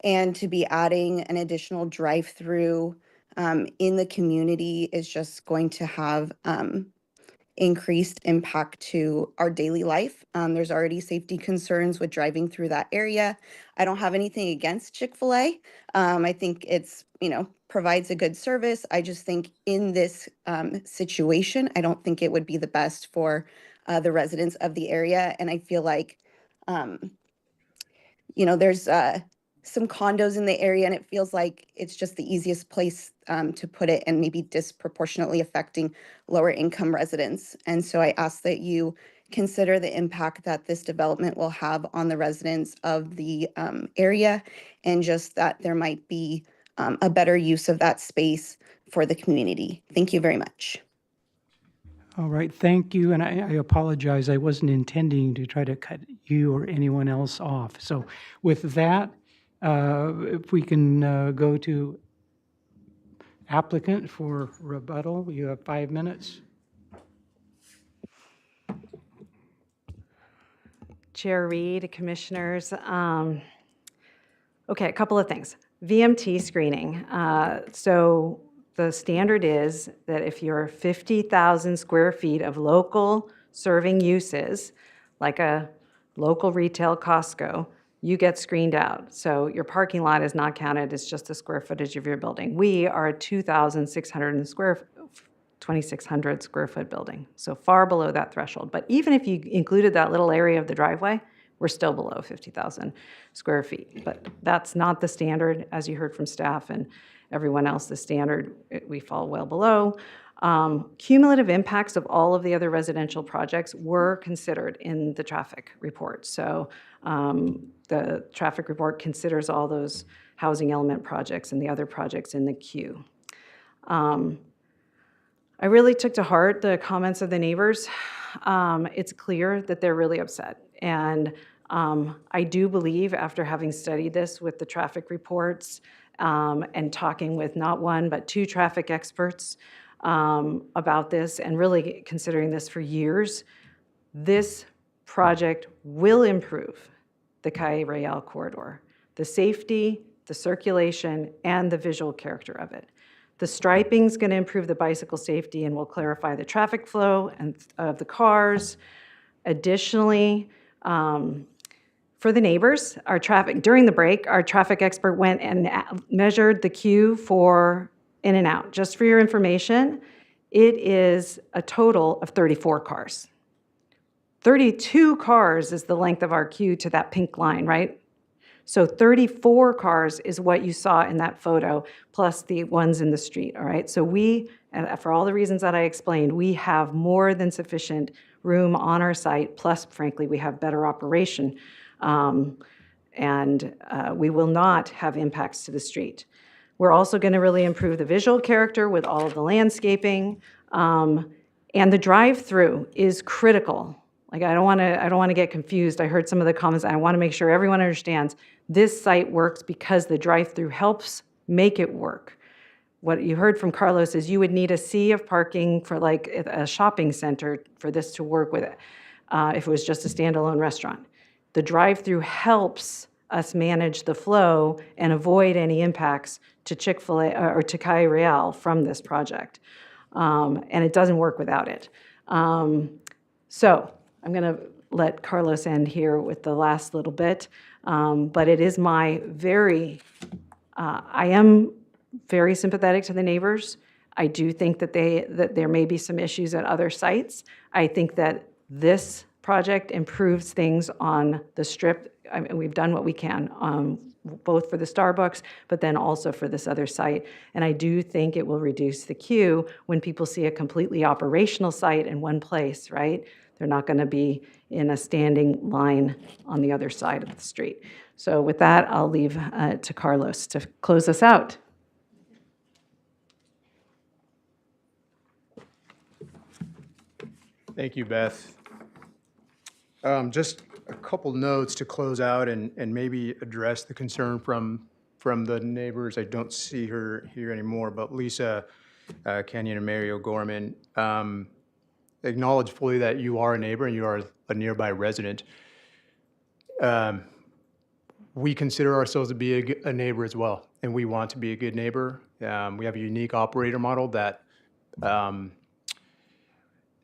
and to be adding an additional drive-through in the community is just going to have increased impact to our daily life. There's already safety concerns with driving through that area. I don't have anything against Chick-fil-A. I think it's, provides a good service. I just think in this situation, I don't think it would be the best for the residents of the area. And I feel like, there's some condos in the area, and it feels like it's just the easiest place to put it, and maybe disproportionately affecting lower income residents. And so I ask that you consider the impact that this development will have on the residents of the area, and just that there might be a better use of that space for the community. Thank you very much. All right, thank you, and I apologize. I wasn't intending to try to cut you or anyone else off. So with that, if we can go to applicant for rebuttal, you have 5 minutes. Chair Reed, commissioners. Okay, a couple of things. VMT screening. So the standard is that if you're 50,000 square feet of local serving uses, like a local retail Costco, you get screened out. So your parking lot is not counted, it's just the square footage of your building. We are a 2,600 2,600 square foot building, so far below that threshold. But even if you included that little area of the driveway, we're still below 50,000 square feet. But that's not the standard, as you heard from staff and everyone else, the standard, we fall well below. Cumulative impacts of all of the other residential projects were considered in the traffic report. So the traffic report considers all those housing element projects and the other projects in the queue. I really took to heart the comments of the neighbors. It's clear that they're really upset. And I do believe, after having studied this with the traffic reports and talking with not one, but two traffic experts about this, and really considering this for years, this project will improve the Calle Real corridor, the safety, the circulation, and the visual character of it. The striping is going to improve the bicycle safety and will clarify the traffic flow and of the cars. Additionally, for the neighbors, during the break, our traffic expert went and measured the queue for in and out. Just for your information, it is a total of 34 cars. 32 cars is the length of our queue to that pink line, right? So 34 cars is what you saw in that photo, plus the ones in the street, all right? So for all the reasons that I explained, we have more than sufficient room on our site, plus, frankly, we have better operation, and we will not have impacts to the street. We're also going to really improve the visual character with all of the landscaping, and the drive-through is critical. Like, I don't want to get confused. I heard some of the comments. I want to make sure everyone understands this site works because the drive-through helps make it work. What you heard from Carlos is you would need a sea of parking for like a shopping center for this to work with it, if it was just a standalone restaurant. The drive-through helps us manage the flow and avoid any impacts to Chick-fil-A or to Calle Real from this project. And it doesn't work without it. So I'm going to let Carlos end here with the last little bit. But it is my I am very sympathetic to the neighbors. I do think that there may be some issues at other sites. I think that this project improves things on the Strip. I mean, we've done what we can, both for the Starbucks, but then also for this other site. And I do think it will reduce the queue when people see a completely operational site in one place, right? They're not going to be in a standing line on the other side of the street. So with that, I'll leave to Carlos to close us out. Thank you, Beth. Just a couple notes to close out and maybe address the concern from the neighbors. I don't see her here anymore, but Lisa Kenyon and Mary O'Gorman acknowledge fully that you are a neighbor and you are a nearby resident. We consider ourselves to be a neighbor as well, and we want to be a good neighbor. We have a unique operator model that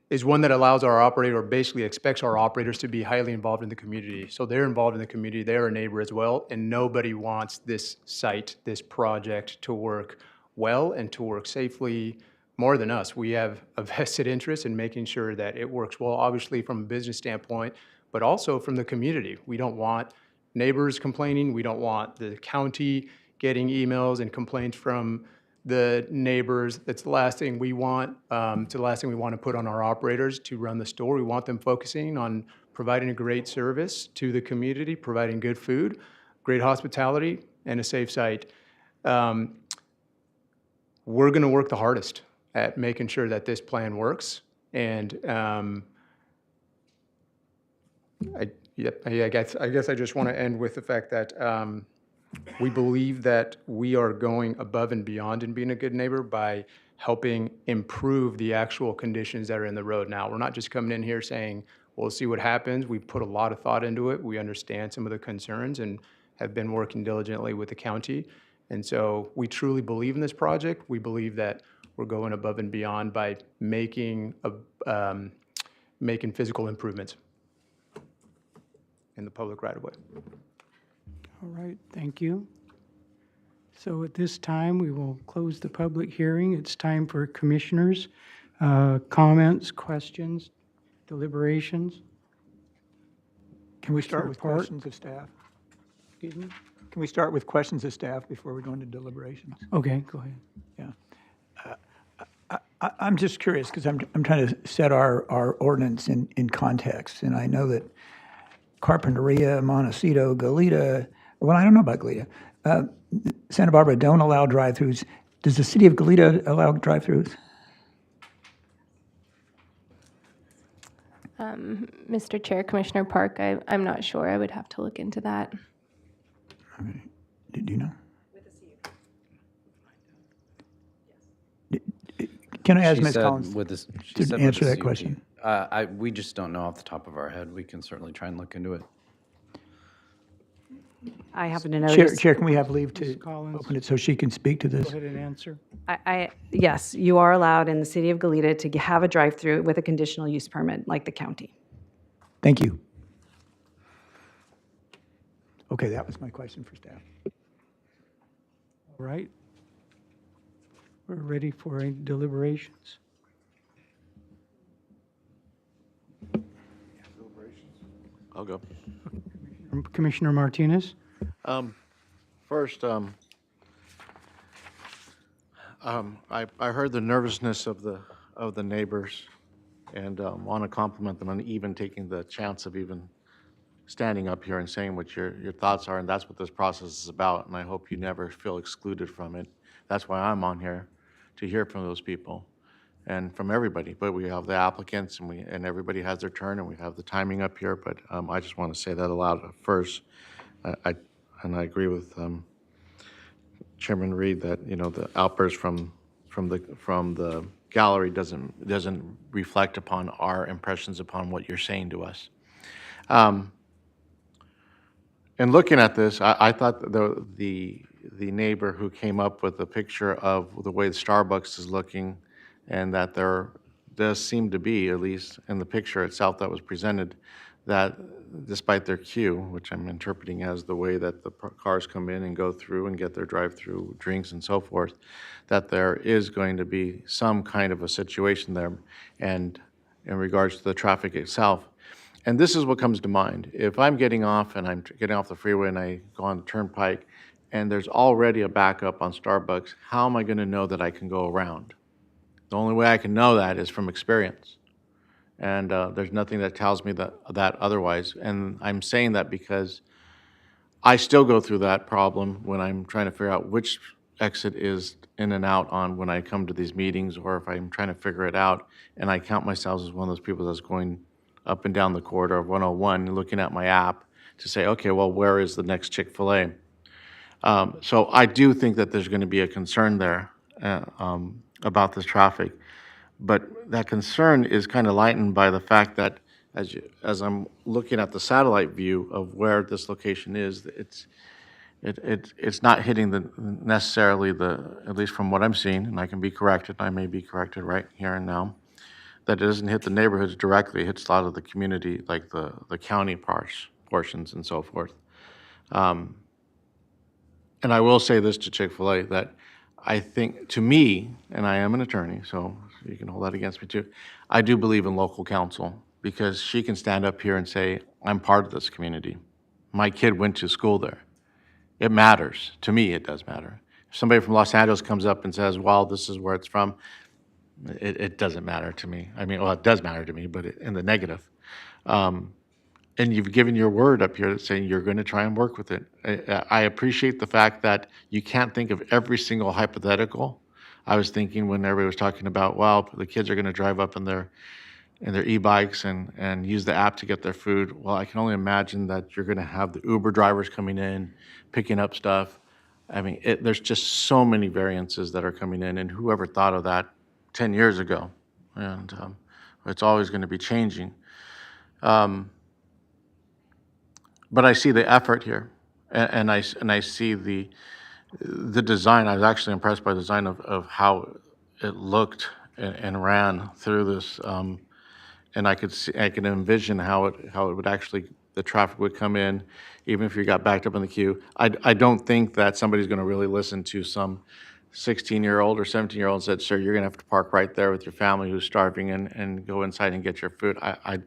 is one that allows our operator, or basically expects our operators to be highly involved in the community. So they're involved in the community, they're a neighbor as well, and nobody wants this site, this project to work well and to work safely more than us. We have a vested interest in making sure that it works well, obviously from a business standpoint, but also from the community. We don't want neighbors complaining, we don't want the county getting emails and complaints from the neighbors. That's the last thing we want. It's the last thing we want to put on our operators to run the store. We want them focusing on providing a great service to the community, providing good food, great hospitality, and a safe site. We're going to work the hardest at making sure that this plan works. And I guess I just want to end with the fact that we believe that we are going above and beyond in being a good neighbor by helping improve the actual conditions that are in the road now. We're not just coming in here saying, we'll see what happens. We've put a lot of thought into it. We understand some of the concerns and have been working diligently with the county. And so we truly believe in this project. We believe that we're going above and beyond by making physical improvements in the public right-of-way. All right, thank you. So at this time, we will close the public hearing. It's time for commissioners' comments, questions, deliberations. Can we start with Report. questions of staff? Excuse me? Can we start with questions of staff before we go into deliberations? Okay, go ahead. Yeah. I'm just curious, because I'm trying to set our ordinance in context, and I know that Carpinteria, Montecito, Goleta, well, I don't know about Goleta. Santa Barbara don't allow drive-throughs. Does the city of Goleta allow drive-throughs? Mr. Chair, Commissioner Park, I'm not sure. I would have to look into that. Do you know? Can I ask Ms. Collins to answer that question? We just don't know off the top of our head. We can certainly try and look into it. I happen to notice. Chair, can we have leave Ms. to Collins, open it so she can speak to go this? ahead and answer. Yes, you are allowed in the city of Goleta to have a drive-through with a conditional use permit, like the county. Thank you. Okay, that was my question for staff. All right. We're ready for deliberations. I'll go. Commissioner Martinez? First, I heard the nervousness of the neighbors, and want to compliment them on even taking the chance of even standing up here and saying what your thoughts are, and that's what this process is about, and I hope you never feel excluded from it. That's why I'm on here, to hear from those people and from everybody. But we have the applicants, and everybody has their turn, and we have the timing up here, but I just want to say that aloud first. I agree with Chairman Reed that, the outburst from the gallery doesn't reflect upon our impressions upon what you're saying to us. And looking at this, I thought that the neighbor who came up with the picture of the way the Starbucks is looking, and that there does seem to be, at least in the picture itself that was presented, that despite their queue, which I'm interpreting as the way that the cars come in and go through and get their drive-through drinks and so forth, that there is going to be some kind of a situation there, and in regards to the traffic itself. And this is what comes to mind. If I'm getting off and I'm getting off the freeway and I go on the turnpike and there's already a backup on Starbucks, how am I going to know that I can go around? The only way I can know that is from experience. And there's nothing that tells me that otherwise. And I'm saying that because I still go through that problem when I'm trying to figure out which exit is in and out on when I come to these meetings, or if I'm trying to figure it out, and I count myself as one of those people that's going up and down the corridor of 101 and looking at my app to say, okay, well, where is the next Chick-fil-A? So I do think that there's going to be a concern there about this traffic. But that concern is kind of lightened by the fact that as I'm looking at the satellite view of where this location is, it's not hitting necessarily at least from what I'm seeing, and I can be corrected, I may be corrected right here and now, that it doesn't hit the neighborhoods directly. It hits a lot of the community, like the county portions and so forth. And I will say this to Chick-fil-A, that I think, to me, and I am an attorney, so you can hold that against me too, I do believe in local counsel, because she can stand up here and say, I'm part of this community. My kid went to school there. It matters. To me, it does matter. If somebody from Los Angeles comes up and says, well, this is where it's from, it doesn't matter to me. I mean, well, it does matter to me, but in the negative. And you've given your word up here saying you're going to try and work with it. I appreciate the fact that you can't think of every single hypothetical. I was thinking when everybody was talking about, well, the kids are going to drive up in their e-bikes and use the app to get their food. Well, I can only imagine that you're going to have the Uber drivers coming in, picking up stuff. I mean, there's just so many variances that are coming in, and whoever thought of that 10 years ago, and it's always going to be changing. But I see the effort here, and I see the design. I was actually impressed by the design of how it looked and ran through this, and I could envision how it would actually, the traffic would come in, even if you got backed up in the queue. I don't think that somebody's going to really listen to some 16-year-old or 17-year-old and said, sir, you're going to have to park right there with your family who's starving and go inside and get your food. I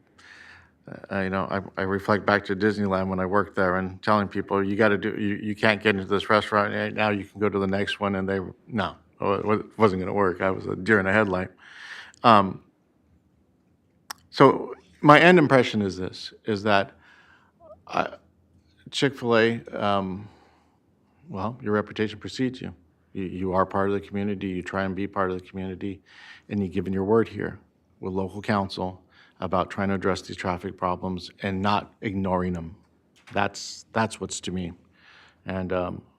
reflect back to Disneyland when I worked there and telling people, you can't get into this restaurant right now, you can go to the next one, and it wasn't going to work. I was a deer in a headlight. So my end impression is this, is that Chick-fil-A, well, your reputation precedes you. You are part of the community, you try and be part of the community, and you've given your word here with local counsel about trying to address these traffic problems and not ignoring them. That's what's to me. And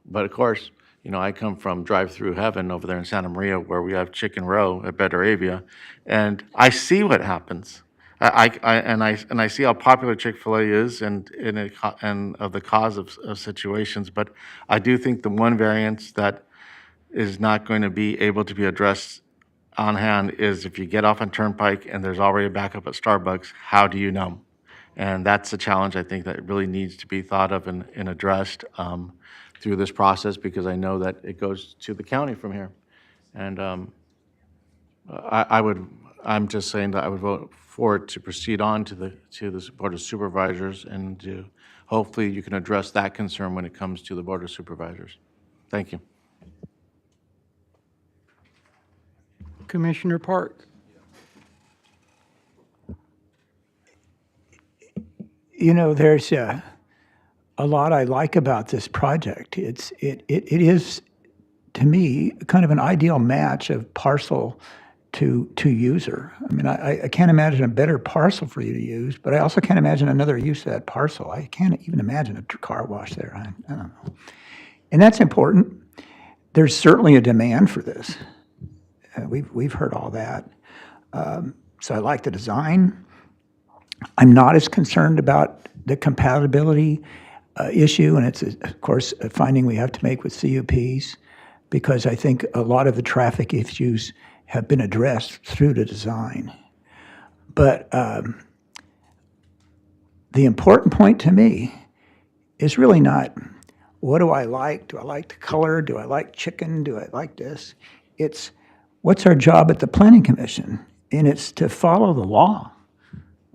but of course, I come from drive-through heaven over there in Santa Maria, where we have Chicken Row at Betaravia, and I see what happens. I see how popular Chick-fil-A is and of the cause of situations. But I do think the one variance that is not going to be able to be addressed on hand is if you get off on Turnpike and there's already a backup at Starbucks, how do you know? And that's a challenge I think that really needs to be thought of and addressed through this process, because I know that it goes to the county from here. And I'm just saying that I would vote for it to proceed on to the Board of Supervisors, and hopefully you can address that concern when it comes to the Board of Supervisors. Thank you. Commissioner Park. There's a lot I like about this project. It is, to me, kind of an ideal match of parcel to user. I mean, I can't imagine a better parcel for you to use, but I also can't imagine another use of that parcel. I can't even imagine a car wash there. I don't know. And that's important. There's certainly a demand for this. We've heard all that. So I like the design. I'm not as concerned about the compatibility. issue, and it's, of course, a finding we have to make with CUPs, because I think a lot of the traffic issues have been addressed through the design. But the important point to me is really not, what do I like? Do I like the color? Do I like chicken? Do I like this? It's, what's our job at the Planning Commission? And it's to follow the law,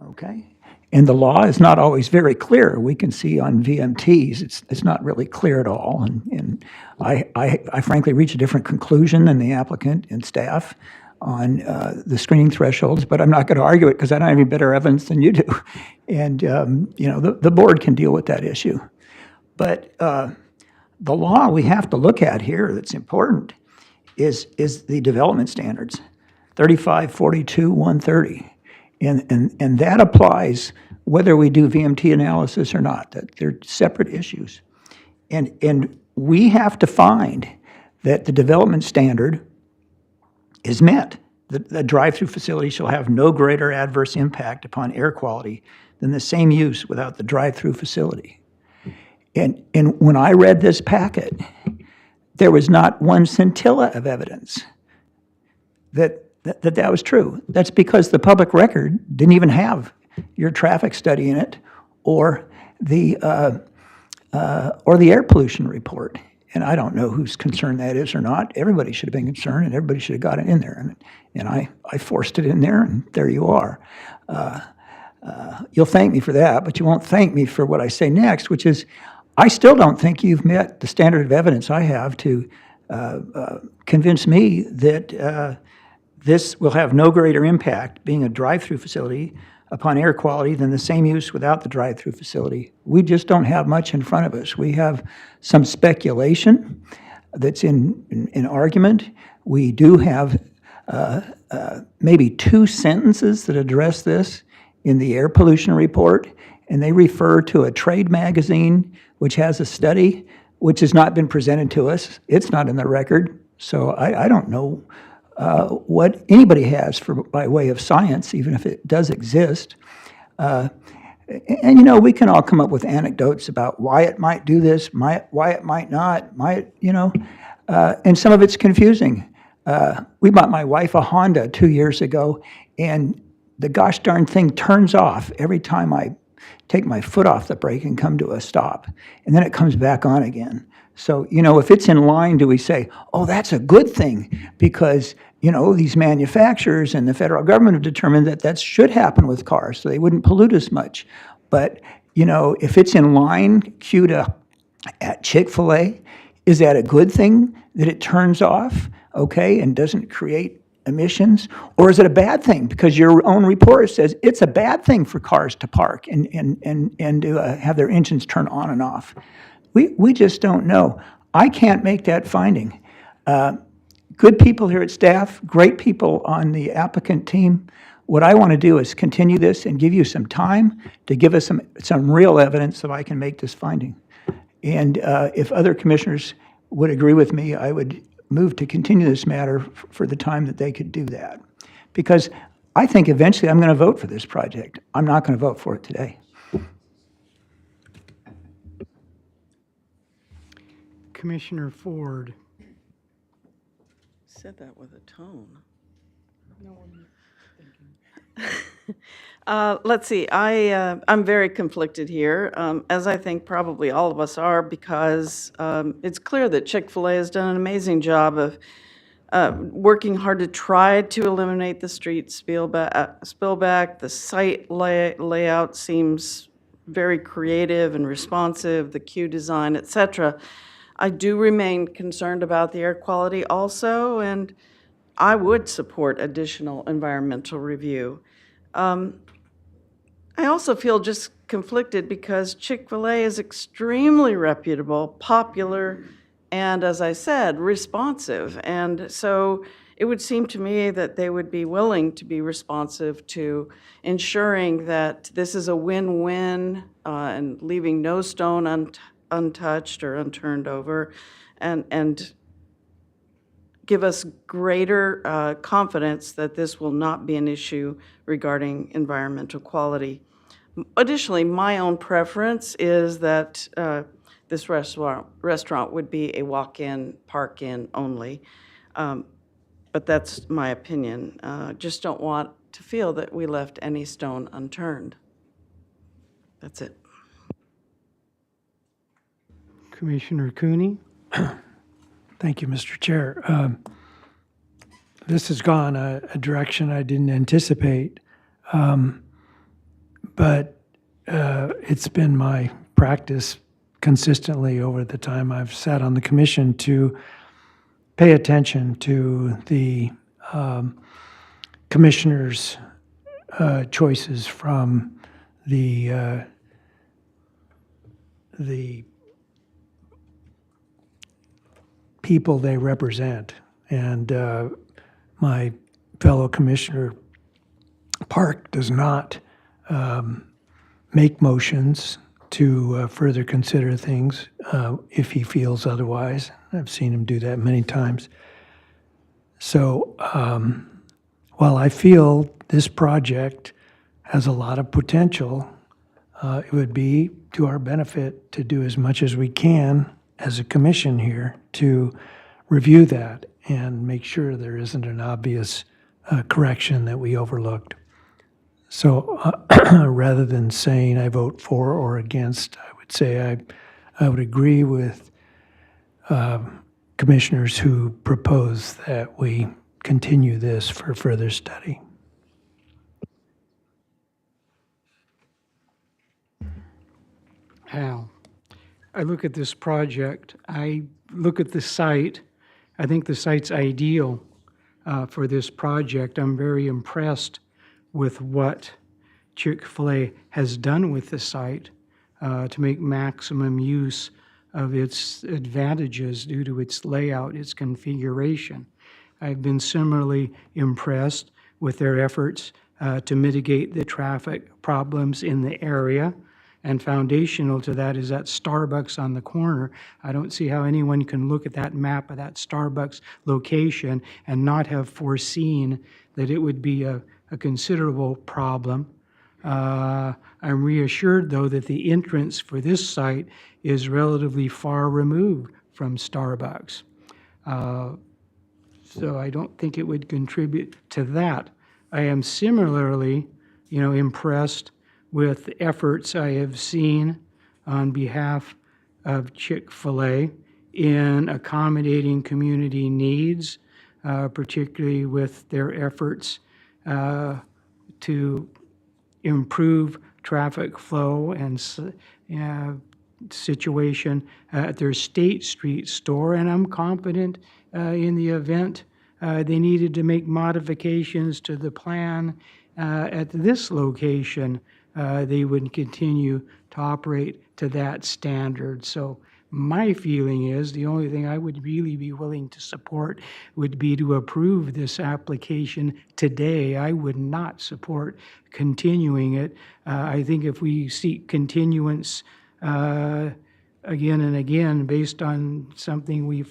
okay? And the law is not always very clear. We can see on VMTs, it's not really clear at all. And I frankly reach a different conclusion than the applicant and staff on the screening thresholds, but I'm not going to argue it because I don't have any better evidence than you do. And, you know, the board can deal with that issue. But the law we have to look at here that's important is the development standards, 35, 42, 130. And that applies whether we do VMT analysis or not. That they're separate issues. And we have to find that the development standard is met. The drive-through facility shall have no greater adverse impact upon air quality than the same use without the drive-through facility. And when I read this packet, there was not one scintilla of evidence that was true. That's because the public record didn't even have your traffic study in it or the air pollution report. And I don't know whose concern that is or not. Everybody should have been concerned, and everybody should have got it in there. And I forced it in there, and there you are. You'll thank me for that, but you won't thank me for what I say next, which is I still don't think you've met the standard of evidence I have to convince me that this will have no greater impact, being a drive-through facility, upon air quality than the same use without the drive-through facility. We just don't have much in front of us. We have some speculation that's in argument. We do have maybe 2 sentences that address this in the air pollution report, and they refer to a trade magazine which has a study which has not been presented to us. It's not in the record, so I don't know what anybody has by way of science, even if it does exist. And, you know, we can all come up with anecdotes about why it might do this, why it might not, and some of it's confusing. We bought my wife a Honda 2 years ago, and the gosh darn thing turns off every time I take my foot off the brake and come to a stop, and then it comes back on again. So, you know, if it's in line, do we say, oh, that's a good thing because, you know, these manufacturers and the federal government have determined that that should happen with cars so they wouldn't pollute as much. But, you know, if it's in line queued up at Chick-fil-A, is that a good thing that it turns off, okay, and doesn't create emissions? Or is it a bad thing because your own report says it's a bad thing for cars to park and to have their engines turn on and off? We just don't know. I can't make that finding. Good people here at staff, great people on the applicant team. What I want to do is continue this and give you some time to give us some real evidence so I can make this finding. And if other commissioners would agree with me, I would move to continue this matter for the time that they could do that. Because I think eventually I'm going to vote for this project. I'm not going to vote for it today. Commissioner Ford. Said that with a tone. No, I'm Let's see, I'm very conflicted here, as I think probably all of us are, because it's clear that Chick-fil-A has done an amazing job of working hard to try to eliminate the street spillback. The site layout seems very creative and responsive, the queue design, et cetera. I do remain concerned about the air quality also, and I would support additional environmental review. I also feel just conflicted because Chick-fil-A is extremely reputable, popular, and as I said, responsive. And so it would seem to me that they would be willing to be responsive to ensuring that this is a win-win and leaving no stone untouched or unturned over, and give us greater confidence that this will not be an issue regarding environmental quality. Additionally, my own preference is that this restaurant would be a walk-in, park-in only. But that's my opinion. Just don't want to feel that we left any stone unturned. That's it. Commissioner Cooney? Thank you, Mr. Chair. This has gone a direction I didn't anticipate, but it's been my practice consistently over the time I've sat on the commission to pay attention to the commissioners' choices from the people they represent. And my fellow Commissioner Park does not make motions to further consider things if he feels otherwise. I've seen him do that many times. So while I feel this project has a lot of potential, it would be to our benefit to do as much as we can as a commission here to review that and make sure there isn't an obvious correction that we overlooked. So rather than saying I vote for or against, I would say I would agree with commissioners who propose that we continue this for further study. Hal, I look at this project, I look at the site, I think the site's ideal for this project. I'm very impressed with what Chick-fil-A has done with the site to make maximum use of its advantages due to its layout, its configuration. I've been similarly impressed with their efforts to mitigate the traffic problems in the area. And foundational to that is that Starbucks on the corner. I don't see how anyone can look at that map of that Starbucks location and not have foreseen that it would be a considerable problem. I'm reassured, though, that the entrance for this site is relatively far removed from Starbucks. So I don't think it would contribute to that. I am similarly, impressed with the efforts I have seen on behalf of Chick-fil-A in accommodating community needs, particularly with their efforts to improve traffic flow and situation at their State Street store. And I'm confident in the event they needed to make modifications to the plan at this location, they would continue to operate to that standard. So my feeling is the only thing I would really be willing to support would be to approve this application today. I would not support continuing it. I think if we seek continuance again and again based on something we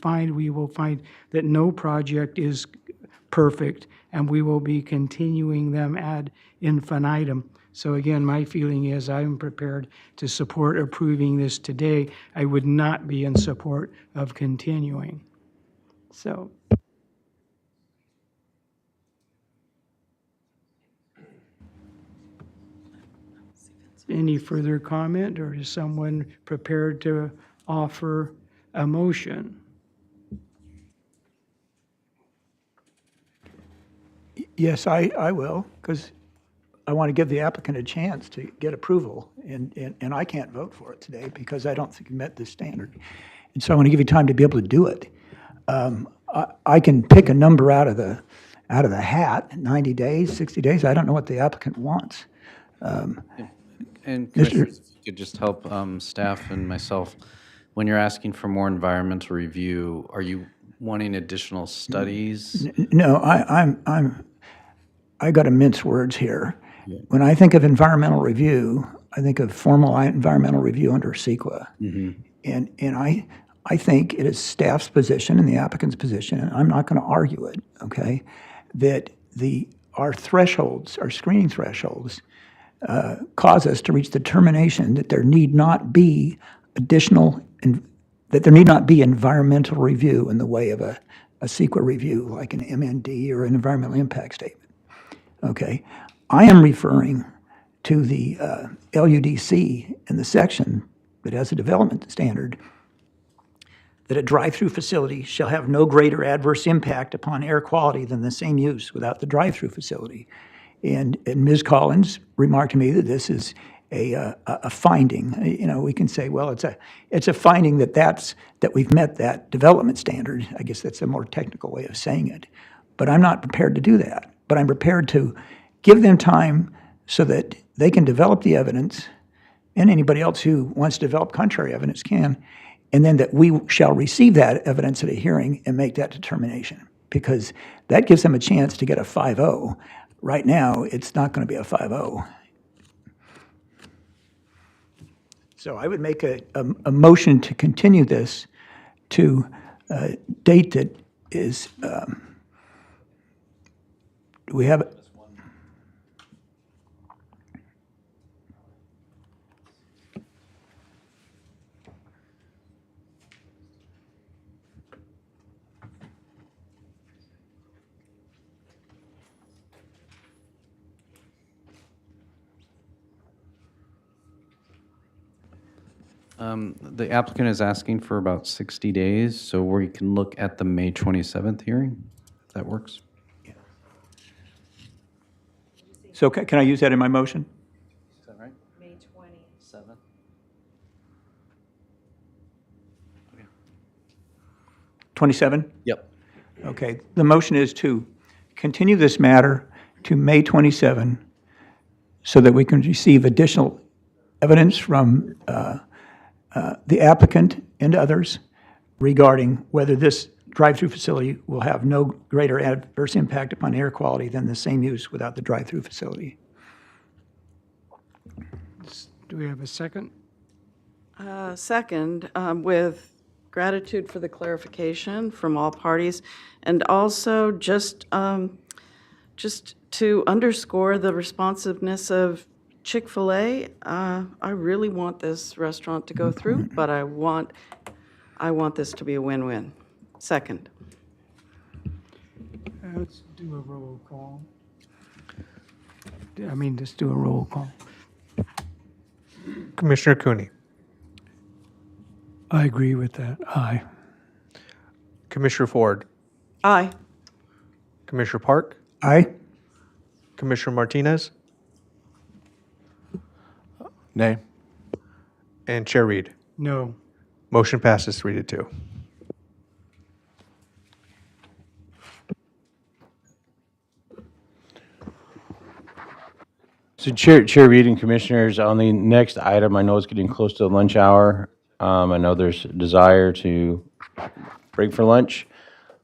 will find that no project is perfect, and we will be continuing them ad infinitum. So again, my feeling is I'm prepared to support approving this today. I would not be in support of continuing. So. Any further comment, or is someone prepared to offer a motion? Yes, I will, because I want to give the applicant a chance to get approval, and I can't vote for it today because I don't think it met this standard. And so I want to give you time to be able to do it. I can pick a number out of the hat, 90 days, 60 days. I don't know what the applicant wants. And Commissioners, if you could just help staff and myself, when you're asking for more environmental review, are you wanting additional studies? No, I got to mince words here. Yeah. When I think of environmental review, I think of formal environmental review under CEQA. Mm-hmm. And I think it is staff's position and the applicant's position, and I'm not going to argue it, okay, that our thresholds, our screening thresholds, cause us to reach the determination that there need not be that there need not be environmental review in the way of a CEQA review, like an MND or an environmental impact statement. Okay, I am referring to the LUDC in the section that has a development standard that a drive-through facility shall have no greater adverse impact upon air quality than the same use without the drive-through facility. And Ms. Collins remarked to me that this is a finding. You know, we can say, well, it's a finding that we've met that development standard. I guess that's a more technical way of saying it. But I'm not prepared to do that. But I'm prepared to give them time so that they can develop the evidence, and anybody else who wants to develop contrary evidence can, and then that we shall receive that evidence at a hearing and make that determination, because that gives them a chance to get a 5-0. Right now, it's not going to be a 5-0. So I would make a motion to continue this to a date that is, do we have it? The applicant is asking for about 60 days, so we can look at the May 27th hearing, if that works. So can I use that in my motion? Is that right? May 27th. 27? Yep. Okay. The motion is to continue this matter to May 27 so that we can receive additional evidence from the applicant and others regarding whether this drive-through facility will have no greater adverse impact upon air quality than the same use without the drive-through facility. Do we have a second? Second, with gratitude for the clarification from all parties, and also just to underscore the responsiveness of Chick-fil-A. I really want this restaurant to go through, but I want this to be a win-win. Second. Let's do a roll call. Let's do a roll call. Commissioner Cooney, I agree with that. Aye. Commissioner Ford, Aye. Commissioner Park, Aye. Commissioner Martinez, Nay. and Chair Reed. No. Motion passes 3-2. So Chair Reed and Commissioners, on the next item, I know it's getting close to the lunch hour. I know there's a desire to break for lunch.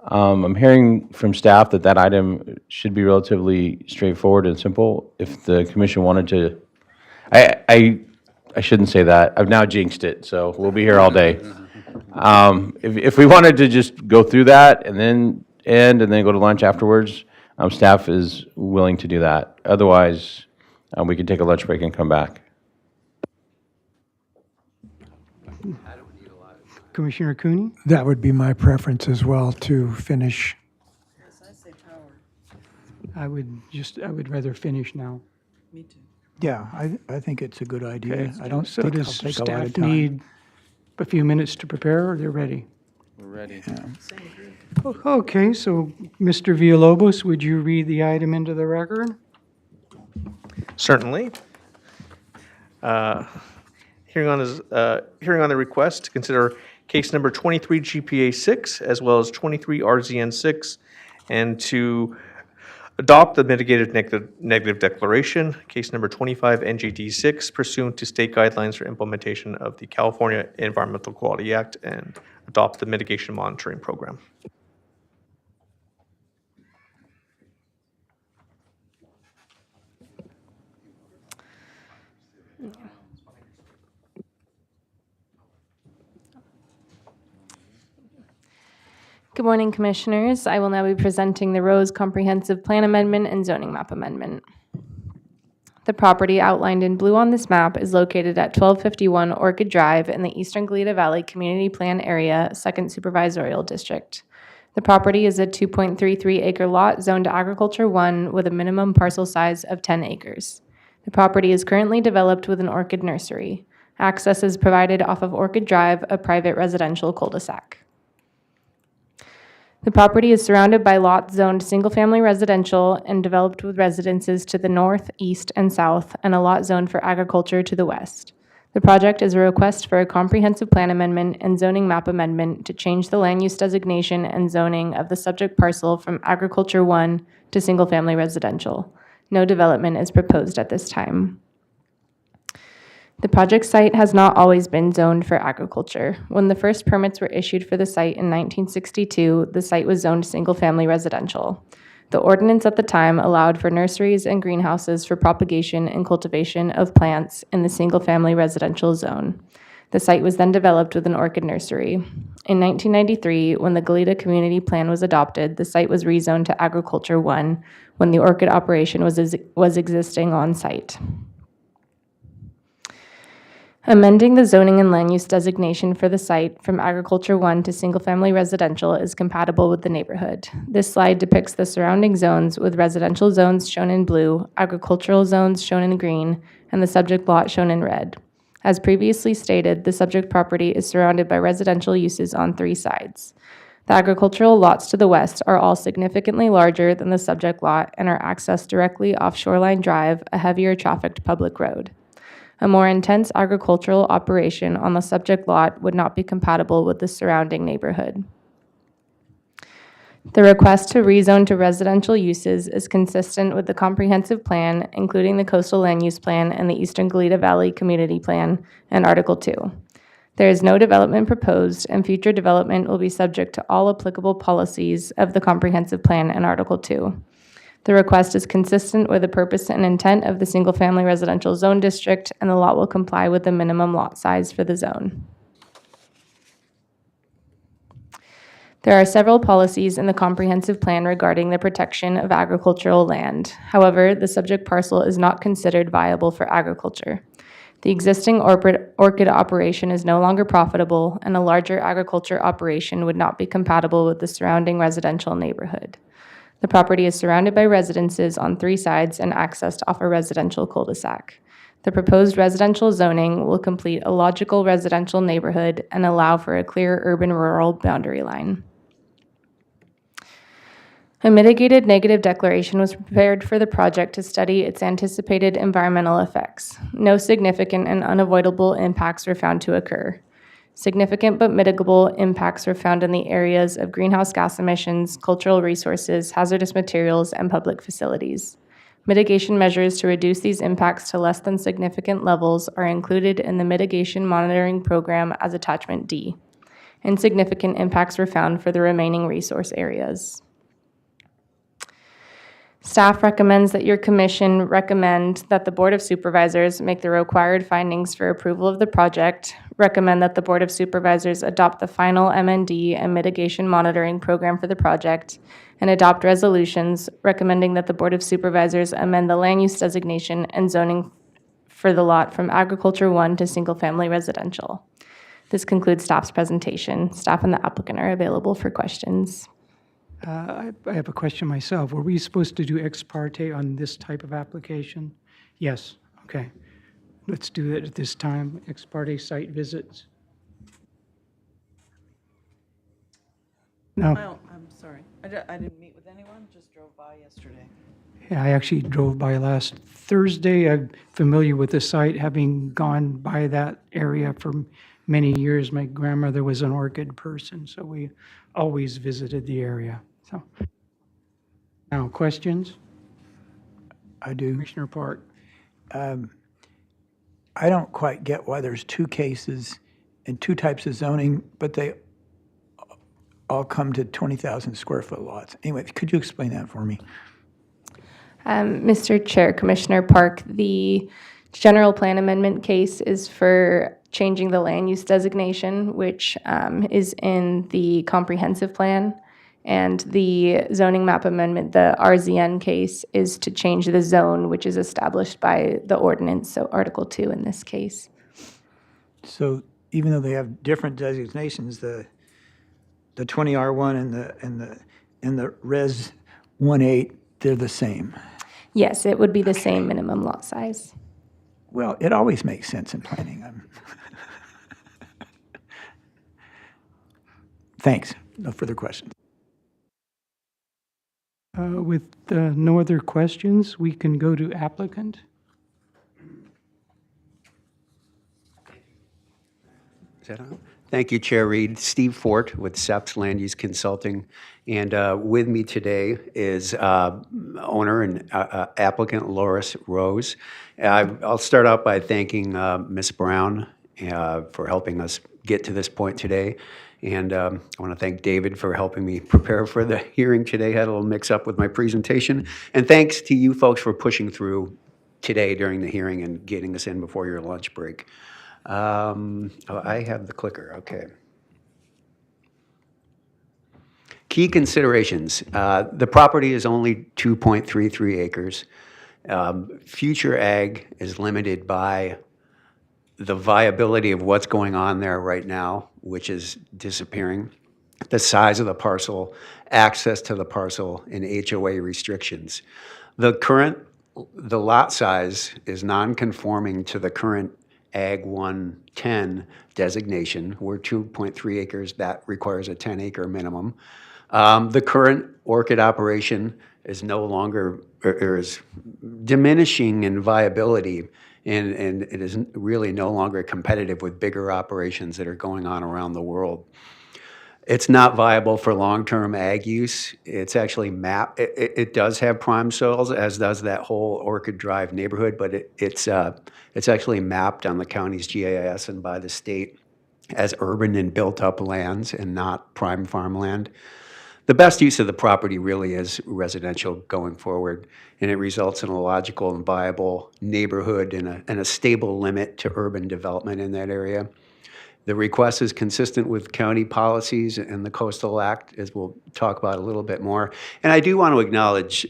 I'm hearing from staff that item should be relatively straightforward and simple. If the commission wanted to, I shouldn't say that. I've now jinxed it, so we'll be here all day. If we wanted to just go through that and then end and then go to lunch afterwards, staff is willing to do that. Otherwise, we could take a lunch break and come back. Commissioner Cooney? That would be my preference as well, to finish. I would rather finish now. Me too. Yeah, I think it's a good idea. I don't So think it'll does take a lot staff of time. need a few minutes to prepare, or they're ready? We're ready. Okay, so Mr. Villalobos, would you read the item into the record? Certainly. Hearing on the request to consider case number 23 GPA 6 as well as 23 RZN 6, and to adopt the mitigated negative declaration, case number 25 NJD 6, pursuant to state guidelines for implementation of the California Environmental Quality Act, and adopt the mitigation monitoring program. Good morning, Commissioners. I will now be presenting the Rose Comprehensive Plan Amendment and Zoning Map Amendment. The property outlined in blue on this map is located at 1251 Orchid Drive in the Eastern Goleta Valley Community Plan Area, 2nd Supervisorial District. The property is a 2.33 acre lot zoned to Agriculture 1 with a minimum parcel size of 10 acres. The property is currently developed with an orchid nursery. Access is provided off of Orchid Drive, a private residential cul-de-sac. The property is surrounded by lots zoned single-family residential and developed with residences to the north, east, and south, and a lot zoned for agriculture to the west. The project is a request for a comprehensive plan amendment and zoning map amendment to change the land use designation and zoning of the subject parcel from Agriculture 1 to single-family residential. No development is proposed at this time. The project site has not always been zoned for agriculture. When the first permits were issued for the site in 1962, the site was zoned single-family residential. The ordinance at the time allowed for nurseries and greenhouses for propagation and cultivation of plants in the single-family residential zone. The site was then developed with an orchid nursery. In 1993, when the Goleta Community Plan was adopted, the site was rezoned to Agriculture 1 when the orchid operation was existing on site. Amending the zoning and land use designation for the site from Agriculture 1 to single-family residential is compatible with the neighborhood. This slide depicts the surrounding zones with residential zones shown in blue, agricultural zones shown in green, and the subject lot shown in red. As previously stated, the subject property is surrounded by residential uses on 3 sides. The agricultural lots to the west are all significantly larger than the subject lot and are accessed directly off Shoreline Drive, a heavier trafficked public road. A more intense agricultural operation on the subject lot would not be compatible with the surrounding neighborhood. The request to rezone to residential uses is consistent with the comprehensive plan, including the Coastal Land Use Plan and the Eastern Goleta Valley Community Plan, and Article 2. There is no development proposed, and future development will be subject to all applicable policies of the comprehensive plan and Article 2. The request is consistent with the purpose and intent of the single-family residential zone district, and the lot will comply with the minimum lot size for the zone. There are several policies in the comprehensive plan regarding the protection of agricultural land. However, the subject parcel is not considered viable for agriculture. The existing orchid operation is no longer profitable, and a larger agriculture operation would not be compatible with the surrounding residential neighborhood. The property is surrounded by residences on 3 sides and accessed off a residential cul-de-sac. The proposed residential zoning will complete a logical residential neighborhood and allow for a clear urban-rural boundary line. A mitigated negative declaration was prepared for the project to study its anticipated environmental effects. No significant and unavoidable impacts were found to occur. Significant but mitigable impacts were found in the areas of greenhouse gas emissions, cultural resources, hazardous materials, and public facilities. Mitigation measures to reduce these impacts to less than significant levels are included in the Mitigation Monitoring Program as Attachment D. Insignificant impacts were found for the remaining resource areas. Staff recommends that your commission recommend that the Board of Supervisors make the required findings for approval of the project, recommend that the Board of Supervisors adopt the final MND and mitigation monitoring program for the project, and adopt resolutions recommending that the Board of Supervisors amend the land use designation and zoning for the lot from Agriculture 1 to single-family residential. This concludes staff's presentation. Staff and the applicant are available for questions. I have a question myself. Were we supposed to do ex parte on this type of application? Yes, okay. Let's do it at this time, ex parte site visits. No, Oh, I'm sorry. I didn't meet with anyone, just drove by yesterday. yeah, I actually drove by last Thursday. I'm familiar with the site, having gone by that area for many years. My grandmother was an orchid person, so we always visited the area. So, now, questions? I do. Commissioner Park. I don't quite get why there's 2 cases and 2 types of zoning, but they all come to 20,000 square foot lots. Anyway, could you explain that for me? Mr. Chair, Commissioner Park, the general plan amendment case is for changing the land use designation, which is in the comprehensive plan. And the zoning map amendment, the RZN case, is to change the zone, which is established by the ordinance, so Article 2 in this case. So even though they have different designations, the 20R1 and the Res 18, they're the same. Yes, it would be the same minimum lot size. Well, it always makes sense in planning. Thanks. No further questions. With no other questions, we can go to applicant. Is that on? Thank you, Chair Reed. Steve Fort with SEPS Land Use Consulting. And with me today is owner and applicant Loris Rose. I'll start out by thanking Ms. Brown for helping us get to this point today. And I want to thank David for helping me prepare for the hearing today. Had a little mix up with my presentation. And thanks to you folks for pushing through today during the hearing and getting us in before your lunch break. I have the clicker, okay. Key considerations. The property is only 2.33 acres. Future ag is limited by the viability of what's going on there right now, which is disappearing, the size of the parcel, access to the parcel, and HOA restrictions. The lot size is non-conforming to the current Ag 110 designation. We're 2.3 acres. That requires a 10-acre minimum. The current orchid operation is no longer, or is diminishing in viability, and it is really no longer competitive with bigger operations that are going on around the world. It's not viable for long-term ag use. It's actually mapped. It does have prime soils, as does that whole Orchid Drive neighborhood, but it's actually mapped on the county's GIS and by the state as urban and built-up lands and not prime farmland. The best use of the property really is residential going forward, and it results in a logical and viable neighborhood and a stable limit to urban development in that area. The request is consistent with county policies and the Coastal Act, as we'll talk about a little bit more. And I do want to acknowledge,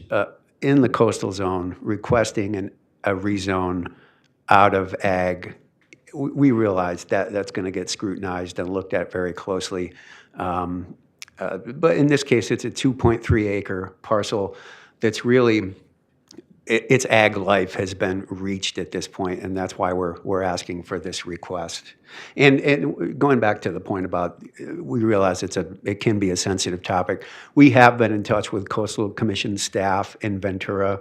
in the coastal zone, requesting a rezone out of ag, we realize that that's going to get scrutinized and looked at very closely. But in this case, it's a 2.3 acre parcel that's really, its ag life has been reached at this point, and that's why we're asking for this request. And going back to the point about, we realize it can be a sensitive topic. We have been in touch with Coastal Commission staff in Ventura.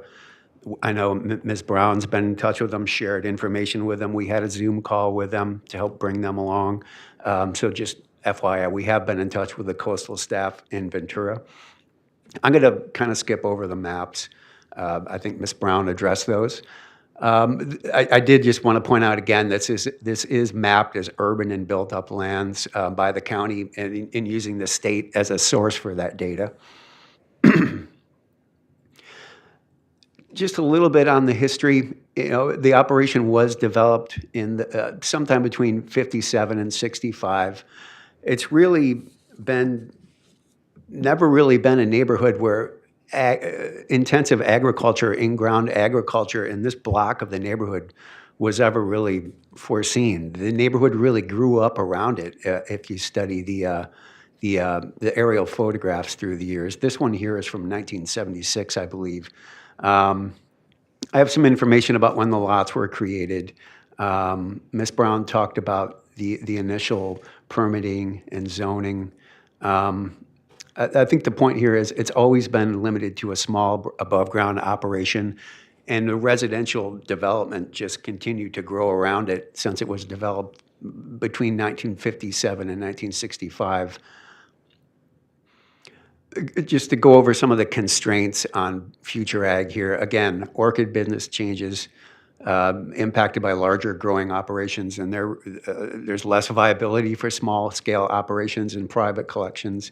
I know Ms. Brown's been in touch with them, shared information with them. We had a Zoom call with them to help bring them along. So just FYI, we have been in touch with the coastal staff in Ventura. I'm going to kind of skip over the maps. I think Ms. Brown addressed those. I did just want to point out again, this is mapped as urban and built-up lands by the county and in using the state as a source for that data. Just a little bit on the history. The operation was developed in sometime between 57 and 65. It's really never really been a neighborhood where intensive agriculture, in-ground agriculture in this block of the neighborhood was ever really foreseen. The neighborhood really grew up around it if you study the aerial photographs through the years. This one here is from 1976, I believe. I have some information about when the lots were created. Ms. Brown talked about the initial permitting and zoning. I think the point here is it's always been limited to a small above-ground operation, and the residential development just continued to grow around it since it was developed between 1957 and 1965. Just to go over some of the constraints on future ag here. Again, orchid business changes impacted by larger growing operations, and there's less viability for small-scale operations and private collections.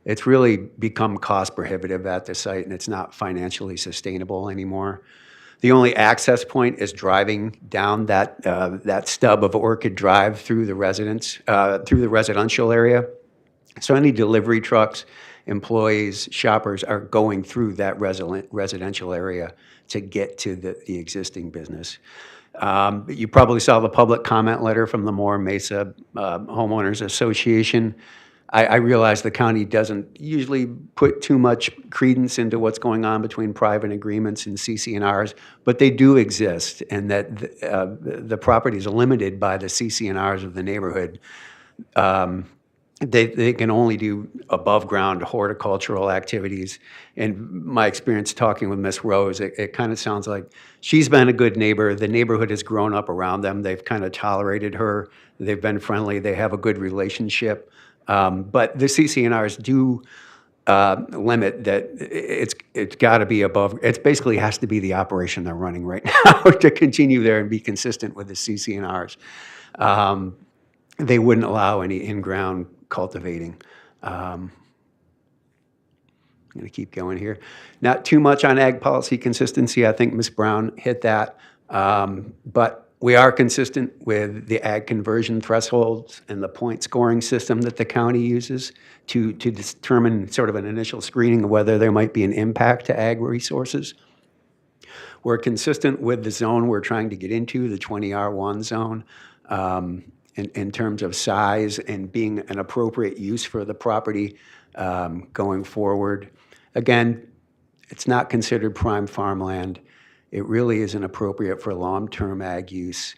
It's really become cost prohibitive at the site, and it's not financially sustainable anymore. The only access point is driving down that stub of Orchid Drive through the residential area. So any delivery trucks, employees, shoppers are going through that residential area to get to the existing business. You probably saw the public comment letter from the Moore Mesa Homeowners Association. I realize the county doesn't usually put too much credence into what's going on between private agreements and CC&Rs, but they do exist, and that the properties are limited by the CC&Rs of the neighborhood. They can only do above-ground horticultural activities. And my experience talking with Miss Rose, it kind of sounds like she's been a good neighbor. The neighborhood has grown up around them. They've kind of tolerated her. They've been friendly. They have a good relationship. But the CC&Rs do limit that it's got to be above. It basically has to be the operation they're running right now to continue there and be consistent with the CC&Rs. They wouldn't allow any in-ground cultivating. I'm going to keep going here. Not too much on ag policy consistency. I think Ms. Brown hit that. But we are consistent with the ag conversion thresholds and the point scoring system that the county uses to determine sort of an initial screening of whether there might be an impact to ag resources. We're consistent with the zone we're trying to get into, the 20R1 zone, in terms of size and being an appropriate use for the property going forward. Again, it's not considered prime farmland. It really isn't appropriate for long-term ag use.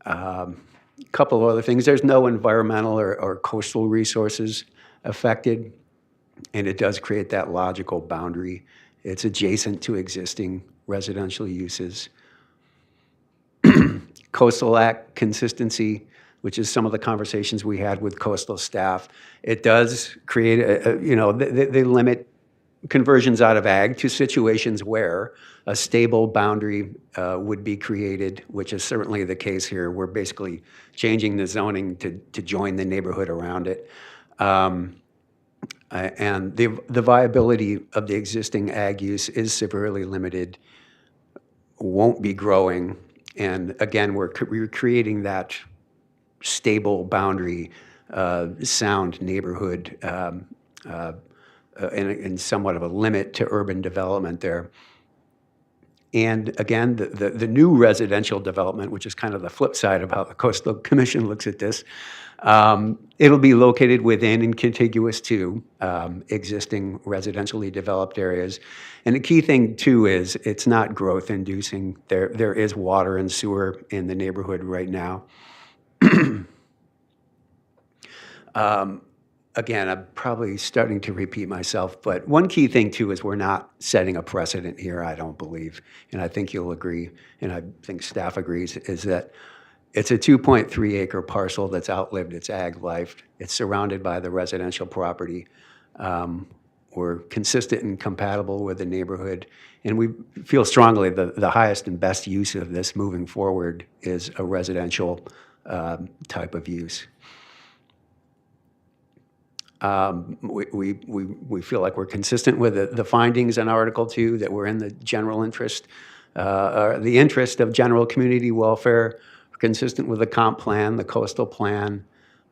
Couple of other things. There's no environmental or coastal resources affected, and it does create that logical boundary. It's adjacent to existing residential uses. Coastal Act consistency, which is some of the conversations we had with coastal staff. It does create, they limit conversions out of ag to situations where a stable boundary would be created, which is certainly the case here. We're basically changing the zoning to join the neighborhood around it. And the viability of the existing ag use is severely limited, won't be growing. And again, we're creating that stable boundary, sound neighborhood, and somewhat of a limit to urban development there. And again, the new residential development, which is kind of the flip side of how the Coastal Commission looks at this, it'll be located within and contiguous to existing residentially developed areas. And the key thing too is it's not growth inducing. There is water and sewer in the neighborhood right now. Again, I'm probably starting to repeat myself, but one key thing too is we're not setting a precedent here, I don't believe, and I think you'll agree, and I think staff agrees, is that it's a 2.3 acre parcel that's outlived its ag life. It's surrounded by the residential property. We're consistent and compatible with the neighborhood, and we feel strongly the highest and best use of this moving forward is a residential type of use. We feel like we're consistent with the findings in Article 2, that we're in the general interest, or the interest of general community welfare. We're consistent with the comp plan, the coastal plan,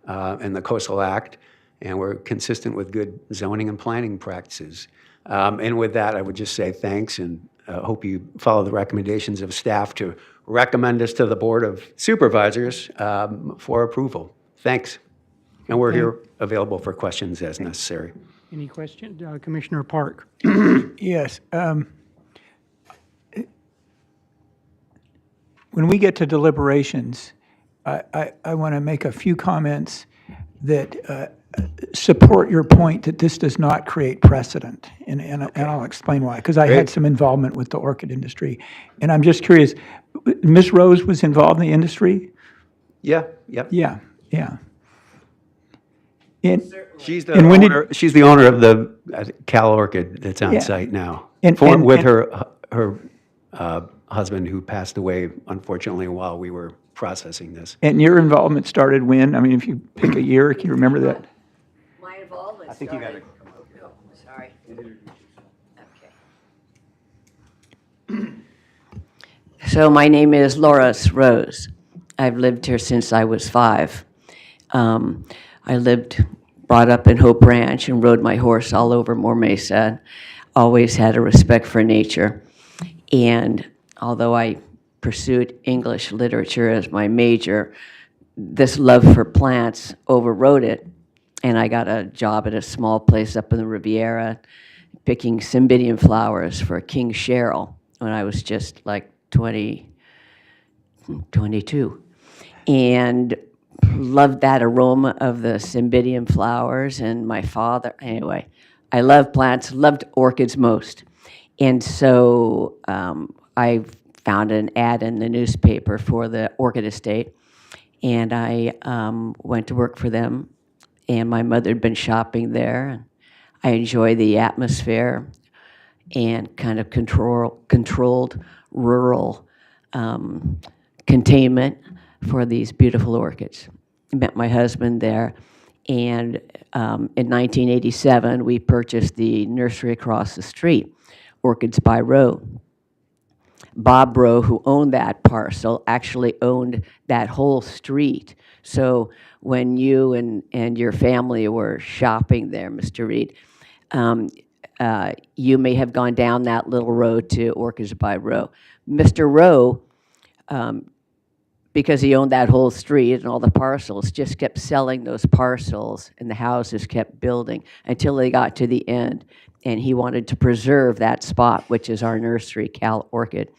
and the Coastal Act, and we're consistent with good zoning and planning practices. And with that, I would just say thanks, and hope you follow the recommendations of staff to recommend us to the Board of Supervisors for approval. Thanks. And we're here available for questions as necessary. Any questions? Commissioner Park? Yes. When we get to deliberations, I want to make a few comments that support your point that this does not create precedent, and I'll explain why, because I had some involvement with the orchid industry. And I'm just curious, Ms. Rose was involved in the industry? Yeah, yep. Yeah. She's the owner of the Cal Orchid that's on site now, with her husband, who passed away, unfortunately, while we were processing this. And your involvement started when? I mean, if you pick a year, can you remember that? My involvement I think you got started. to Oh, sorry. Okay. So my name is Laura Rose. I've lived here since I was 5. I lived brought up in Hope Ranch and rode my horse all over Moore Mesa. Always had a respect for nature. And although I pursued English literature as my major, this love for plants overrode it. And I got a job at a small place up in the Riviera picking cymbidium flowers for King Cheryl when I was just like 22. And loved that aroma of the cymbidium flowers. And my father, anyway, I love plants, loved orchids most. And so I found an ad in the newspaper for the orchid estate, and I went to work for them. And my mother had been shopping there, and I enjoy the atmosphere and kind of controlled rural containment for these beautiful orchids. I met my husband there, and in 1987, we purchased the nursery across the street, Orchids by Rowe. Bob Rowe, who owned that parcel, actually owned that whole street. So when you and your family were shopping there, Mr. Reed, you may have gone down that little road to Orchids by Rowe. Mr. Rowe, because he owned that whole street and all the parcels, just kept selling those parcels, and the houses kept building until they got to the end. And he wanted to preserve that spot, which is our nursery, Cal Orchid,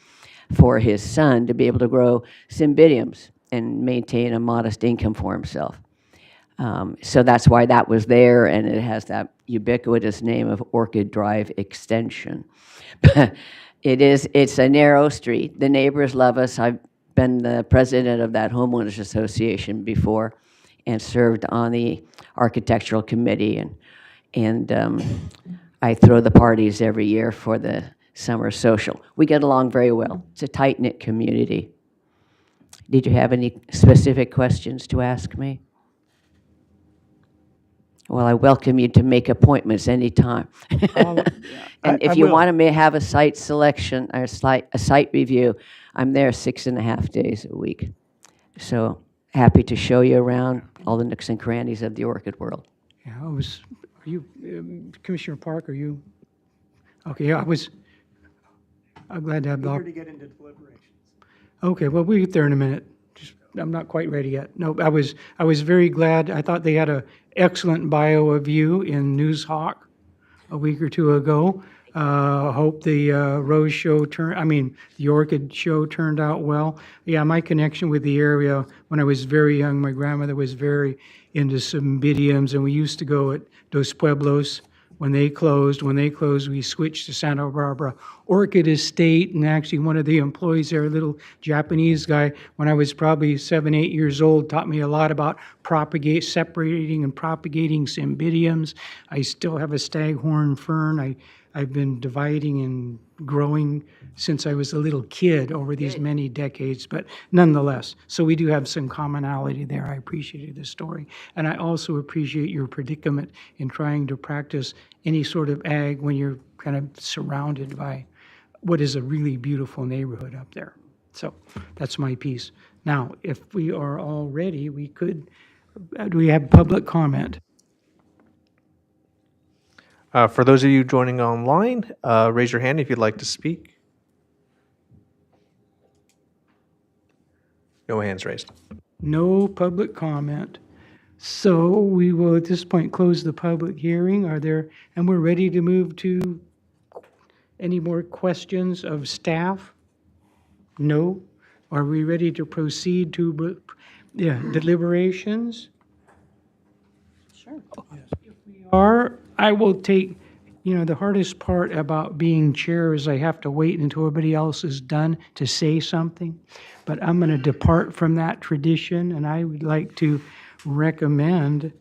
for his son to be able to grow cymbidiums and maintain a modest income for himself. So that's why that was there, and it has that ubiquitous name of Orchid Drive Extension. It's a narrow street. The neighbors love us. I've been the president of that homeowners association before and served on the architectural committee, and I throw the parties every year for the summer social. We get along very well. It's a tight-knit community. Did you have any specific questions to ask me? Well, I welcome you to make appointments anytime. And if you want to have a site selection or a site review, I'm there 6.5 days a week. So happy to show you around all the nooks and crannies of the orchid world. Yeah, are you, Commissioner Park, are you? Okay, I'm glad to have the. Eager to get into deliberations. Okay, well, we'll get there in a minute. I'm not quite ready yet. No, I was very glad. I thought they had an excellent bio of you in Newshawk a week or two ago. Hope the Rose show the Orchid show turned out well. Yeah, my connection with the area, when I was very young, my grandmother was very into cymbidiums, and we used to go at Dos Pueblos when they closed. When they closed, we switched to Santa Barbara Orchid Estate, and actually one of the employees there, a little Japanese guy, when I was probably 7, 8 years old, taught me a lot about separating and propagating cymbidiums. I still have a staghorn fern. I've been dividing and growing since I was a little kid over these many decades, but nonetheless, so we do have some commonality there. I appreciated this story. And I also appreciate your predicament in trying to practice any sort of ag when you're kind of surrounded by what is a really beautiful neighborhood up there. So that's my piece. Now, if we are all ready, we could, do we have public comment? For those of you joining online, raise your hand if you'd like to speak. No hands raised. No public comment. So we will at this point close the public hearing. And we're ready to move to any more questions of staff? No? Are we ready to proceed to deliberations? Sure. If we are, I will take, the hardest part about being chair is I have to wait until everybody else is done to say something. But I'm going to depart from that tradition, and I would like to recommend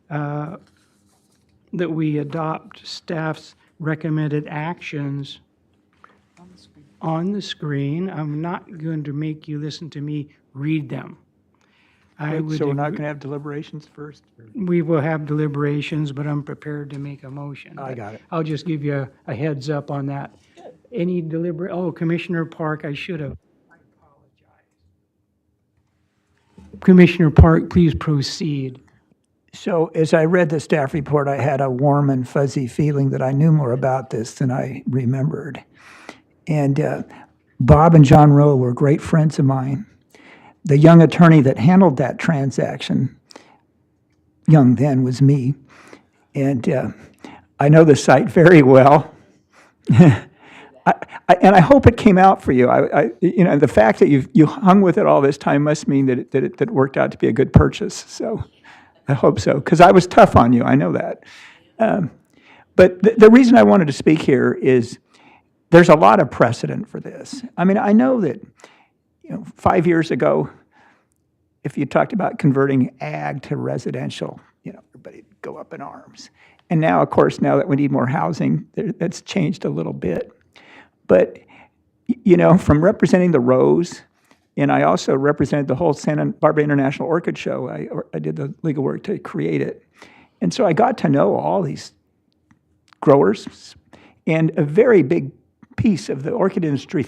that we adopt staff's recommended actions on the screen. I'm not going to make you listen to me read them. So we're not going to have deliberations first? We will have deliberations, but I'm prepared to make a motion. I got it. I'll just give you a heads up on that. Any Commissioner Park, I should have. I apologize. Commissioner Park, please proceed. So as I read the staff report, I had a warm and fuzzy feeling that I knew more about this than I remembered. And Bob and John Rowe were great friends of mine. The young attorney that handled that transaction, young then, was me. And I know the site very well. And I hope it came out for you. You know, the fact that you hung with it all this time must mean that it worked out to be a good purchase. So I hope so, because I was tough on you. I know that. But the reason I wanted to speak here is there's a lot of precedent for this. I mean, I know that 5 years ago, if you talked about converting ag to residential, everybody'd go up in arms. And now, of course, now that we need more housing, that's changed a little bit. But, from representing the Rose, and I also represented the whole Santa Barbara International Orchid Show. I did the legal work to create it. And so I got to know all these growers. And a very big piece of the orchid industry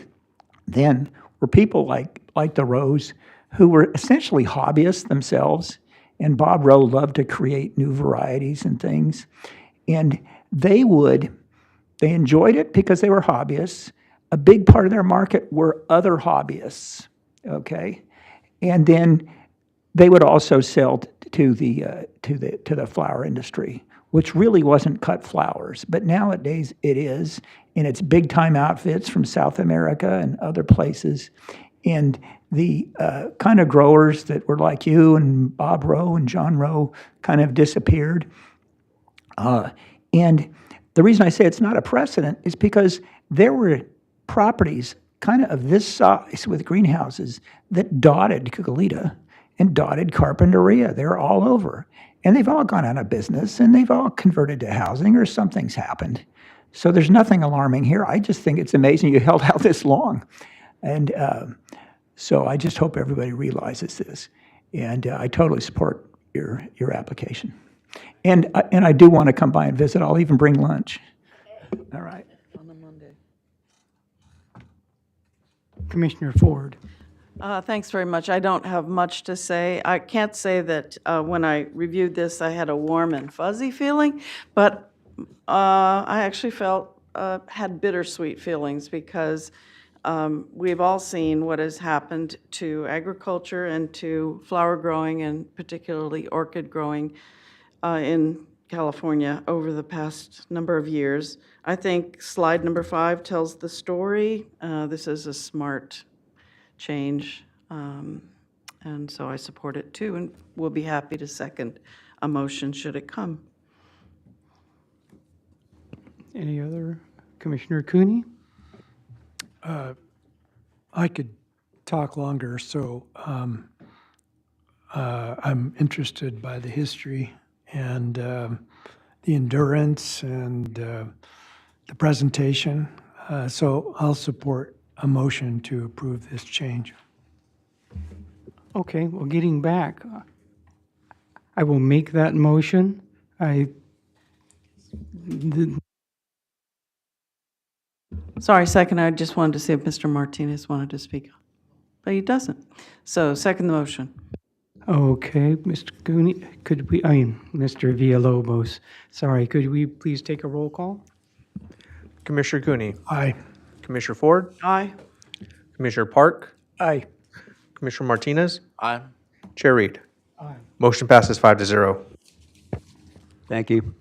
then were people like the Rose, who were essentially hobbyists themselves. And Bob Rowe loved to create new varieties and things. And they enjoyed it because they were hobbyists. A big part of their market were other hobbyists, okay? And then they would also sell to the flower industry, which really wasn't cut flowers. But nowadays it is, and it's big time outfits from South America and other places. And the kind of growers that were like you and Bob Rowe and John Rowe kind of disappeared. And the reason I say it's not a precedent is because there were properties kind of this size with greenhouses that dotted Goleta and dotted Carpinteria. They're all over. And they've all gone out of business, and they've all converted to housing, or something's happened. So there's nothing alarming here. I just think it's amazing you held out this long. And so I just hope everybody realizes this. And I totally support your application. And I do want to come by and visit. I'll even bring lunch. All right. On a Monday. Commissioner Ford. Thanks very much. I don't have much to say. I can't say that when I reviewed this, I had a warm and fuzzy feeling, but I actually had bittersweet feelings because we've all seen what has happened to agriculture and to flower growing, and particularly orchid growing in California over the past number of years. I think slide number 5 tells the story. This is a smart change, and so I support it too, and will be happy to second a motion should it come. Any other? Commissioner Cooney? I could talk longer, so I'm interested by the history and the endurance and the presentation. So I'll support a motion to approve this change. Okay, well, getting back, I will make that motion. Sorry, second, I just wanted to see if Mr. Martinez wanted to speak, but he doesn't. So second the motion. Okay, Mr. Cooney, Mr. Villalobos, sorry, could we please take a roll call? Commissioner Cooney. Aye. Commissioner Ford. Aye. Commissioner Park. Aye. Commissioner Martinez. Aye. Chair Reed. Aye. Motion passes 5-0. Thank you.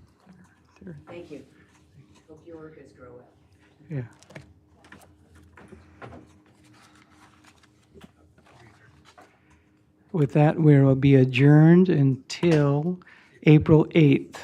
Thank you. Hope your orchids grow well. Yeah. With that, we will be adjourned until April 8th.